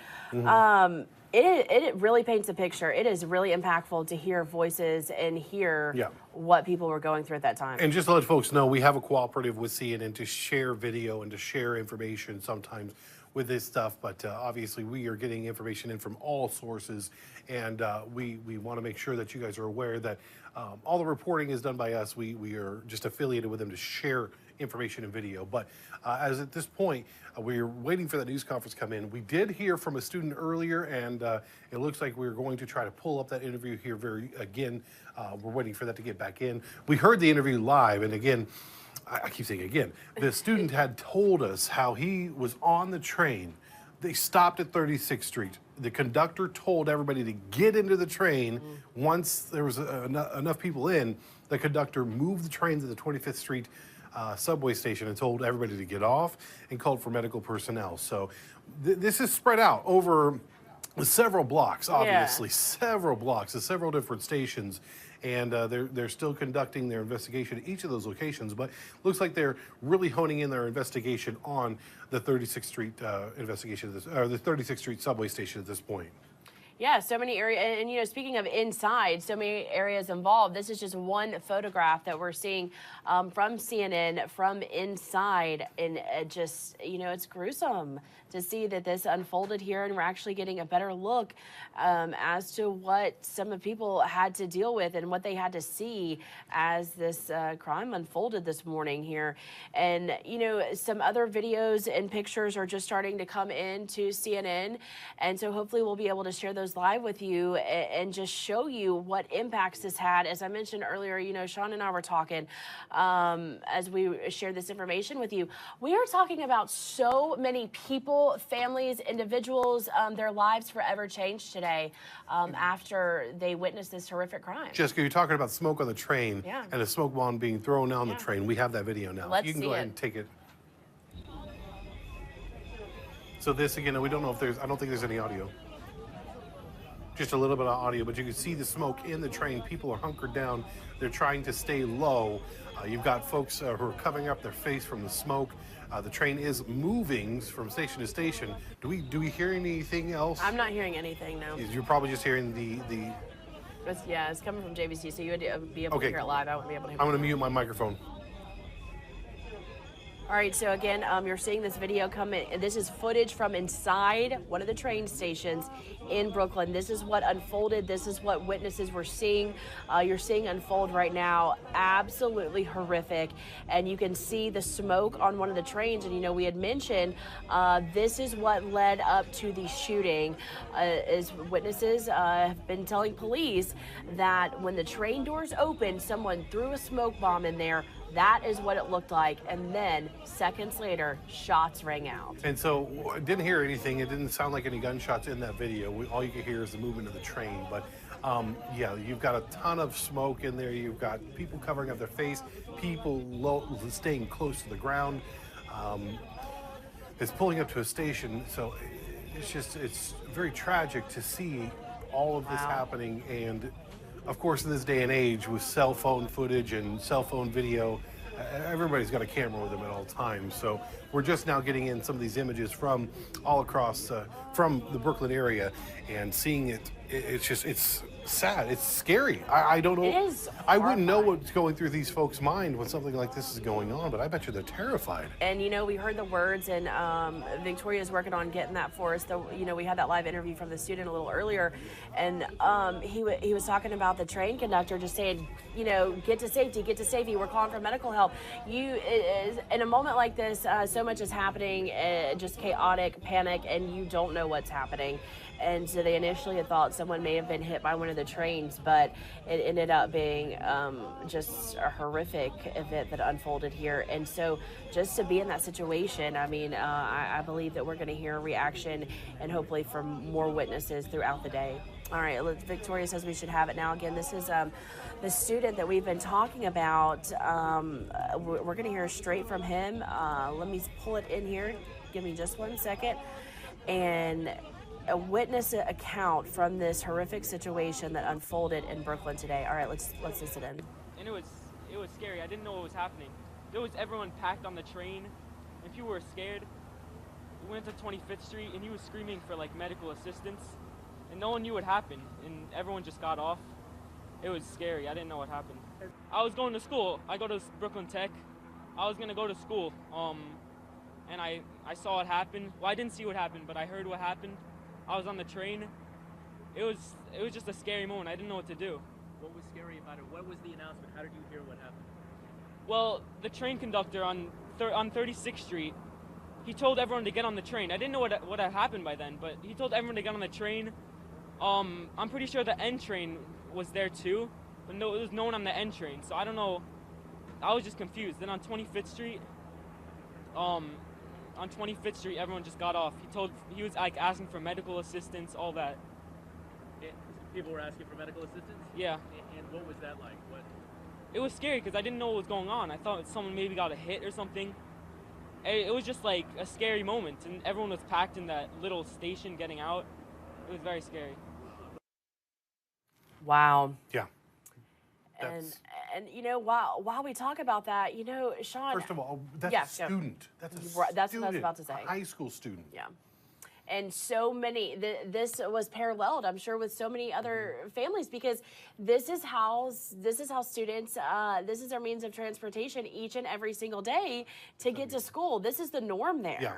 it really paints a picture. It is really impactful to hear voices and hear what people were going through at that time. And just to let folks know, we have a cooperative with CNN to share video and to share information sometimes with this stuff, but obviously we are getting information in from all sources, and we want to make sure that you guys are aware that all the reporting is done by us. We are just affiliated with them to share information and video. But as at this point, we're waiting for that news conference to come in. We did hear from a student earlier, and it looks like we're going to try to pull up that interview here again. We're waiting for that to get back in. We heard the interview live, and again, I keep saying again, the student had told us how he was on the train. They stopped at 36th Street. The conductor told everybody to get into the train. Once there was enough people in, the conductor moved the train to the 25th Street subway station and told everybody to get off and called for medical personnel. So this is spread out over several blocks, obviously, several blocks, at several different stations. And they're still conducting their investigation at each of those locations, but looks like they're really honing in their investigation on the 36th Street investigation, or the 36th Street subway station at this point. Yeah, so many areas, and speaking of inside, so many areas involved. This is just one photograph that we're seeing from CNN from inside, and just, it's gruesome to see that this unfolded here, and we're actually getting a better look as to what some of people had to deal with and what they had to see as this crime unfolded this morning here. And, some other videos and pictures are just starting to come into CNN, and so hopefully we'll be able to share those live with you and just show you what impacts this had. As I mentioned earlier, Sean and I were talking as we shared this information with you. We are talking about so many people, families, individuals, their lives forever changed today after they witnessed this horrific crime. Jessica, you're talking about smoke on the train and a smoke bomb being thrown down the train. We have that video now. Let's you can see go ahead and take it. So this, again, we don't know if I don't think there's any audio. Just a little bit of audio, but you can see the smoke in the train. People are hunkered down. They're trying to stay low. You've got folks who are covering up their face from the smoke. The train is moving from station to station. Do we hear anything else? I'm not hearing anything, no. You're probably just hearing the. It's coming from JVC, so you would be able to hear it live. I wouldn't be able to hear it. I'm going to mute my microphone. All right, so again, you're seeing this video come in. This is footage from inside one of the train stations in Brooklyn. This is what unfolded. This is what witnesses were seeing. You're seeing unfold right now. Absolutely horrific. And you can see the smoke on one of the trains. And, we had mentioned this is what led up to the shooting. As witnesses have been telling police that when the train doors opened, someone threw a smoke bomb in there. That is what it looked like. And then seconds later, shots rang out. And so I didn't hear anything. It didn't sound like any gunshots in that video. All you could hear is the movement of the train. But you've got a ton of smoke in there. You've got people covering up their face, people staying close to the ground. It's pulling up to a station. So it's very tragic to see all of this happening. And of course, in this day and age with cell phone footage and cell phone video, everybody's got a camera with them at all times. So we're just now getting in some of these images from all across from the Brooklyn area and seeing it. It's sad. It's scary. I don't know. It is I wouldn't know what's going through these folks' mind when something like this is going on, but I bet you they're terrified. And, we heard the words, and Victoria's working on getting that for us. We had that live interview from the student a little earlier, and he was talking about the train conductor just saying, get to safety. We're calling for medical help. In a moment like this, so much is happening, just chaotic, panic, and you don't know what's happening. And so they initially had thought someone may have been hit by one of the trains, but it ended up being just a horrific event that unfolded here. And so just to be in that situation, I believe that we're going to hear a reaction and hopefully from more witnesses throughout the day. All right, Victoria says we should have it now. Again, this is the student that we've been talking about. We're going to hear straight from him. Let me pull it in here. Give me just 1 second. And a witness account from this horrific situation that unfolded in Brooklyn today. All right, let's listen in. And it was scary. I didn't know what was happening. There was everyone packed on the train, and people were scared. We went to 25th Street, and he was screaming for medical assistance, and no one knew what happened, and everyone just got off. It was scary. I didn't know what happened. I was going to school. I go to Brooklyn Tech. I was gonna go to school, and I saw it happen. Well, I didn't see what happened, but I heard what happened. I was on the train. It was just a scary moment. I didn't know what to do. What was scary about it? What was the announcement? How did you hear what happened? Well, the train conductor on 36th Street, he told everyone to get on the train. I didn't know what had happened by then, but he told everyone to get on the train. I'm pretty sure the N train was there too, but no, there was no one on the N train. So I don't know. I was just confused. Then on 25th Street, everyone just got off. He was asking for medical assistance, all that. People were asking for medical assistance? Yeah. And what was that like? It was scary because I didn't know what was going on. I thought someone maybe got a hit or something. It was just a scary moment, and everyone was packed in that little station getting out. It was very scary. Wow. Yeah. And while we talk about that, Sean. First of all, that's a student. That's a student. That's what I was about to say. A high school student. Yeah. And so many, this was paralleled, I'm sure, with so many other families, because this is how students, this is their means of transportation each and every single day to get to school. This is the norm there. Yeah.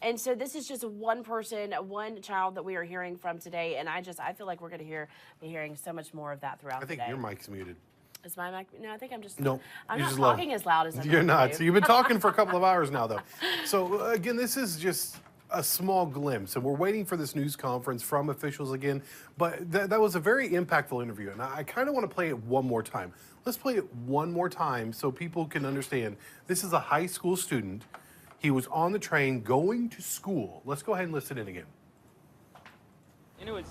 And so this is just one person, one child that we are hearing from today. And I feel like we're going to be hearing so much more of that throughout the day. I think your mic's muted. Is my mic? No, I think I'm just. No, I'm not talking as loud as I'm. You're not. So you've been talking for a couple of hours now, though. So again, this is just a small glimpse, and we're waiting for this news conference from officials again. But that was a very impactful interview, and I kind of want to play it one more time. Let's play it one more time so people can understand. This is a high school student. He was on the train going to school. Let's go ahead and listen in again. And it was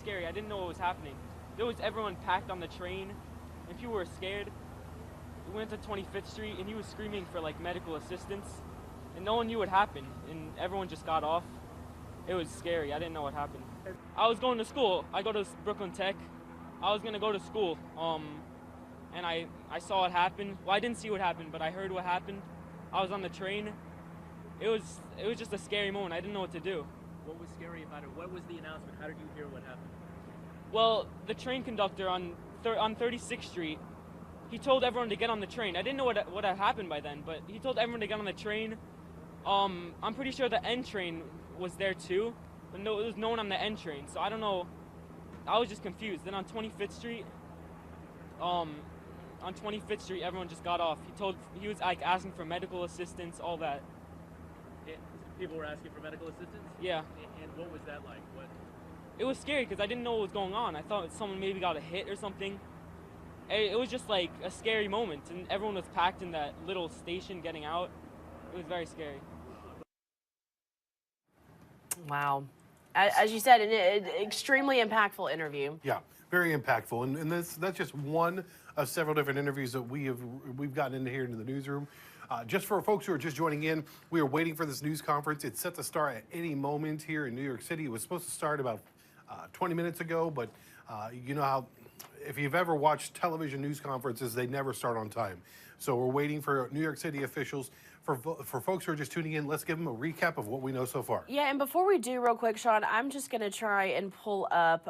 scary. I didn't know what was happening. There was everyone packed on the train, and people were scared. We went to 25th Street, and he was screaming for medical assistance, and no one knew what happened, and everyone just got off. It was scary. I didn't know what happened. I was going to school. I go to Brooklyn Tech. I was gonna go to school, and I saw it happen. Well, I didn't see what happened, but I heard what happened. I was on the train. It was just a scary moment. I didn't know what to do. What was scary about it? What was the announcement? How did you hear what happened? Well, the train conductor on 36th Street, he told everyone to get on the train. I didn't know what had happened by then, but he told everyone to get on the train. I'm pretty sure the N train was there too, but no, there was no one on the N train. So I don't know. I was just confused. Then on 25th Street, everyone just got off. He was asking for medical assistance, all that. People were asking for medical assistance? Yeah. And what was that like? It was scary because I didn't know what was going on. I thought someone maybe got a hit or something. It was just a scary moment, and everyone was packed in that little station getting out. It was very scary. Wow. As you said, an extremely impactful interview. Yeah, very impactful. And that's just one of several different interviews that we've gotten into here into the newsroom. Just for folks who are just joining in, we are waiting for this news conference. It's set to start at any moment here in New York City. It was supposed to start about 20 minutes ago, but you know how if you've ever watched television news conferences, they never start on time. So we're waiting for New York City officials. For folks who are just tuning in, let's give them a recap of what we know so far. Yeah, and before we do, real quick, Sean, I'm just going to try and pull up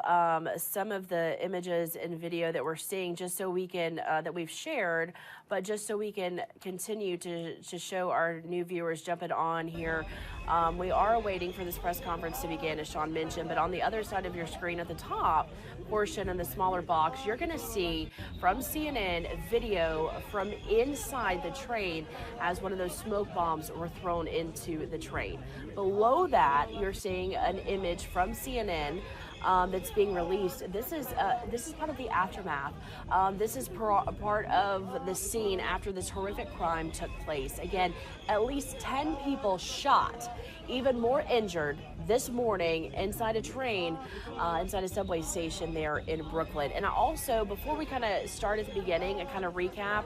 some of the images and video that we're seeing, just so we can that we've shared, but just so we can continue to show our new viewers jumping on here. We are waiting for this press conference to begin, as Sean mentioned, but on the other side of your screen at the top portion in the smaller box, you're going to see from CNN video from inside the train as one of those smoke bombs were thrown into the train. Below that, you're seeing an image from CNN that's being released. This is part of the aftermath. This is part of the scene after this horrific crime took place. Again, at least 10 people shot, even more injured this morning inside a train, inside a subway station there in Brooklyn. And also, before we kind of start at the beginning and kind of recap,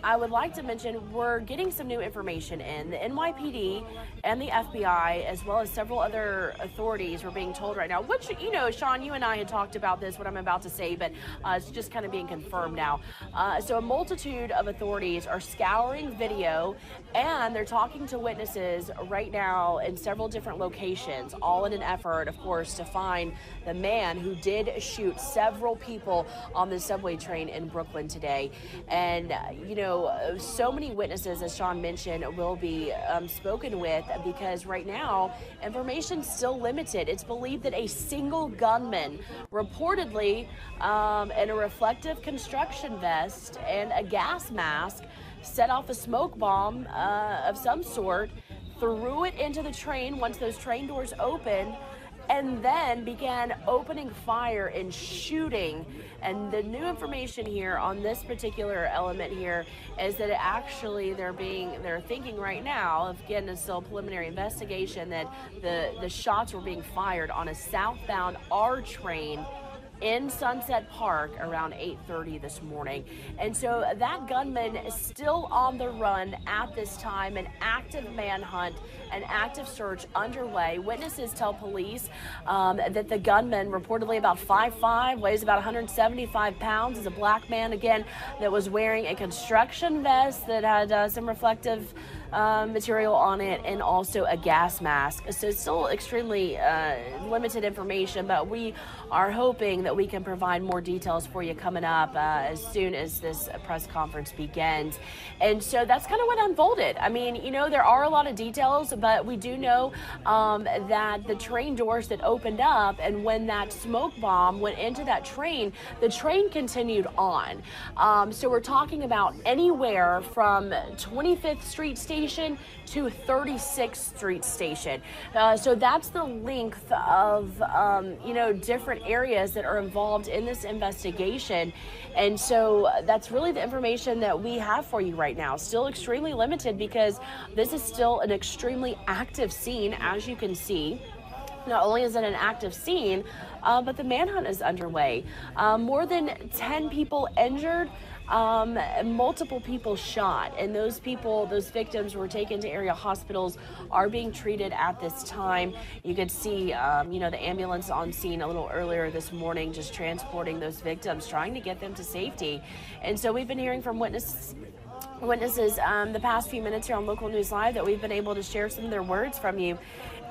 I would like to mention we're getting some new information in. The NYPD and the FBI, as well as several other authorities, we're being told right now, which, you know, Sean, you and I had talked about this, what I'm about to say, but it's just kind of being confirmed now. So a multitude of authorities are scouring video, and they're talking to witnesses right now in several different locations, all in an effort, of course, to find the man who did shoot several people on the subway train in Brooklyn today. And, you know, so many witnesses, as Sean mentioned, will be spoken with, because right now, information's still limited. It's believed that a single gunman, reportedly in a reflective construction vest and a gas mask, set off a smoke bomb of some sort, threw it into the train once those train doors opened, and then began opening fire and shooting. And the new information here on this particular element here is that they're thinking right now, again, it's still a preliminary investigation, that the shots were being fired on a southbound R train in Sunset Park around 8:30 this morning. And so that gunman is still on the run at this time. An active manhunt, an active search underway. Witnesses tell police that the gunman, reportedly about 5'5", weighs about 175 pounds, is a black man, again, that was wearing a construction vest that had some reflective material on it, and also a gas mask. So it's still extremely limited information, but we are hoping that we can provide more details for you coming up as soon as this press conference begins. And so that's kind of what unfolded. I mean, you know, there are a lot of details, but we do know that the train doors that opened up, and when that smoke bomb went into that train, the train continued on. So we're talking about anywhere from 25th Street Station to 36th Street Station. So that's the length of, you know, different areas that are involved in this investigation. And so that's really the information that we have for you right now. Still extremely limited, because this is still an extremely active scene, as you can see. Not only is it an active scene, but the manhunt is underway. More than 10 people injured, multiple people shot, and those victims were taken to area hospitals, are being treated at this time. You could see, you know, the ambulance on scene a little earlier this morning, just transporting those victims, trying to get them to safety. And so we've been hearing from witnesses the past few minutes here on Local News Live that we've been able to share some of their words from you.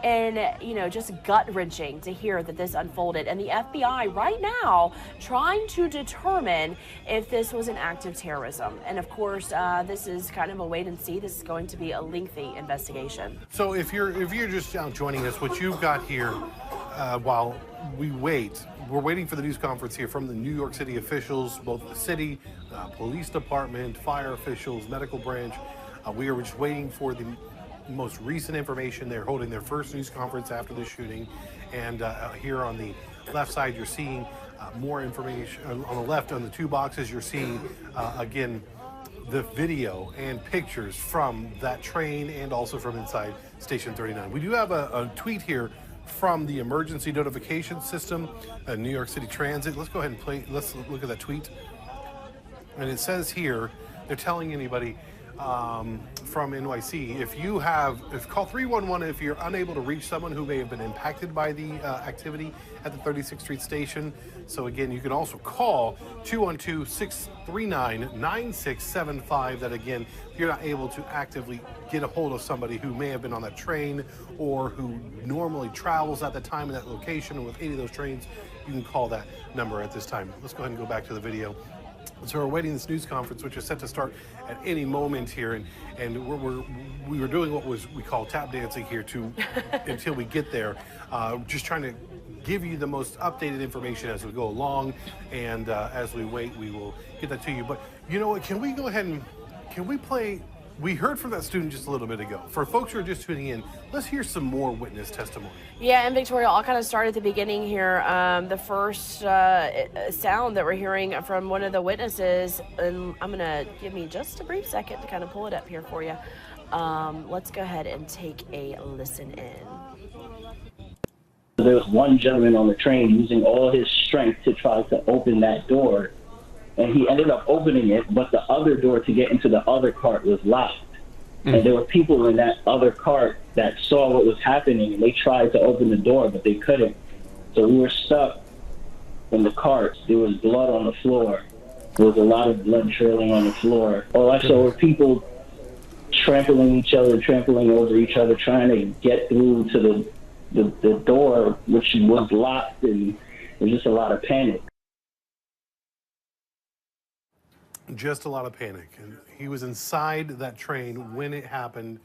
And, you know, just gut-wrenching to hear that this unfolded. And the FBI right now trying to determine if this was an act of terrorism. And, of course, this is kind of a wait and see. This is going to be a lengthy investigation. So if you're just now joining us, what you've got here while we wait, we're waiting for the news conference here from the New York City officials, both the city, police department, fire officials, medical branch. We are just waiting for the most recent information. They're holding their first news conference after the shooting, and here on the left side you're seeing more information. On the left, on the two boxes, you're seeing again the video and pictures from that train, and also from inside Station 39. We do have a tweet here from the emergency notification system, New York City Transit. Let's go ahead and let's look at that tweet. And it says here, they're telling anybody, from NYC. Call 311 if you're unable to reach someone who may have been impacted by the activity at the 36th Street station. So again, you can also call 212-639-9675. That again, if you're not able to actively get a hold of somebody who may have been on that train or who normally travels at the time in that location with any of those trains, you can call that number at this time. Let's go ahead and go back to the video. So we're awaiting this news conference, which is set to start at any moment here, and we were doing what we call tap dancing here until we get there. Just trying to give you the most updated information as we go along, and as we wait, we will get that to you. But you know what? Can we go ahead and play? We heard from that student just a little bit ago. For folks who are just tuning in, let's hear some more witness testimony. Yeah, and Victoria, I'll kind of start at the beginning here. The first sound that we're hearing from one of the witnesses, and I'm going to give me just a brief second to kind of pull it up here for you. Let's go ahead and take a listen in. There was one gentleman on the train using all his strength to try to open that door. And he ended up opening it, but the other door to get into the other cart was locked. And there were people in that other cart that saw what was happening, and they tried to open the door, but they couldn't. So we were stuck in the cart. There was blood on the floor. There was a lot of blood trailing on the floor. All I saw were people trampling each other, trampling over each other, trying to get through to the door, which was locked, and there was just a lot of panic. Just a lot of panic. And he was inside that train when it happened.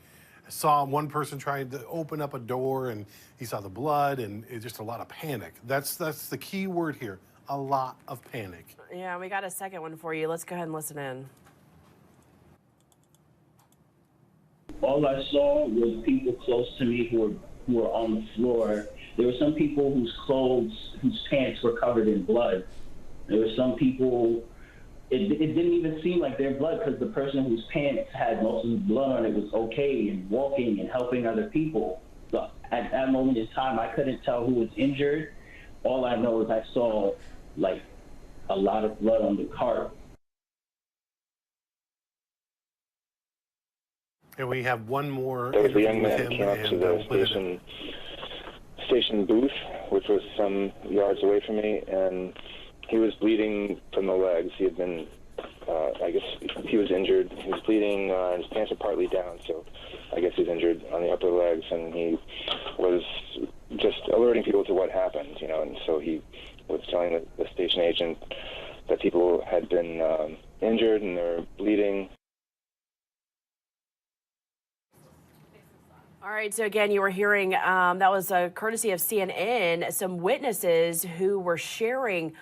Saw one person trying to open up a door, and he saw the blood, and it's just a lot of panic. That's the key word here. A lot of panic. Yeah, we got a second one for you. Let's go ahead and listen in. All I saw was people close to me who were on the floor. There were some people whose pants were covered in blood. There were some people. It didn't even seem like their blood, because the person whose pants had most of the blood on it was okay and walking and helping other people. So at that moment in time, I couldn't tell who was injured. All I know is I saw like a lot of blood on the cart. And we have one more. There was a young man who came up to the station booth, which was some yards away from me, and he was bleeding from the legs. He had been, I guess he was injured. He was bleeding, his pants were partly down, so I guess he was injured on the upper legs, and he was just alerting people to what happened, and so he was telling the station agent that people had been injured and they were bleeding. All right, so again, you were hearing, that was a courtesy of CNN, some witnesses who were sharing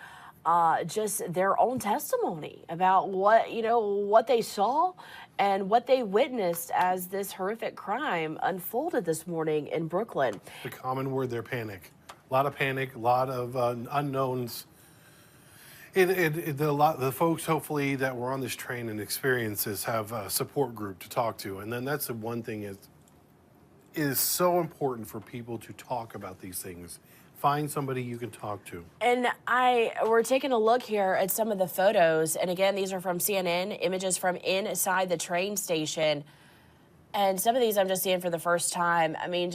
just their own testimony about what they saw and what they witnessed as this horrific crime unfolded this morning in Brooklyn. The common word there, panic. A lot of panic, a lot of unknowns. The folks, hopefully, that were on this train and experiences have a support group to talk to. And then that's the one thing it is so important for people to talk about these things. Find somebody you can talk to. And we're taking a look here at some of the photos. And again, these are from CNN, images from inside the train station. And some of these I'm just seeing for the first time. I mean,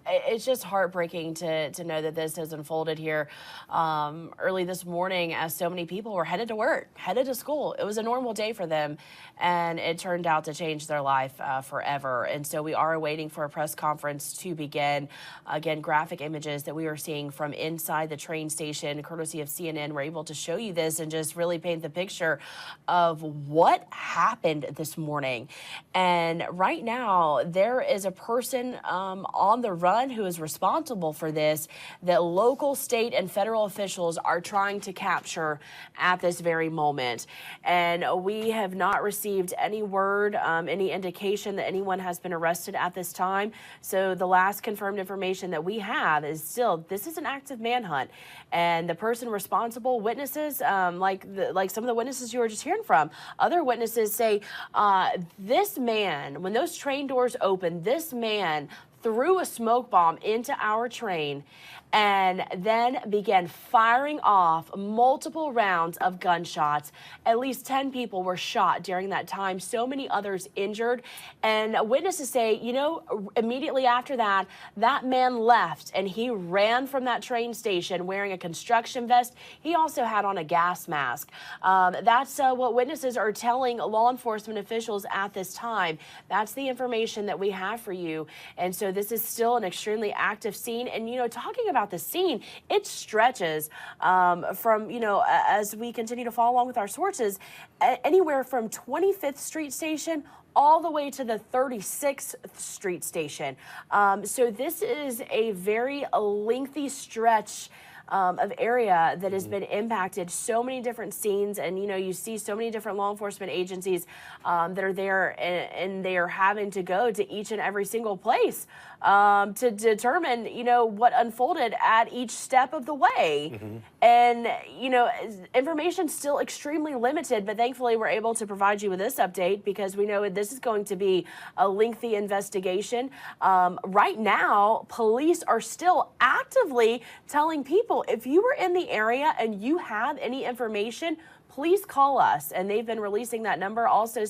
it's just heartbreaking to know that this has unfolded here early this morning as so many people were headed to work, headed to school. It was a normal day for them, and it turned out to change their life forever. And so we are waiting for a press conference to begin. Again, graphic images that we are seeing from inside the train station, courtesy of CNN. We're able to show you this and just really paint the picture of what happened this morning. And right now, there is a person on the run who is responsible for this that local, state, and federal officials are trying to capture at this very moment. And we have not received any word, any indication that anyone has been arrested at this time. So the last confirmed information that we have is still this is an active manhunt. And the person responsible, witnesses, like some of the witnesses you were just hearing from, other witnesses say this man, when those train doors opened, this man threw a smoke bomb into our train and then began firing off multiple rounds of gunshots. At least 10 people were shot during that time, so many others injured. And witnesses say, you know, immediately after that, that man left and he ran from that train station wearing a construction vest. He also had on a gas mask. That's what witnesses are telling law enforcement officials at this time. That's the information that we have for you. And so this is still an extremely active scene. And, you know, talking about the scene, it stretches from, you know, as we continue to follow along with our sources, anywhere from 25th Street Station all the way to the 36th Street Station. So this is a very lengthy stretch of area that has been impacted. So many different scenes, and you know, you see so many different law enforcement agencies that are there, and they are having to go to each and every single place to determine, you know, what unfolded at each step of the way. And you know, information's still extremely limited, but thankfully we're able to provide you with this update because we know this is going to be a lengthy investigation. Right now, police are still actively telling people, if you were in the area and you have any information, please call us. And they've been releasing that number also.